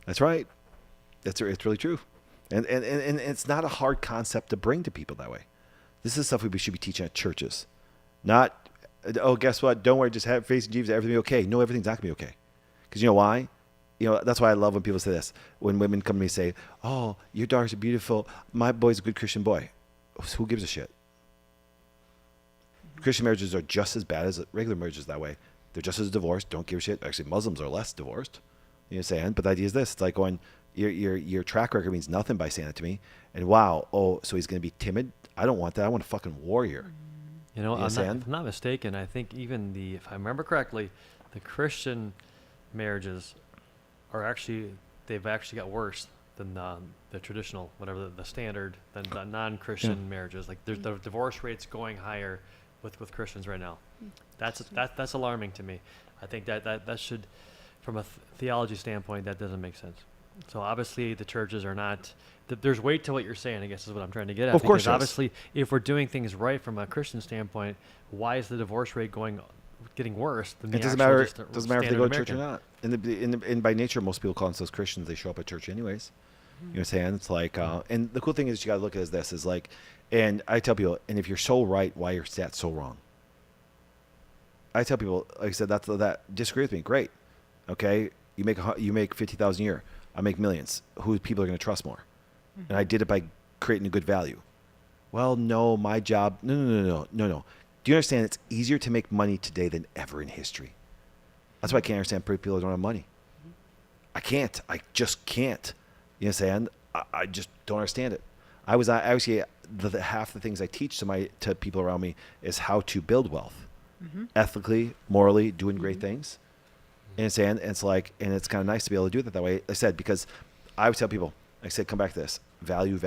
That's right. It's really true. And it's not a hard concept to bring to people that way. This is stuff we should be teaching at churches. Not, oh, guess what? Don't worry, just have faith in Jesus, everything will be okay. No, everything's not going to be okay. Because you know why? That's why I love when people say this. When women come to me and say, oh, your daughters are beautiful. My boy's a good Christian boy. Who gives a shit? Christian marriages are just as bad as regular marriages that way. They're just as divorced. Don't give a shit. Actually, Muslims are less divorced. You know what I'm saying? But the idea is this. It's like going, your track record means nothing by saying it to me. And wow, so he's going to be timid? I don't want that. I want a fucking warrior. You know, Yes, if I'm not mistaken, I think even if I remember correctly, the Christian marriages they've actually got worse than the traditional, whatever the standard, than the non-Christian marriages. Like the divorce rate's going higher with Christians right now. That's alarming to me. I think that should, from a theology standpoint, that doesn't make sense. So obviously the churches are not. There's weight to what you're saying, I guess is what I'm trying to get at. Of course, because obviously, if we're doing things right from a Christian standpoint, why is the divorce rate getting worse than the It doesn't actual matter. just Doesn't matter if they go to church or American? not. And by nature, most people call themselves Christians. They show up at church anyways. You know what I'm saying? It's like, and the cool thing is you got to look at this is like, and I tell people, and if you're so right, why are your stats so wrong? I tell people, like I said, that disagree with me. Great, okay. You make 50,000 a year. I make millions. Who people are going to trust more? And I did it by creating a good value. Well, no, my job. No. Do you understand? It's easier to make money today than ever in history. That's why I can't understand people who don't have money. I can't. I just can't. You know what I'm saying? I just don't understand it. Actually half the things I teach to people around me is how to build wealth, ethically, morally, doing great things. And it's like, and it's kind of nice to be able to do it that way. Like I said, because I would tell people, like I said, come back to this: value.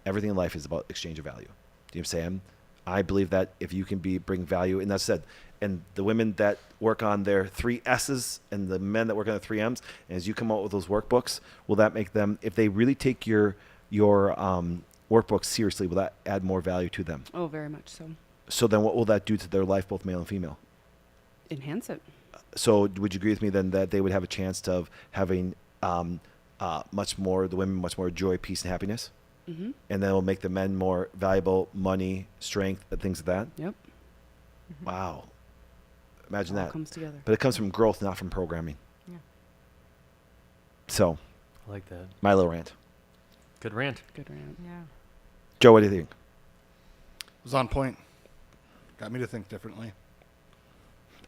Everything in life is about exchange of value. Do you know what I'm saying? I believe that if you can bring value, and that's said, and the women that work on their 3 S's and the men that work on the 3 M's, and as you come out with those workbooks, will that make them, if they really take your workbooks seriously, will that add more value to them? Oh, very much so. So then what will that do to their life, both male and female? Enhance it. So would you agree with me then that they would have a chance of having much more joy, peace, and happiness? Mm-hmm. And then it'll make the men more valuable, money, strength, and things like that? Yep. Wow. Imagine All that. comes together. But it comes from growth, not from programming. Yeah. So, I like that. my little rant. Good rant. Good rant. Yeah. Joe, what do you think? It was on point. Got me to think differently.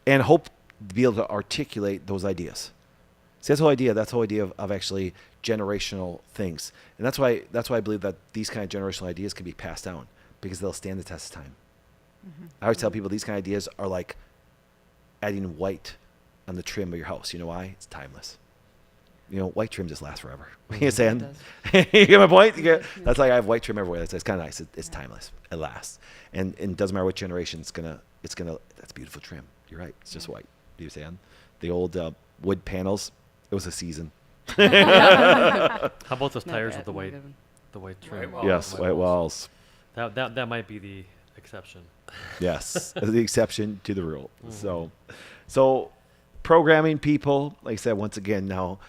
And hope to be able to articulate those ideas. See, that's the whole idea. That's the whole idea of actually generational things. And that's why I believe that these kind of generational ideas can be passed down, because they'll stand the test of time. I always tell people these kind of ideas are like adding white on the trim of your house. You know why? It's timeless. You know, white trim just lasts forever. You understand? You get my point? That's like I have white trim everywhere. It's kind of nice. It's timeless. It lasts. And it doesn't matter what generation, that's beautiful trim. You're right. It's just white. Do you understand? The old wood panels, it was a season. How about those Not tires bad, with the not white, good. the white trim? walls. Yes, white walls. That might be the exception. Yes, the exception to the rule. So programming people, like I said, once again, now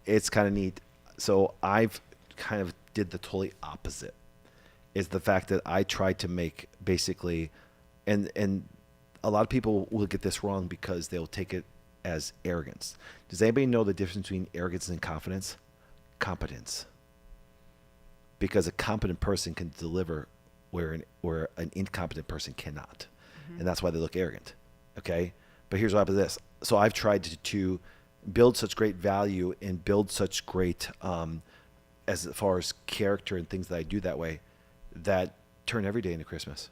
it's kind of neat. So I've kind of did the totally opposite. Is the fact that I tried to make basically, and a lot of people will get this wrong because they'll take it as arrogance. Does anybody know the difference between arrogance and confidence? Competence. Because a competent person can deliver where an incompetent person cannot. And that's why they look arrogant. Okay? But here's what happens this. So I've tried to build such great value and build such great, as far as character and things that I do that way, that turn every day into Christmas.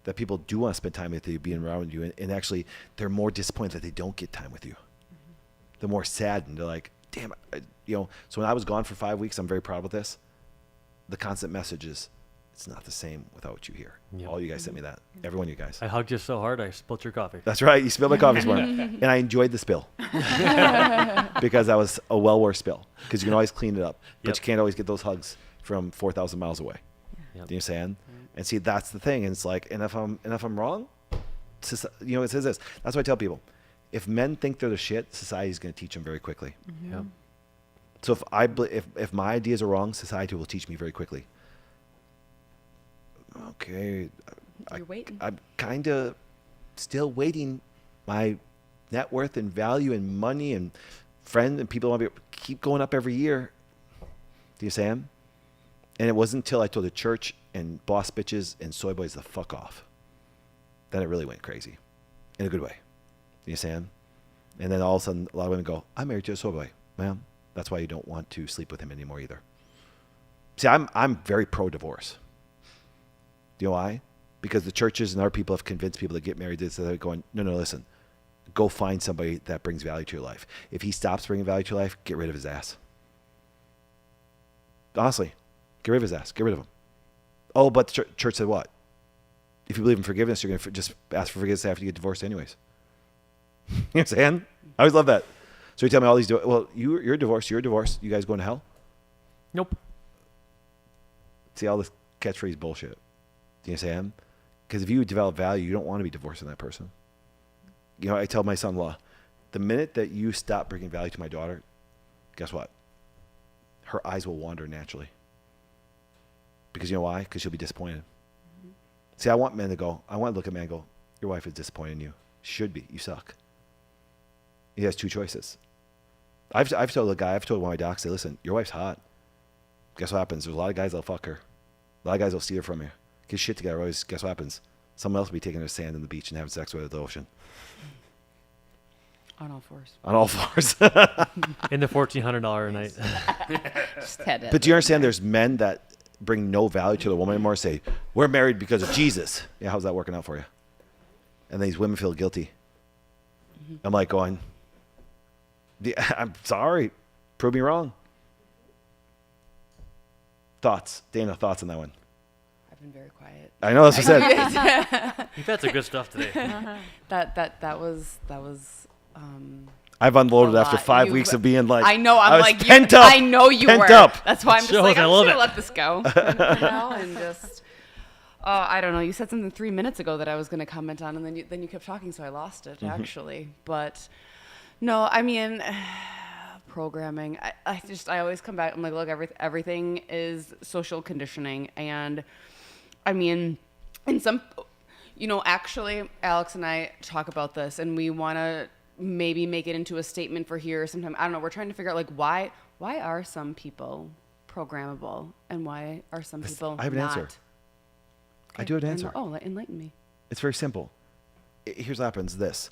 That people do want to spend time with you, being around you, and actually they're more disappointed that they don't get time with you. They're more saddened. They're like, damn, so when I was gone for 5 weeks, I'm very proud of this. The constant message is, it's not the same without what you hear. Yep. All you guys sent me that. Every one of you guys. I hugged you so hard I spilled your coffee. That's right. You spilled my coffee this morning. And I enjoyed the spill. Because that was a well worth spill. Because you can always clean it up. But Yep. you can't always get those hugs from 4,000 miles away. Yep. Do you understand? And see, that's the thing. And it's like, and if I'm wrong, it says this. That's why I tell people, if men think they're the shit, society's going to teach them very quickly. Yep. So if my ideas are wrong, society will teach me very quickly. Okay. You're waiting. I'm kind of still waiting. My net worth and value and money and friends and people want to keep going up every year. Do you understand? And it wasn't until I told the church and boss bitches and soy boys to fuck off, then it really went crazy, in a good way. Do you understand? And then all of a sudden, a lot of women go, "I'm married to a soy boy." Well, that's why you don't want to sleep with him anymore either. See, I'm very pro-divorce. Do you know why? Because the churches and our people have convinced people to get married. So they're going, no, listen. Go find somebody that brings value to your life. If he stops bringing value to your life, get rid of his ass. Honestly, get rid of his ass. Get rid of him. Oh, but the church said what? If you believe in forgiveness, you're going to just ask for forgiveness after you get divorced anyways. You understand? I always love that. So you tell me all these, well, you're divorced. You're divorced. You guys going to hell? Nope. See all this catchphrase bullshit. Do you understand? Because if you develop value, you don't want to be divorcing that person. You know, I tell my son-in-law, the minute that you stop bringing value to my daughter, guess what? Her eyes will wander naturally. Because you know why? Because she'll be disappointed. See, I want to look at men and go, your wife is disappointed in you. Should be. You suck. He has two choices. I've told one of my docs, say, listen, your wife's hot. Guess what happens? There's a lot of guys that'll fuck her. A lot of guys will steal her from you. Get shit together. Always, guess what happens? Someone else will be taking their sand in the beach and having sex with her at the ocean. On all fours. On all fours. In the $1,400 a night. Just had to. But do you understand there's men that bring no value to the woman anymore, say, we're married because of Jesus. Yeah, how's that working out for you? And these women feel guilty. I'm like going, I'm sorry. Prove me wrong. Thoughts? Dana, thoughts on that one? I've been very quiet. I know, that's what I said. You've had some good stuff today. That was. I've unloaded A after lot. 5 weeks of being like, I know. I I'm was like, pent you, up. I know you pent were. up. That's why I'm just Shows, like, I I'm love just gonna it. let this go. You know, and just, I don't know. You said something 3 minutes ago that I was gonna comment on, and then you kept talking, so I lost it actually. But no, I mean, programming. I always come back. I'm like, look, everything is social conditioning, and I mean, in some, actually, Alex and I talk about this, and we want to maybe make it into a statement for here sometime. I don't know. We're trying to figure out like why are some people programmable and why are some people I have an not? answer. I do have an answer. Enlighten me. It's very simple. Here's what happens. This.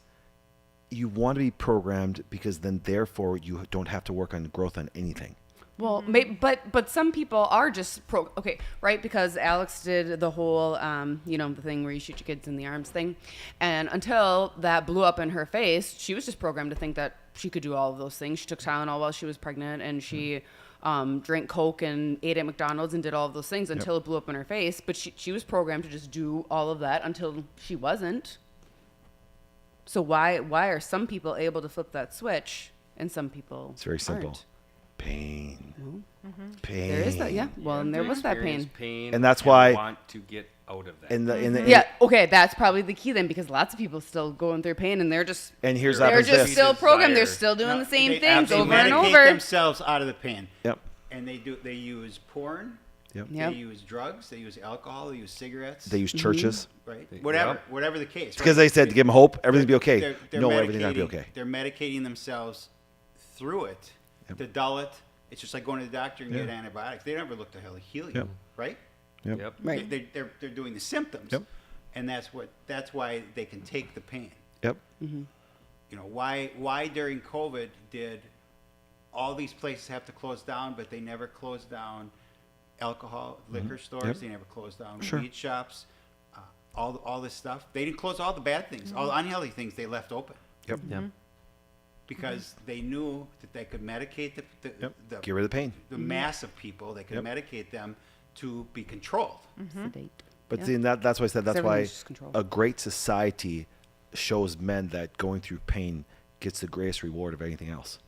You want to be programmed because then therefore you don't have to work on growth on anything. Well, but some people are just okay, right? Because Alex did the whole, the thing where you shoot your kids in the arms thing, and until that blew up in her face, she was just programmed to think that she could do all of those things. She took Tylenol while she was pregnant, and she drank Coke and ate at McDonald's and did all of those things until it blew up in her face. But she was programmed to just do all of that until she wasn't. So why are some people able to flip that switch and some people It's very simple. aren't? Pain. Pain. There is that, yeah. Well, and there was that Experience pain. And that's why- want to get out of that. Yeah, okay, that's probably the key then, because lots of people still going through pain, and they're just And here's they're happens just this. still programmed. They're Desire. still doing the same They things over and medicate over. themselves out of the pain. Yep. And they use porn. Yep. Yep. They use drugs. They use alcohol. They use cigarettes. They use churches. right. Yep. Whatever the case. Because they said to give them hope, everything will be okay. They're No, everything's not going to be medicating- okay. They're medicating themselves through it Yep. to dull it. It's just like going to the doctor and get Yeah. antibiotics. They never look to heal you, Yep. right? Yep. Yep. Right. They're doing the symptoms. Yep. And that's why they can take the pain. Yep. Why during COVID did all these places have to close down, but they never closed down alcohol, liquor stores. Yep. They never closed down Sure. weed shops. All this stuff. They didn't close all the bad things, all the unhealthy things. They left open Yep. Yeah. because they knew that they could medicate Yep. Get rid of the pain. the mass of people. They could Yep. medicate them to be controlled. Sedate. But Yeah. see, that's why I said that's why everything's just control. a great society shows men that going through pain gets the greatest reward of anything else.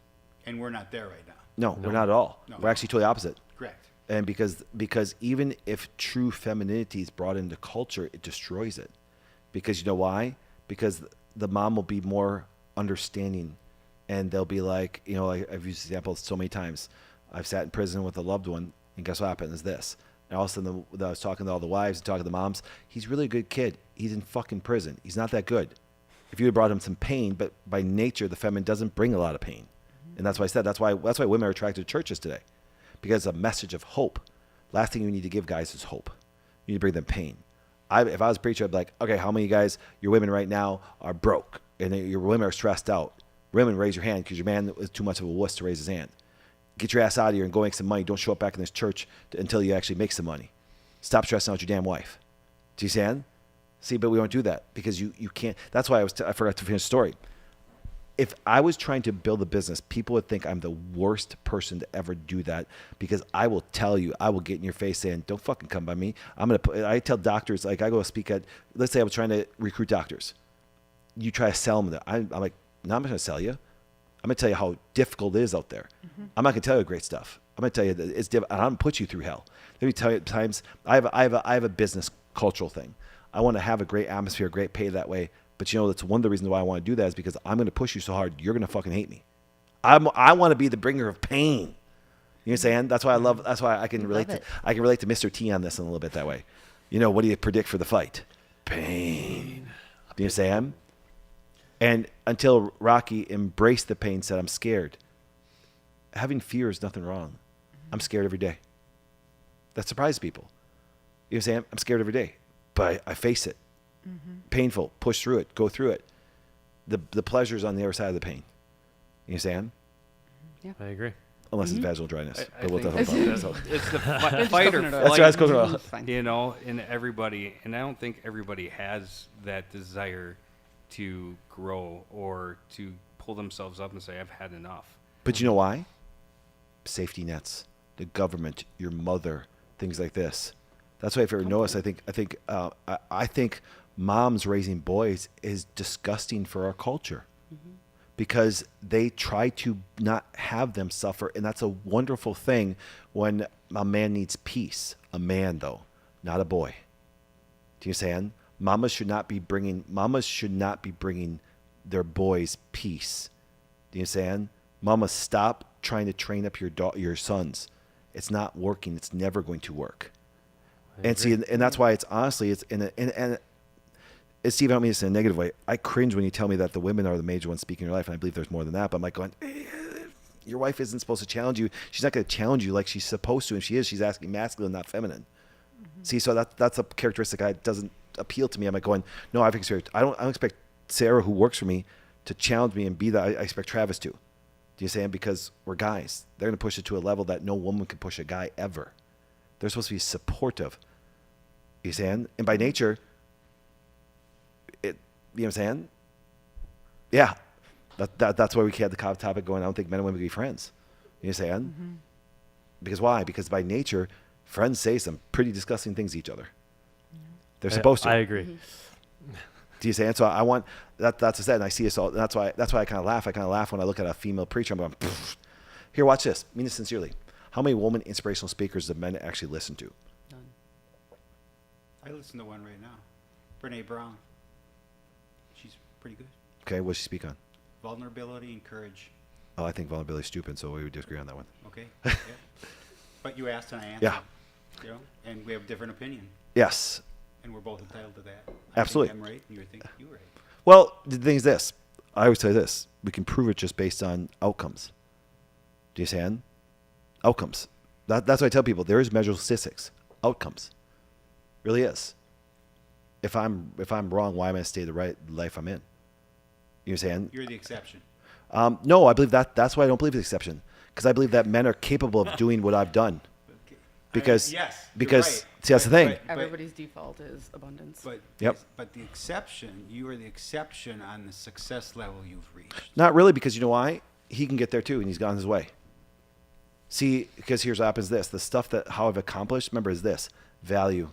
And we're not there right now. No, we're not at all. No. We're actually totally opposite. Correct. And because even if true femininity is brought into culture, it destroys it. Because you know why? Because the mom will be more understanding, and they'll be like, like I've used this example so many times. I've sat in prison with a loved one, and guess what happened is this. And all of a sudden, I was talking to all the wives and talking to the moms. He's really a good kid. He's in fucking prison. He's not that good. If you had brought him some pain, but by nature, the feminine doesn't bring a lot of pain. And that's why I said that's why women are attracted to churches today, because it's a message of hope. Last thing you need to give guys is hope. You need to bring them pain. If I was a preacher, I'd be like, okay, how many of you guys, your women right now are broke and your women are stressed out? Women, raise your hand because your man is too much of a wuss to raise his hand. Get your ass out of here and go make some money. Don't show up back in this church until you actually make some money. Stop stressing out your damn wife. Do you understand? See, but we don't do that because you can't. That's why I forgot to finish the story. If I was trying to build a business, people would think I'm the worst person to ever do that because I will tell you, I will get in your face saying, don't fucking come by me. I tell doctors, like I go speak at, let's say I was trying to recruit doctors. You try to sell them. I'm like, no, I'm not going to sell you. I'm going to tell you how difficult it is out there. I'm not going to tell you great stuff. I'm going to tell you that it's difficult. I'm going to put you through hell. Let me tell you times, I have a business cultural thing. I want to have a great atmosphere, great pay that way. But that's one of the reasons why I want to do that is because I'm going to push you so hard, you're going to fucking hate me. I want to be the bringer of pain. You know what I'm saying? That's why I can relate to Mr. T on this in a little bit that way. What do you predict for the fight? Pain. Do you know what I'm saying? And until Rocky embraced the pain, said, I'm scared. Having fear is nothing wrong. I'm scared every day. That surprises people. You know what I'm saying? I'm scared every day, but I face it. Painful, push through it, go through it. The pleasure's on the other side of the pain. You understand? I agree. Unless it's vaginal dryness. I But we'll think talk about it's that. it's the fight or coconut oil. That's flight, right, it's coconut oil. It's fine. and everybody, and I don't think everybody has that desire to grow or to pull themselves up and say, I've had enough. But you know why? Safety nets, the government, your mother, things like this. That's why if you ever notice, I think moms raising boys is disgusting for our culture because they try to not have them suffer. And that's a wonderful thing when a man needs peace. A man, though, not a boy. Do you understand? Mamas should not be bringing their boys peace. Do you understand? Mamas, stop trying to train up your sons. It's not working. It's never going to work. And see, and that's why it's honestly, it's Steve, I don't mean this in a negative way. I cringe when you tell me that the women are the major ones speaking in your life, and I believe there's more than that. But I'm like going, your wife isn't supposed to challenge you. She's not going to challenge you like she's supposed to. And if she is, she's asking masculine, not feminine. Mm-hmm. See, so that's a characteristic that doesn't appeal to me. I'm like going, no, I don't expect Sarah, who works for me, to challenge me and be that. I expect Travis to. Do you understand? Because we're guys. They're going to push it to a level that no woman can push a guy ever. They're supposed to be supportive. You understand? And by nature, you know what I'm saying? Yeah. That's why we had the topic going, I don't think men and women can be friends. You know what I'm saying? Mm-hmm. Because why? Because by nature, friends say some pretty disgusting things to each other. They're supposed to. I agree. Mm-hmm. Do you say? And so I want that's what I said, and I see us all. That's why I kind of laugh. I kind of laugh when I look at a female preacher. I'm going, pfft. Here, watch this. I mean this sincerely. How many woman inspirational speakers do men actually listen to? None. I listen to one right now. Brene Brown. She's pretty good. Okay, what does she speak on? Vulnerability and courage. Oh, I think vulnerability is stupid, so we would disagree on that one. Okay. Yeah. But you asked and I answered. Yeah. You know, and we have a different opinion. Yes. And we're both entitled to that. Absolutely. I think I'm right, and you think you're right. Well, the thing is this. I always say this. We can prove it just based on outcomes. Do you understand? Outcomes. That's what I tell people. There is measurable statistics. Outcomes. Really is. If I'm wrong, why am I stay the right life I'm in? You understand? You're the exception. No, I believe that's why I don't believe the exception. Because I believe that men are capable of doing what I've done. Because yes, because right. see, that's the thing. Everybody's default is abundance. But Yep. But the exception, you are the exception on the success level you've reached. Not really, because you know why? He can get there too, and he's gone his way. See, because here's what happens: this the stuff that how I've accomplished. Remember, is this value?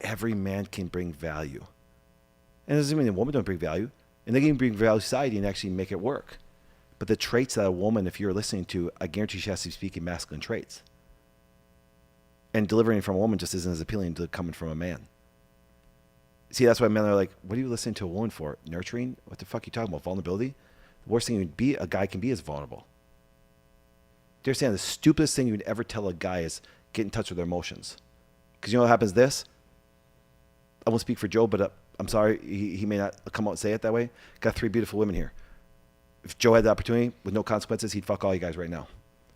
Every man can bring value, and it doesn't mean a woman don't bring value, and they can bring value to society and actually make it work. But the traits that a woman, if you're listening to, I guarantee she has to be speaking masculine traits. And delivering from a woman just isn't as appealing to coming from a man. See, that's why men are like, what are you listening to a woman for? Nurturing? What the fuck are you talking about? Vulnerability? The worst thing a guy can be is vulnerable. Do you understand? The stupidest thing you'd ever tell a guy is get in touch with their emotions. Because you know what happens this? I won't speak for Joe, but I'm sorry, he may not come out and say it that way. Got 3 beautiful women here. If Joe had the opportunity with no consequences, he'd fuck all you guys right now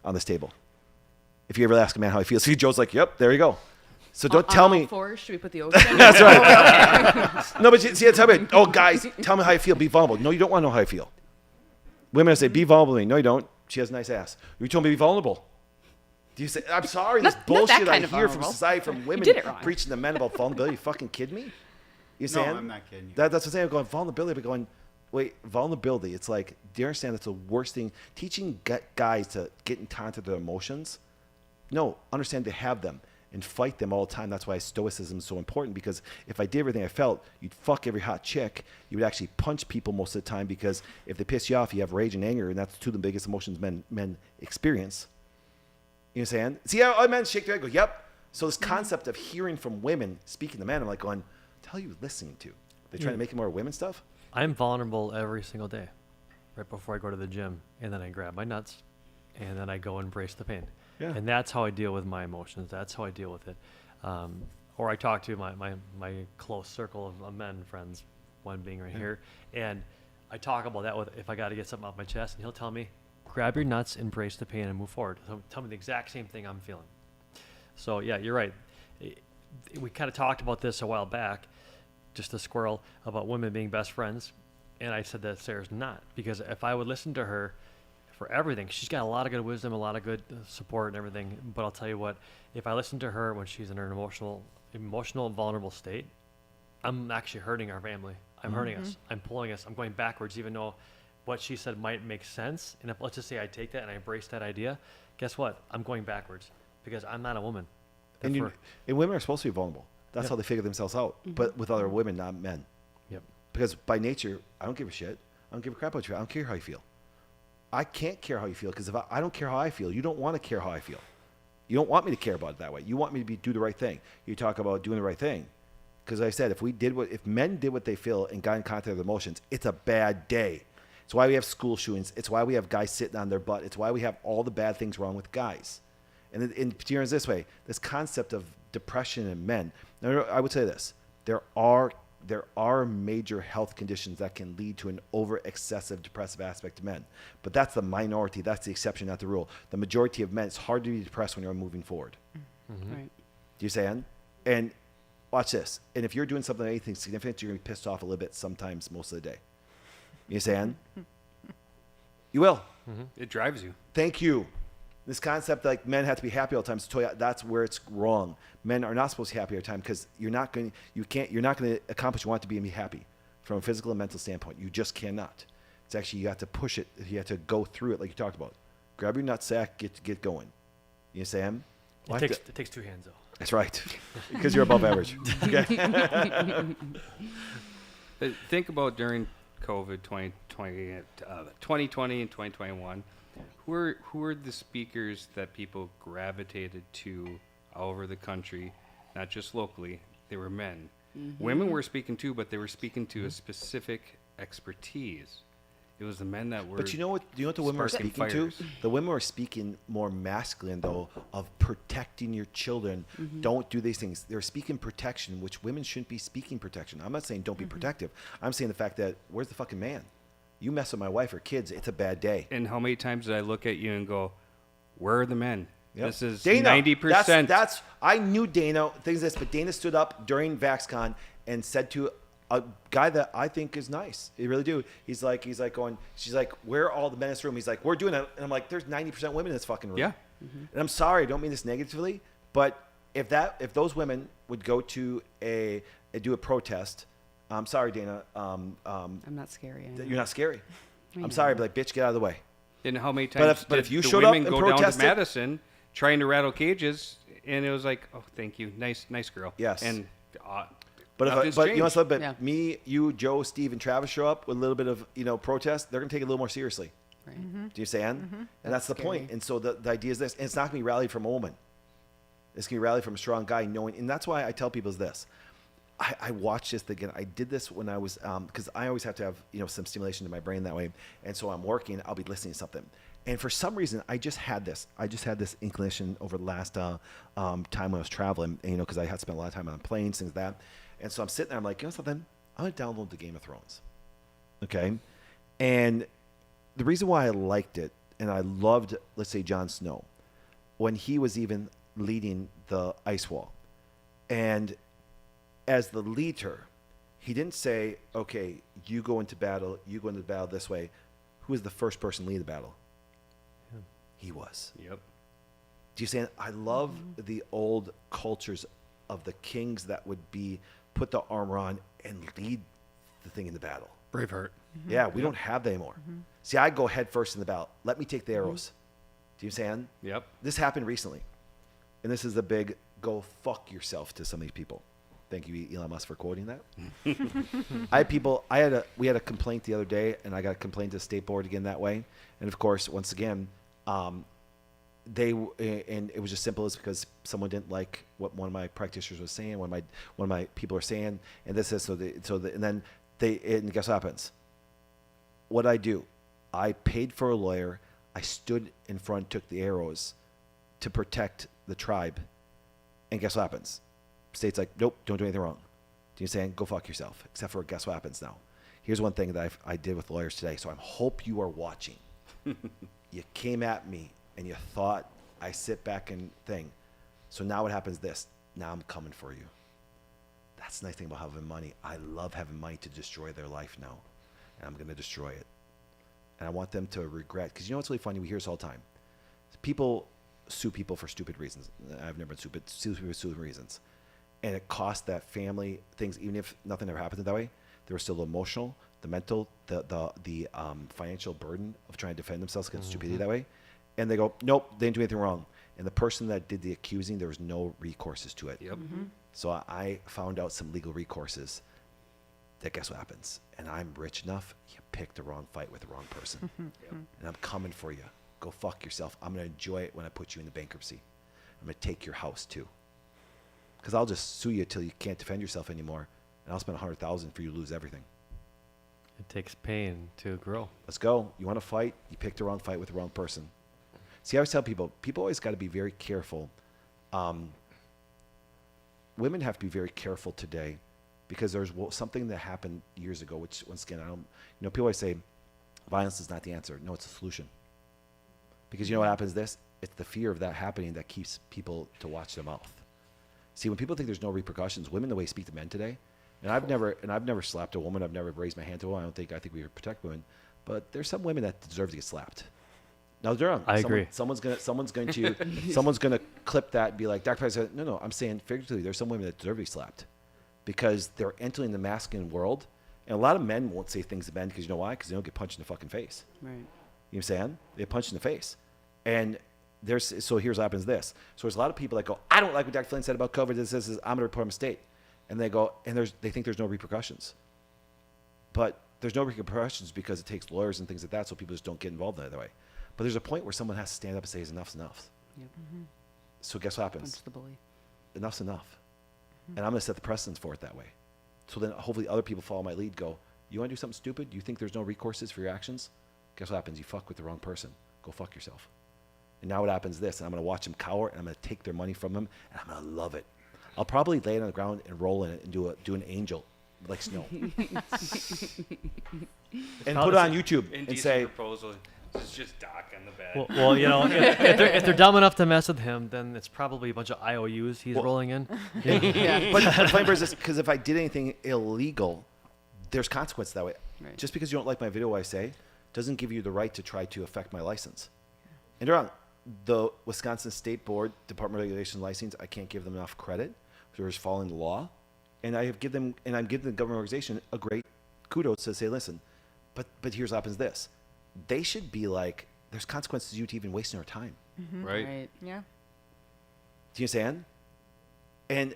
on this table. If you ever ask a man how he feels, see, Joe's like, yep, there you go. So don't tell me. Should we put the ocean? That's right. No, but see, tell me, oh, guys, tell me how you feel. Be vulnerable. No, you don't want to know how I feel. Women say, be vulnerable to me. No, you don't. She has a nice ass. You told me to be vulnerable. Do you say, I'm sorry, this bullshit I hear from society, from women preaching to men about vulnerability. You fucking kidding me? You saying? No, I'm not kidding you. That's what I'm saying. I'm going, vulnerability, but going, wait, vulnerability. It's like, do you understand that's the worst thing? Teaching guys to get in contact with their emotions. No, understand to have them and fight them all the time. That's why stoicism is so important, because if I did everything I felt, you'd fuck every hot chick. You would actually punch people most of the time, because if they piss you off, you have rage and anger, and that's 2 of the biggest emotions men experience. You know what I'm saying? See how men shake their head and go, yep. So this concept of hearing from women speaking to men, I'm like going, what the hell are you listening to? They're trying to make it more women stuff? I'm vulnerable every single day, right before I go to the gym, and then I grab my nuts, and then I go embrace the pain. Yeah. And that's how I deal with my emotions. That's how I deal with it. Or I talk to my close circle of men, friends, one being right here, and I talk about that with, if I got to get something off my chest, and he'll tell me, grab your nuts, embrace the pain, and move forward. So tell me the exact same thing I'm feeling. So yeah, you're right. We kind of talked about this a while back, just a squirrel, about women being best friends, and I said that Sarah's not, because if I would listen to her for everything, she's got a lot of good wisdom, a lot of good support and everything, but I'll tell you what, if I listen to her when she's in her emotional and vulnerable state, I'm actually hurting our family. I'm hurting us. I'm pulling us. I'm going backwards, even though what she said might make sense. And if, let's just say I take that and I embrace that idea, guess what? I'm going backwards, because I'm not a woman. And women are supposed to be vulnerable. That's how they figure themselves out. But with other women, not men. Yep. Because by nature, I don't give a shit. I don't give a crap about you. I don't care how you feel. I can't care how you feel because if I don't care how I feel, you don't want to care how I feel. You don't want me to care about it that way. You want me to do the right thing. You talk about doing the right thing. Because I said, if men did what they feel and got in contact with emotions, it's a bad day. It's why we have school shootings. It's why we have guys sitting on their butt. It's why we have all the bad things wrong with guys. And it's this way, this concept of depression in men. Now, I would say this. There are major health conditions that can lead to an over excessive depressive aspect of men. But that's the minority. That's the exception, not the rule. The majority of men, it's hard to be depressed when you're moving forward. Mm-hmm. Right. Do you say? And watch this. And if you're doing something, anything significant, you're going to be pissed off a little bit sometimes, most of the day. You saying? You will. Mm-hmm. It drives you. Thank you. This concept like men have to be happy all the time. So that's where it's wrong. Men are not supposed to be happy all the time because you're not going to accomplish what you want to be and be happy from a physical and mental standpoint. You just cannot. It's actually, you have to push it. You have to go through it like you talked about. Grab your nutsack, get going. You know, Sam? It takes two hands though. That's right. Because you're above average. Okay. Think about during COVID 2020 and 2021. Who are the speakers that people gravitated to all over the country, not just locally? They were men. Mm-hmm. Women were speaking too, but they were speaking to a specific expertise. It was the men that were. But you know what the women were speaking fires. to? The women were speaking more masculine, though, of protecting your children. Mm-hmm. Don't do these things. They're speaking protection, which women shouldn't be speaking protection. I'm not saying don't be protective. I'm saying the fact that where's the fucking man? You mess with my wife or kids, it's a bad day. And how many times did I look at you and go, where are the men? Yep. This is Dana, 90%. That's I knew Dana, things like this, but Dana stood up during VaxCon and said to a guy that I think is nice. They really do. She's like where are all the men in this room? He's like, we're doing it. And I'm like, there's 90% women in this fucking room. Yeah. Mm-hmm. And I'm sorry, I don't mean this negatively, but if those women would go to do a protest, I'm sorry, Dana. I'm not scary. You're not scary. I'm sorry, but like, bitch, get out of the way. And how many times but if you the showed up women and go down to protested- Madison trying to rattle cages, and it was like, oh, thank you, nice girl. Yes. And But nothing's you know changed. what? But Yeah. me, you, Joe, Steve, and Travis show up with a little bit of protest. They're gonna take it a little more seriously. Right. Do you understand? And that's the scary. point. And so the idea is this, and it's not gonna be rallied from a woman. It's gonna be rallied from a strong guy, knowing. And that's why I tell people is this. I watched this again. I did this when I was because I always have to have some stimulation to my brain that way. And so I'm working. I'll be listening to something. And for some reason, I just had this inclination over the last time when I was traveling. And, because I had spent a lot of time on planes, things like that. And so I'm sitting there. I'm like, you know something? I'm gonna download the Game of Thrones. Okay. And the reason why I liked it and I loved, let's say, Jon Snow, when he was even leading the Ice Wall, and as the leader, he didn't say, okay, you go into battle this way. Who was the first person leading the battle? Him. He was. Yep. Do you see? I love the old cultures of the kings that would put the armor on and lead the thing in the battle. Braveheart. Yeah, we don't have that anymore. See, I go head first in the battle. Let me take the arrows. Do you understand? Yep. This happened recently. And this is the big go fuck yourself to some of these people. Thank you, Elon Musk, for quoting that. We had a complaint the other day, and I got a complaint to the state board again that way. And of course, once again, and it was just simple as because someone didn't like what one of my practitioners was saying, one of my people are saying, and this is and then and guess what happens? What I do, I paid for a lawyer. I stood in front, took the arrows to protect the tribe, and guess what happens? State's like, nope, don't do anything wrong. Do you understand? Go fuck yourself. Except for guess what happens now? Here's one thing that I did with lawyers today. So I hope you are watching. You came at me and you thought I sit back and thing. So now what happens this? Now I'm coming for you. That's the nice thing about having money. I love having money to destroy their life now. And I'm going to destroy it. And I want them to regret. Because you know what's really funny? We hear this all the time. People sue people for stupid reasons. I've never been sued, but sue people for stupid reasons. And it cost that family things, even if nothing ever happened that way. They were still emotional, the mental, the financial burden of trying to defend themselves against stupidity that way. And they go, nope, they didn't do anything wrong. And the person that did the accusing, there was no recourses to it. Yep. So I found out some legal recourses. that guess what happens? And I'm rich enough, you picked the wrong fight with the wrong person. And I'm coming for you. Go fuck yourself. I'm going to enjoy it when I put you into bankruptcy. I'm going to take your house too. Because I'll just sue you till you can't defend yourself anymore. And I'll spend $100,000 for you to lose everything. It takes pain to grow. Let's go. You want to fight? You picked the wrong fight with the wrong person. See, I always tell people always got to be very careful. Women have to be very careful today because there's something that happened years ago, which once again, people always say violence is not the answer. No, it's a solution. Because you know what happens it's the fear of that happening that keeps people to watch their mouth. See, when people think there's no repercussions, women, the way they speak to men today, and I've never slapped a woman. I've never raised my hand to a woman. I think we protect women, but there's some women that deserve to get slapped. Now they're wrong. I agree. Someone's going to clip that and be like, Dr. Price said, no, I'm saying figuratively, there's some women that deserve to be slapped because they're entering the masculine world. And a lot of men won't say things to men because you know why? Because they don't get punched in the fucking face. Right. You know what I'm saying? They get punched in the face. And so here's what happens this. So there's a lot of people that go, I don't like what Dr. Flynn said about COVID. This is, I'm going to report him a state. And they go, and they think there's no repercussions. But there's no repercussions because it takes lawyers and things like that, so people just don't get involved in it that way. But there's a point where someone has to stand up and say, enough's enough. Yep. So guess what happens? Punch the bully. Enough's enough. And I'm going to set the precedence for it that way. So then hopefully other people follow my lead, go, you want to do something stupid? You think there's no recourses for your actions? Guess what happens? You fuck with the wrong person. Go fuck yourself. And now what happens is this, and I'm going to watch them cower, and I'm going to take their money from them, and I'm going to love it. I'll probably lay it on the ground and roll in it and do an angel like snow. And put it on YouTube and Indecent say, proposal. It's just Doc on the bed. Well, if they're dumb enough to mess with him, then it's probably a bunch of IOUs he's rolling in. Yeah. but the flame is this, because if I did anything illegal, there's consequence that way. Right. Just because you don't like my video, I say, doesn't give you the right to try to affect my license. And they're wrong. The Wisconsin State Board, Department of Regulation License, I can't give them enough credit for just following the law. And I'm giving the government organization a great kudos to say, listen, but here's what happens this. They should be like, there's consequences to you to even wasting our time. Right. Yeah. Do you understand? And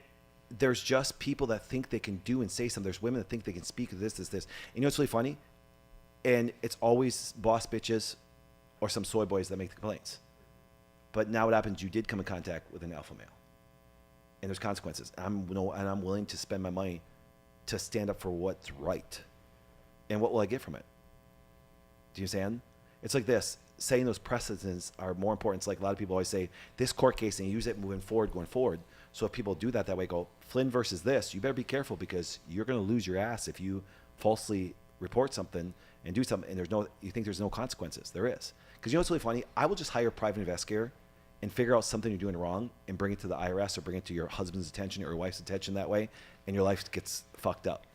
there's just people that think they can do and say something. There's women that think they can speak of this. And you know what's really funny? And it's always boss bitches or some soy boys that make the complaints. But now what happens, you did come in contact with an alpha male. And there's consequences. And I'm willing to spend my money to stand up for what's right. And what will I get from it? Do you understand? It's like this. Saying those precedents are more important. It's like a lot of people always say, this court case, and you use it going forward. So if people do that way, go, Flynn versus this, you better be careful because you're going to lose your ass if you falsely report something and do something, and you think there's no consequences. There is. Because you know what's really funny? I will just hire a private investigator and figure out something you're doing wrong and bring it to the IRS or bring it to your husband's attention or your wife's attention that way, and your life gets fucked up.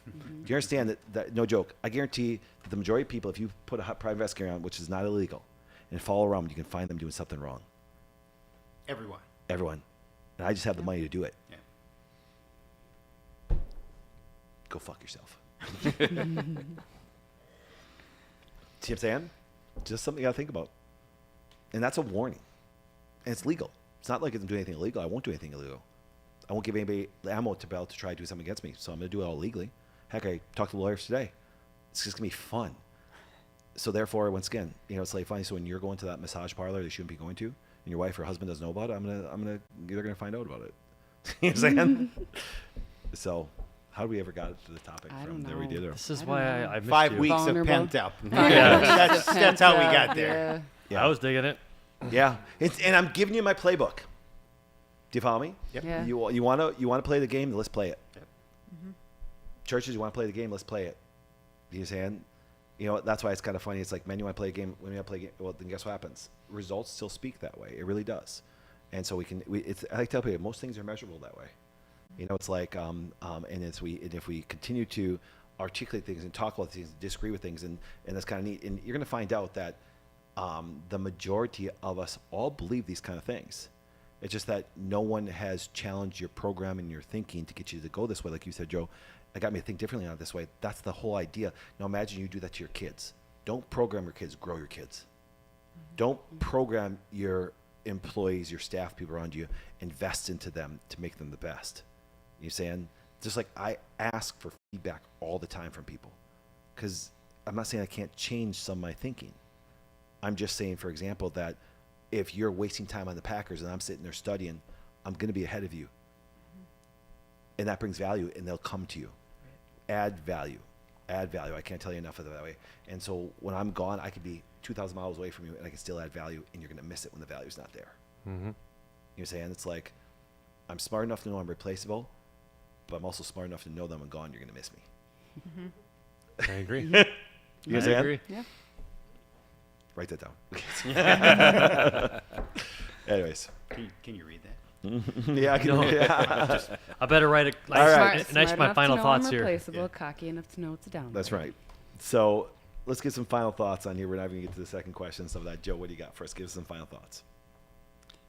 Do you understand that, no joke, I guarantee that the majority of people, if you put a private investigator on, which is not illegal, and follow around, you can find them doing something wrong. Everyone. And I just have the money to do it. Yeah. Go fuck yourself. See what I'm saying? Just something you got to think about. And that's a warning. And it's legal. It's not like I'm doing anything illegal. I won't do anything illegal. I won't give anybody the ammo to be able to try to do something against me. So I'm going to do it all legally. Heck, I talked to lawyers today. It's just going to be fun. So therefore, once again, it's like funny. So when you're going to that massage parlor that you shouldn't be going to, and your wife or husband doesn't know about it, they're going to find out about it. You know what I'm saying? So how do we ever got to the topic I from don't there? We did. know. Or, This is why I missed 5 you. weeks Vulnerable. of pent up. Yeah. That's how we got there. yeah. I was digging it. Yeah. And I'm giving you my playbook. Do you follow me? Yep. Yeah. You want to play the game? Let's play it. Yep. Churches, you want to play the game? Let's play it. You understand? That's why it's kind of funny. It's like, men, you want to play a game? Women, you want to play a game? Well, then guess what happens? Results still speak that way. It really does. And so I like to tell people, most things are measurable that way. It's like, and if we continue to articulate things and talk about things, disagree with things, and that's kind of neat. And you're going to find out that the majority of us all believe these kind of things. It's just that no one has challenged your program and your thinking to get you to go this way. Like you said, Joe, it got me to think differently on it this way. That's the whole idea. Now imagine you do that to your kids. Don't program your kids, grow your kids. Don't program your employees, your staff, people around you, invest into them to make them the best. You saying? Just like I ask for feedback all the time from people, because I'm not saying I can't change some of my thinking. I'm just saying, for example, that if you're wasting time on the Packers and I'm sitting there studying, I'm going to be ahead of you. And that brings value, and they'll come to you. Add value. Add value. I can't tell you enough of it that way. And so when I'm gone, I could be 2,000 miles away from you, and I can still add value, and you're going to miss it when the value's not there. Mm-hmm. You know what I'm saying? It's like, I'm smart enough to know I'm replaceable, but I'm also smart enough to know that when I'm gone, you're going to miss me. I agree. You know what I'm I saying? agree. Yeah. Write that down. Anyways. Can you read that? Yeah, I can. No. Yeah. I better write a All right. nice my enough final to know thoughts I'm here. replaceable, cocky enough to know it's down. That's right. So let's get some final thoughts on here. We're not even going to get to the second question and stuff like that. Joe, what do you got for us? Give us some final thoughts.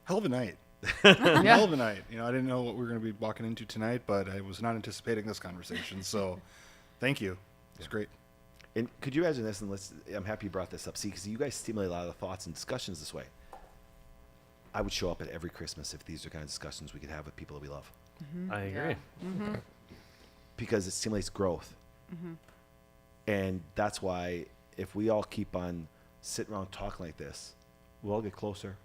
Hell of a night. Hell of a night. You know, I didn't know what we were going to be walking into tonight, but I was not anticipating this conversation. So thank you. It's great. And could you imagine this? And I'm happy you brought this up. See, because you guys stimulate a lot of the thoughts and discussions this way. I would show up at every Christmas if these are kind of discussions we could have with people that we love, I agree. because it stimulates growth. And that's why if we all keep on sitting around talking like this, we'll all get closer.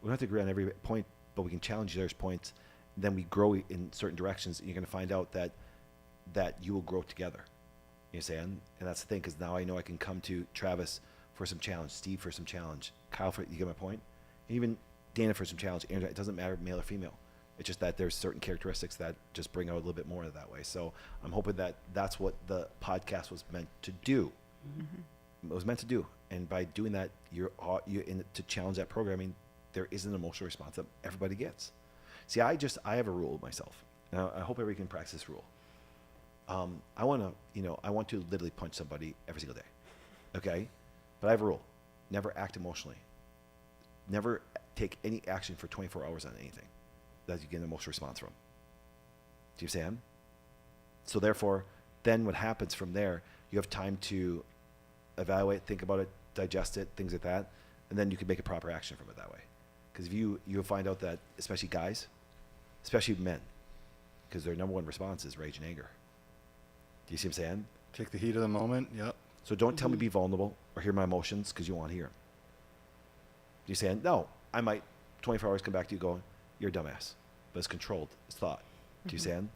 We don't have to agree on every point, but we can challenge each other's points. Then we grow in certain directions, and you're going to find out that you will grow together. You know what I'm saying? And that's the thing, because now I know I can come to Travis for some challenge, Steve for some challenge, Kyle for, you get my point? Even Dana for some challenge. Andrew, it doesn't matter male or female. It's just that there's certain characteristics that just bring out a little bit more of that way. So I'm hoping that that's what the podcast was meant to do. It was meant to do. And by doing that, you're in to challenge that programming. There is an emotional response that everybody gets. See, I have a rule myself. Now, I hope everybody can practice this rule. I want to literally punch somebody every single day. Okay? But I have a rule. Never act emotionally. Never take any action for 24 hours on anything that you get an emotional response from. Do you understand? So therefore, then what happens from there, you have time to evaluate, think about it, digest it, things like that, and then you can make a proper action from it that way. Because if you'll find out that, especially guys, especially men, because their number one response is rage and anger. Do you see what I'm saying? Take the heat of the moment. Yep. So don't tell me be vulnerable or hear my emotions because you want to hear them. You're saying, no, I might 24 hours come back to you going, you're a dumbass. But it's controlled. It's thought. Do you understand?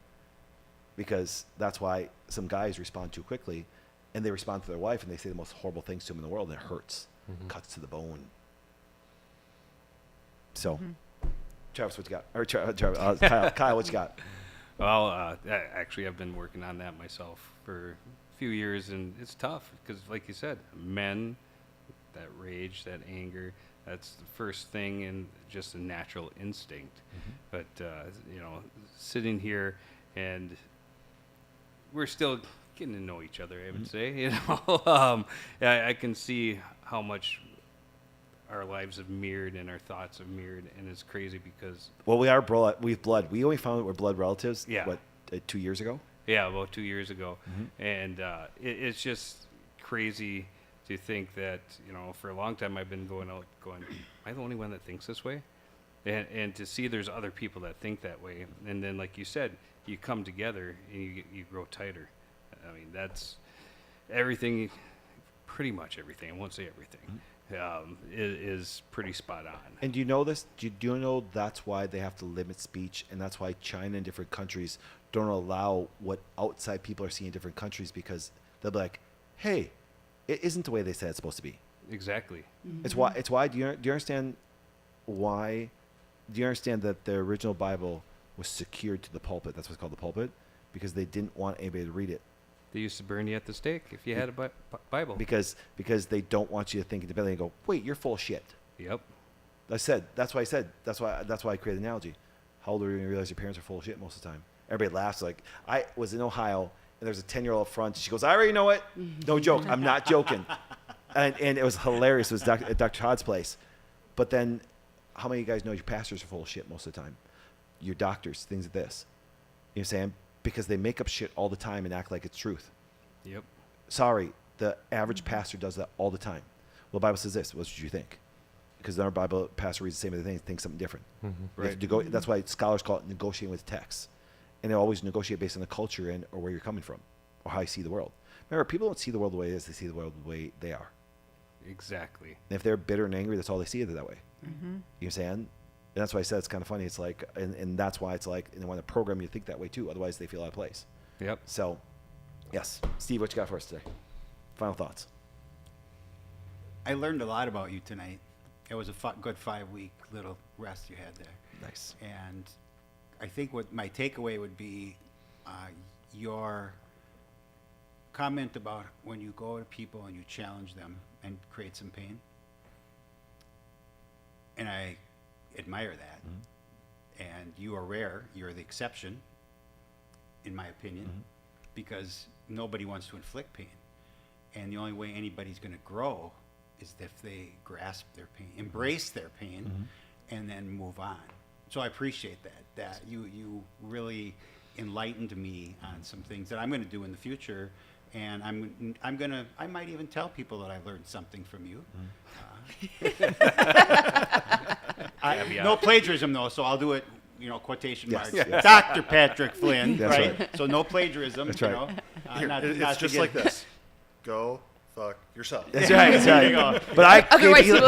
Because that's why some guys respond too quickly, and they respond to their wife and they say the most horrible things to them in the world, and it hurts. Cuts to the bone. So, Travis, what you got? Or Kyle, what you got? Well, actually, I've been working on that myself for a few years, and it's tough because, like you said, men, that rage, that anger, that's the first thing and just a natural instinct. But, sitting here and we're still getting to know each other, I would say. I can see how much our lives have mirrored and our thoughts have mirrored, and it's crazy because... Well, we are we've blood. We only found that we're blood relatives, Yeah. 2 years ago? Yeah, about 2 years ago. And it's just crazy to think that, for a long time I've been going, am I the only one that thinks this way? And to see there's other people that think that way. And then, like you said, you come together and you grow tighter. I mean, that's everything, pretty much everything. I won't say everything. Is pretty spot on. And do you know this? Do you know that's why they have to limit speech, and that's why China and different countries don't allow what outside people are seeing in different countries, because they'll be like, hey, it isn't the way they said it's supposed to be. Exactly. It's why. Do you understand why? Do you understand that the original Bible was secured to the pulpit? That's what's called the pulpit, because they didn't want anybody to read it. They used to burn you at the stake if you had a Bible. Because they don't want you to think independently and go, wait, you're full of shit. Yep. That's why I created an analogy. How old are you when you realize your parents are full of shit most of the time? Everybody laughs. Like, I was in Ohio, and there's a 10-year-old up front. She goes, I already know it. No joke. I'm not joking. And it was hilarious. It was at Dr. Todd's place. But then, how many of you guys know your pastors are full of shit most of the time? Your doctors, things like this. You know what I'm saying? Because they make up shit all the time and act like it's truth. Yep. Sorry, the average pastor does that all the time. Well, the Bible says this. What should you think? Because our Bible pastor reads the same other thing, thinks something different. Right. That's why scholars call it negotiating with text. And they always negotiate based on the culture and or where you're coming from or how you see the world. Remember, people don't see the world the way it is. They see the world the way they are. Exactly. And if they're bitter and angry, that's all they see it that way. You know what I'm saying? And that's why I said it's kind of funny. It's like, and that's why it's like, and when a program, you think that way too. Otherwise, they feel out of place. Yep. So, yes. Steve, what you got for us today? Final thoughts. I learned a lot about you tonight. It was a good 5-week little rest you had there. Nice. And I think what my takeaway would be your comment about when you go to people and you challenge them and create some pain. And I admire that. And you are rare. You're the exception, in my opinion, because nobody wants to inflict pain. And the only way anybody's going to grow is if they grasp their pain, embrace their pain, and then move on. So I appreciate that you really enlightened me on some things that I'm going to do in the future, and I might even tell people that I learned something from you. No plagiarism though, so I'll do it, quotation marks. Yes. Dr. Patrick Flynn, That's right? So no plagiarism. That's right. Here, it's just like this. Go fuck yourself. That's right. That's There you right. go. But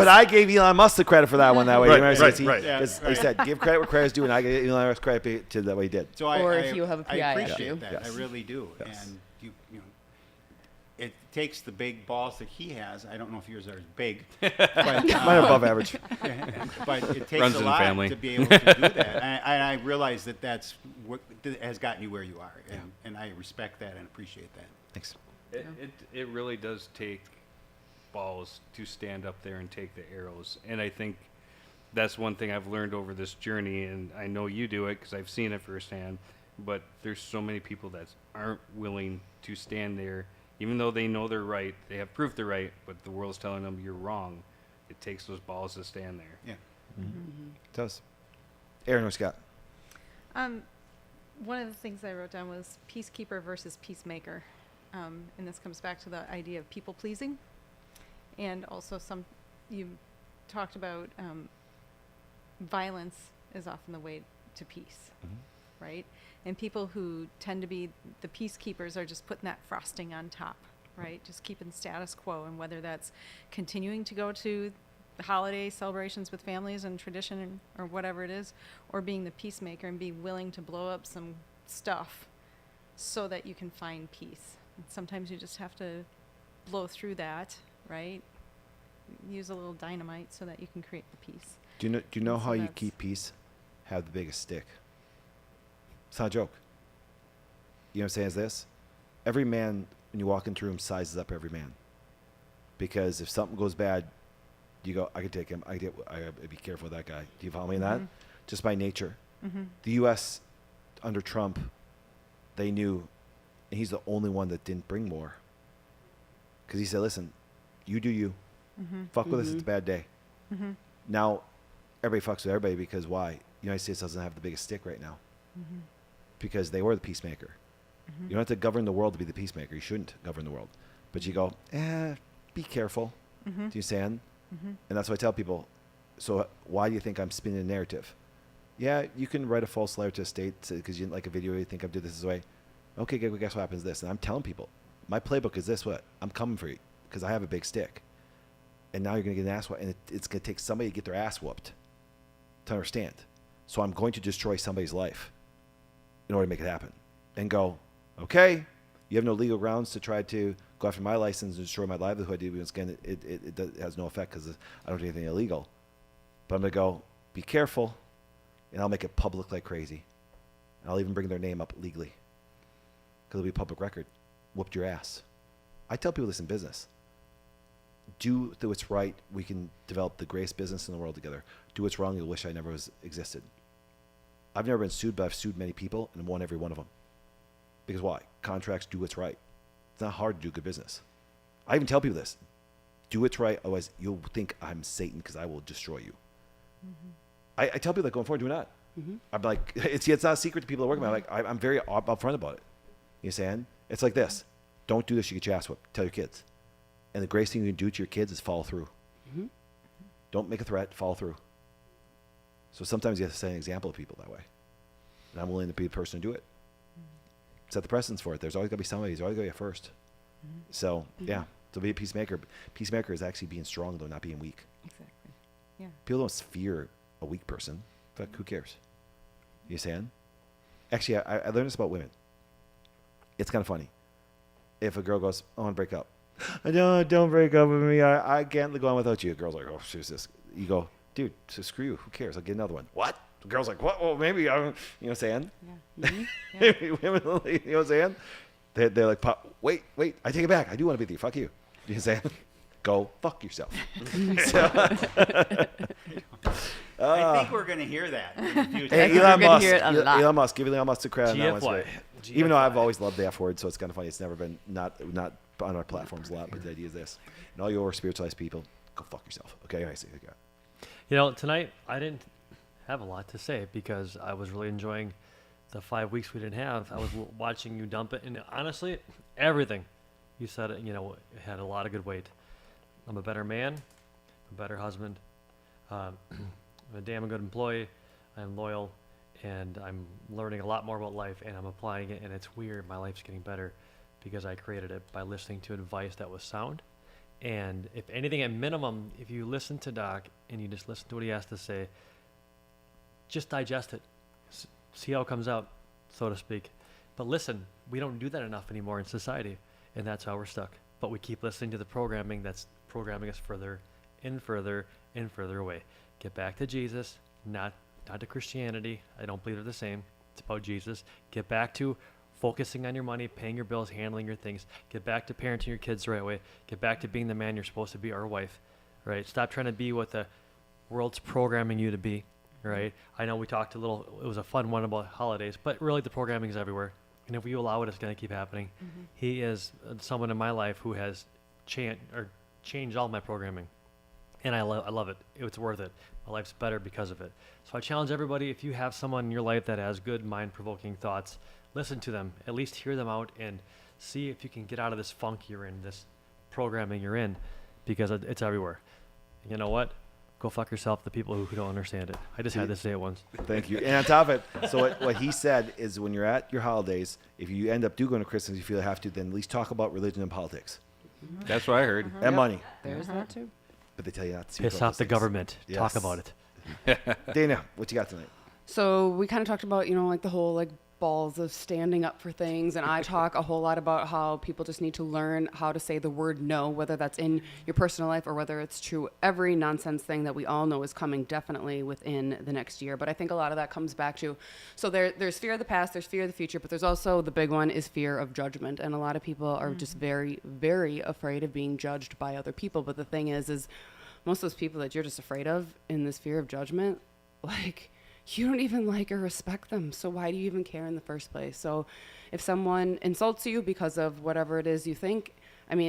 I gave Elon Musk the credit for that one that way. Right, You remember? right, He- right. Because he said, give credit where credit's due, and I gave Elon Musk credit to that way he did. So Or I, if you have a I PI appreciate issue. that. Yes. I really do. Yes. And you know, it takes the big balls that he has. I don't know if yours are as big, but, Mine are above average. but it takes Runs a in the lot family. to be able to do that. And I realize that's what has gotten you where you are, and I respect that and appreciate that. Thanks. It really does take balls to stand up there and take the arrows. And I think that's one thing I've learned over this journey, and I know you do it because I've seen it firsthand, but there's so many people that aren't willing to stand there, even though they know they're right, they have proof they're right, but the world's telling them you're wrong. It takes those balls to stand there. Yeah. It does. Aaron, what you got? One of the things I wrote down was peacekeeper versus peacemaker. And this comes back to the idea of people pleasing. And also you talked about violence is often the way to peace, right? And people who tend to be the peacekeepers are just putting that frosting on top, right? Just keeping status quo, and whether that's continuing to go to the holiday celebrations with families and tradition or whatever it is, or being the peacemaker and be willing to blow up some stuff so that you can find peace. And sometimes you just have to blow through that, right? Use a little dynamite so that you can create the peace. Do you know So how you that's- keep peace? Have the biggest stick. It's not a joke. You know what I'm saying is this? Every man, when you walk into a room, sizes up every man. Because if something goes bad, you go, I can take him. I gotta be careful with that guy. Do you follow me in that? Just by nature. The U.S. under Trump, they knew, and he's the only one that didn't bring war. Because he said, listen, you do you. Fuck with us, it's a bad day. Now, everybody fucks with everybody because why? The United States doesn't have the biggest stick right now. Because they were the peacemaker. You don't have to govern the world to be the peacemaker. You shouldn't govern the world. But you go, be careful. Do you understand? And that's what I tell people. So why do you think I'm spinning a narrative? Yeah, you can write a false letter to a state because you didn't like a video, you think I'm doing this way. Okay, guess what happens this? And I'm telling people, my playbook is this, what? I'm coming for you because I have a big stick. And now you're going to get an ass whooped. And it's going to take somebody to get their ass whooped to understand. So I'm going to destroy somebody's life in order to make it happen. And go, okay, you have no legal grounds to try to go after my license and destroy my livelihood. Once again, it has no effect because I don't do anything illegal. But I'm going to go, be careful, and I'll make it public like crazy. And I'll even bring their name up legally because it'll be a public record. Whooped your ass. I tell people this in business. Do what's right. We can develop the greatest business in the world together. Do what's wrong. You'll wish I never existed. I've never been sued, but I've sued many people and won every one of them. Because why? Contracts, do what's right. It's not hard to do good business. I even tell people this. Do what's right, otherwise you'll think I'm Satan because I will destroy you. I tell people that going forward, do not. I'm like, it's not a secret to people that work with me. I'm very upfront about it. You understand? It's like this. Don't do this, you get your ass whipped. Tell your kids. And the greatest thing you can do to your kids is follow through. Don't make a threat, follow through. So sometimes you have to set an example of people that way. And I'm willing to be the person to do it. set the precedence for it. There's always got to be somebody. There's always got to be a first. So yeah, to be a peacemaker. Peacemaker is actually being strong though, not being weak. Exactly. Yeah. People don't fear a weak person. But who cares? You saying? Actually, I learned this about women. It's kind of funny. If a girl goes, "I want to break up," don't break up with me. I can't go on without you. The girl's like, "Oh, who's this?" You go, "Dude, so screw you. Who cares? I'll get another one." What? The girl's like, "What? Well, maybe I." You know what I'm saying? Yeah. Yeah. Women, you know what I'm saying? They're like, wait, I take it back. I do want to be with you. Fuck you. You know what I'm saying? Go fuck yourself. I think we're going to hear that in the future. Hey, We're Elon gonna Musk. hear it a lot. Elon Musk. Give Elon Musk the credit on that one. GFY. It's great. Even though I've always loved the F word, so it's kind of funny. It's never been not on our platforms a lot, but the idea is this. And all your spiritualized people, go fuck yourself. Okay, I see. Okay. You know, tonight I didn't have a lot to say because I was really enjoying the 5 weeks we didn't have. I was watching you dump it, and honestly, everything you said, it had a lot of good weight. I'm a better man, a better husband, I'm a damn good employee, I'm loyal, and I'm learning a lot more about life, and I'm applying it, and it's weird. My life's getting better because I created it by listening to advice that was sound. And if anything, at minimum, if you listen to Doc and you just listen to what he has to say, just digest it. See how it comes out, so to speak. But listen, we don't do that enough anymore in society, and that's how we're stuck. But we keep listening to the programming that's programming us further and further and further away. Get back to Jesus, not to Christianity. I don't believe they're the same. It's about Jesus. Get back to focusing on your money, paying your bills, handling your things. Get back to parenting your kids the right way. Get back to being the man you're supposed to be, or wife, right? Stop trying to be what the world's programming you to be, right? I know we talked it was a fun one about holidays, but really the programming is everywhere. And if you allow it, it's going to keep happening. He is someone in my life who has changed all my programming. And I love it. It's worth it. My life's better because of it. So I challenge everybody, if you have someone in your life that has good mind-provoking thoughts, listen to them. At least hear them out and see if you can get out of this funk you're in, this programming you're in, because it's everywhere. You know what? Go fuck yourself, the people who don't understand it. I just had to say it once. Thank you. And on top of it, so what he said is when you're at your holidays, if you end up going to Christmas, you feel you have to, then at least talk about religion and politics. That's what I heard. And money. There's that too. But they tell you not to. Piss off the government. Yes. Talk about it. Dana, what you got tonight? So we kind of talked about, like the whole balls of standing up for things. And I talk a whole lot about how people just need to learn how to say the word no, whether that's in your personal life or whether it's true. Every nonsense thing that we all know is coming definitely within the next year. But I think a lot of that comes back to, so there's fear of the past, there's fear of the future, but there's also the big one is fear of judgment. And a lot of people are just very, very afraid of being judged by other people. But the thing is most of those people that you're just afraid of in this fear of judgment, you don't even like or respect them. So why do you even care in the first place? So if someone insults you because of whatever it is you think,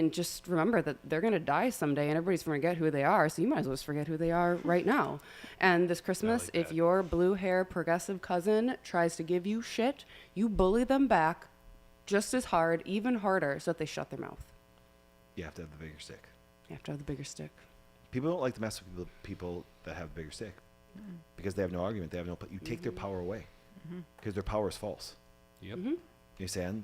just remember that they're going to die someday and everybody's going to forget who they are. So you might as well just forget who they are right now. And this Christmas, if your blue hair progressive cousin tries to give you shit, you bully them back just as hard, even harder, so that they shut their mouth. You have to have the bigger stick. You have to have the bigger stick. People don't like to mess with people that have a bigger stick because they have no argument. They have no. You take their power away because their power is false. Yep. You understand?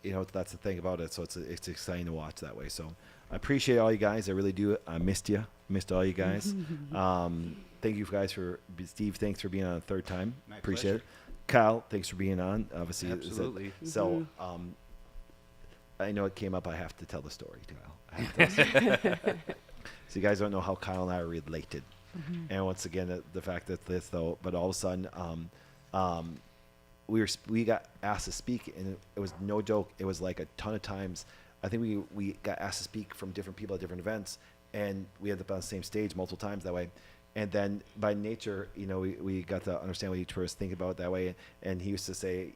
That's the thing about it. So it's exciting to watch that way. So I appreciate all you guys. I really do. I missed you. Missed all you guys. Thank you guys for Steve. Thanks for being on a third time. My Appreciate pleasure. it. Kyle, thanks for being on. Obviously, Absolutely. So I know it came up. I have to tell the story, Kyle. I have to tell the story. So you guys don't know how Kyle and I are related. And once again, the fact that this though, but all of a sudden, we got asked to speak, and it was no joke. It was like a ton of times. I think we got asked to speak from different people at different events, and we ended up on the same stage multiple times that way. And then by nature, we got to understand what each person think about it that way. And he used to say,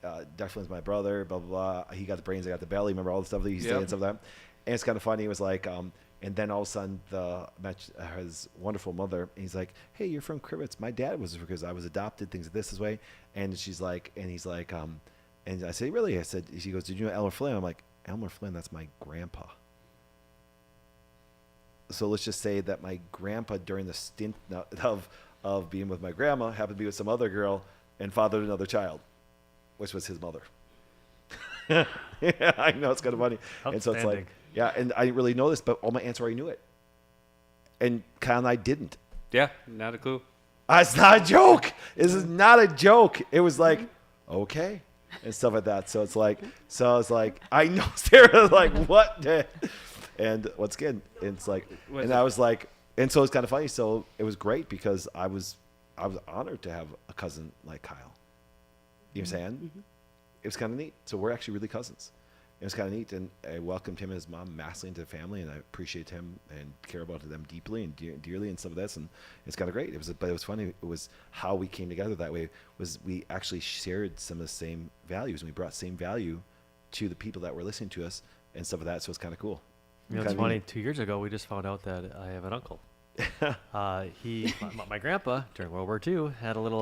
Dr. Flynn's my brother, blah, blah, blah. He got the brains, I got the belly. Remember all the stuff that he used to say and stuff like that? And it's kind of funny. It was like, and then all of a sudden, his wonderful mother, he's like, hey, you're from Crivets. My dad was, because I was adopted, things this way. And he's like, and I said, really? I said, she goes, did you know Elmer Flynn? I'm like, Elmer Flynn, that's my grandpa. So let's just say that my grandpa, during the stint of being with my grandma, happened to be with some other girl and fathered another child, which was his mother. Yeah, I know, it's kind of funny. And so it's like, Outstanding. yeah, and I didn't really know this, but all my aunts already knew it. And Kyle and I didn't. Yeah, not a clue. It's not a joke. This is not a joke. It was like, okay, and stuff like that. So it's like, I know Sarah, like, what? And once again, it's like, Was and it- I was like, and so it's kind of funny. So it was great because I was honored to have a cousin like Kyle. You know what I'm saying? It was kind of neat. So we're actually really cousins. It was kind of neat, and I welcomed him and his mom massively into the family, and I appreciate him and care about them deeply and dearly and stuff of this, and it's kind of great. But it was funny. It was how we came together that way. Was we actually shared some of the same values, and we brought same value to the people that were listening to us and stuff of that. So it's kind of cool. You know, it's Kinda funny. neat. 2 years ago, we just found out that I have an uncle. My grandpa during World War II had a little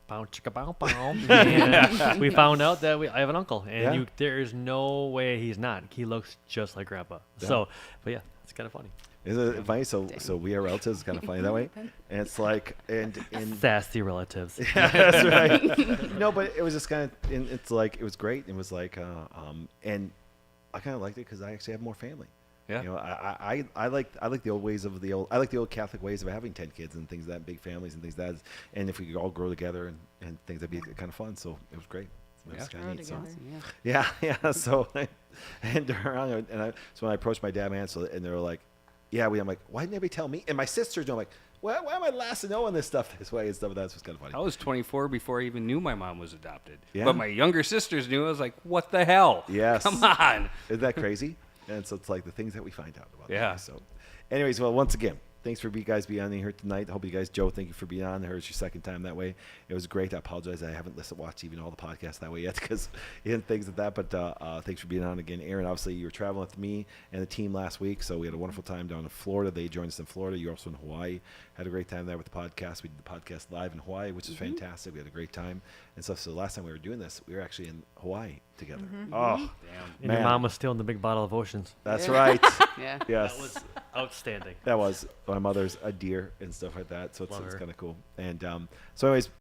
bow chicka bow bow. And we found out that I have an uncle, and Yeah. there is no way he's not. He looks just like Grandpa. Yeah. So, but yeah, it's kind of funny. Isn't it funny? So we are relatives. It's kind of funny that way, and it's like and Sassy relatives. yeah, that's right. No, but it was just kind of, and it's like it was great. It was like, and I kind of liked it because I actually have more family. Yeah. You know, I like the old ways of I like the old Catholic ways of having 10 kids and things that big families and things that, and if we could all grow together and things that'd be kind of fun. So it was great. It was Yeah. kind of neat. So. together. Yeah. So and so when I approached my dad and aunt, and they were like, yeah, I'm like, why didn't anybody tell me? And my sisters know, I'm like, why am I last to know on this stuff this way and stuff? That's what's kind of funny. I was 24 before I even knew my mom was adopted. Yeah. But my younger sisters knew. I was like, what the hell? Yes. Come on. Isn't that crazy? And so it's like the things that we find out about. Yeah. That. So, anyways, well, once again, thanks for guys being on here tonight. Hope you guys, Joe, thank you for being on. I heard it's your second time that way. It was great. I apologize. I haven't watched even all the podcasts that way yet because and things like that. But thanks for being on again, Aaron. Obviously, you were traveling with me and the team last week, so we had a wonderful time down in Florida. They joined us in Florida. You're also in Hawaii. Had a great time there with the podcast. We did the podcast live in Hawaii, which is fantastic. We had a great time and stuff. So the last time we were doing this, we were actually in Hawaii together. Oh, And man. your mom was still in the big bottle of oceans. That's Yeah. right. Yeah. Yes. That was outstanding. That was my mother's a deer and stuff like that, so it's Love her. kind of cool. And so, anyways,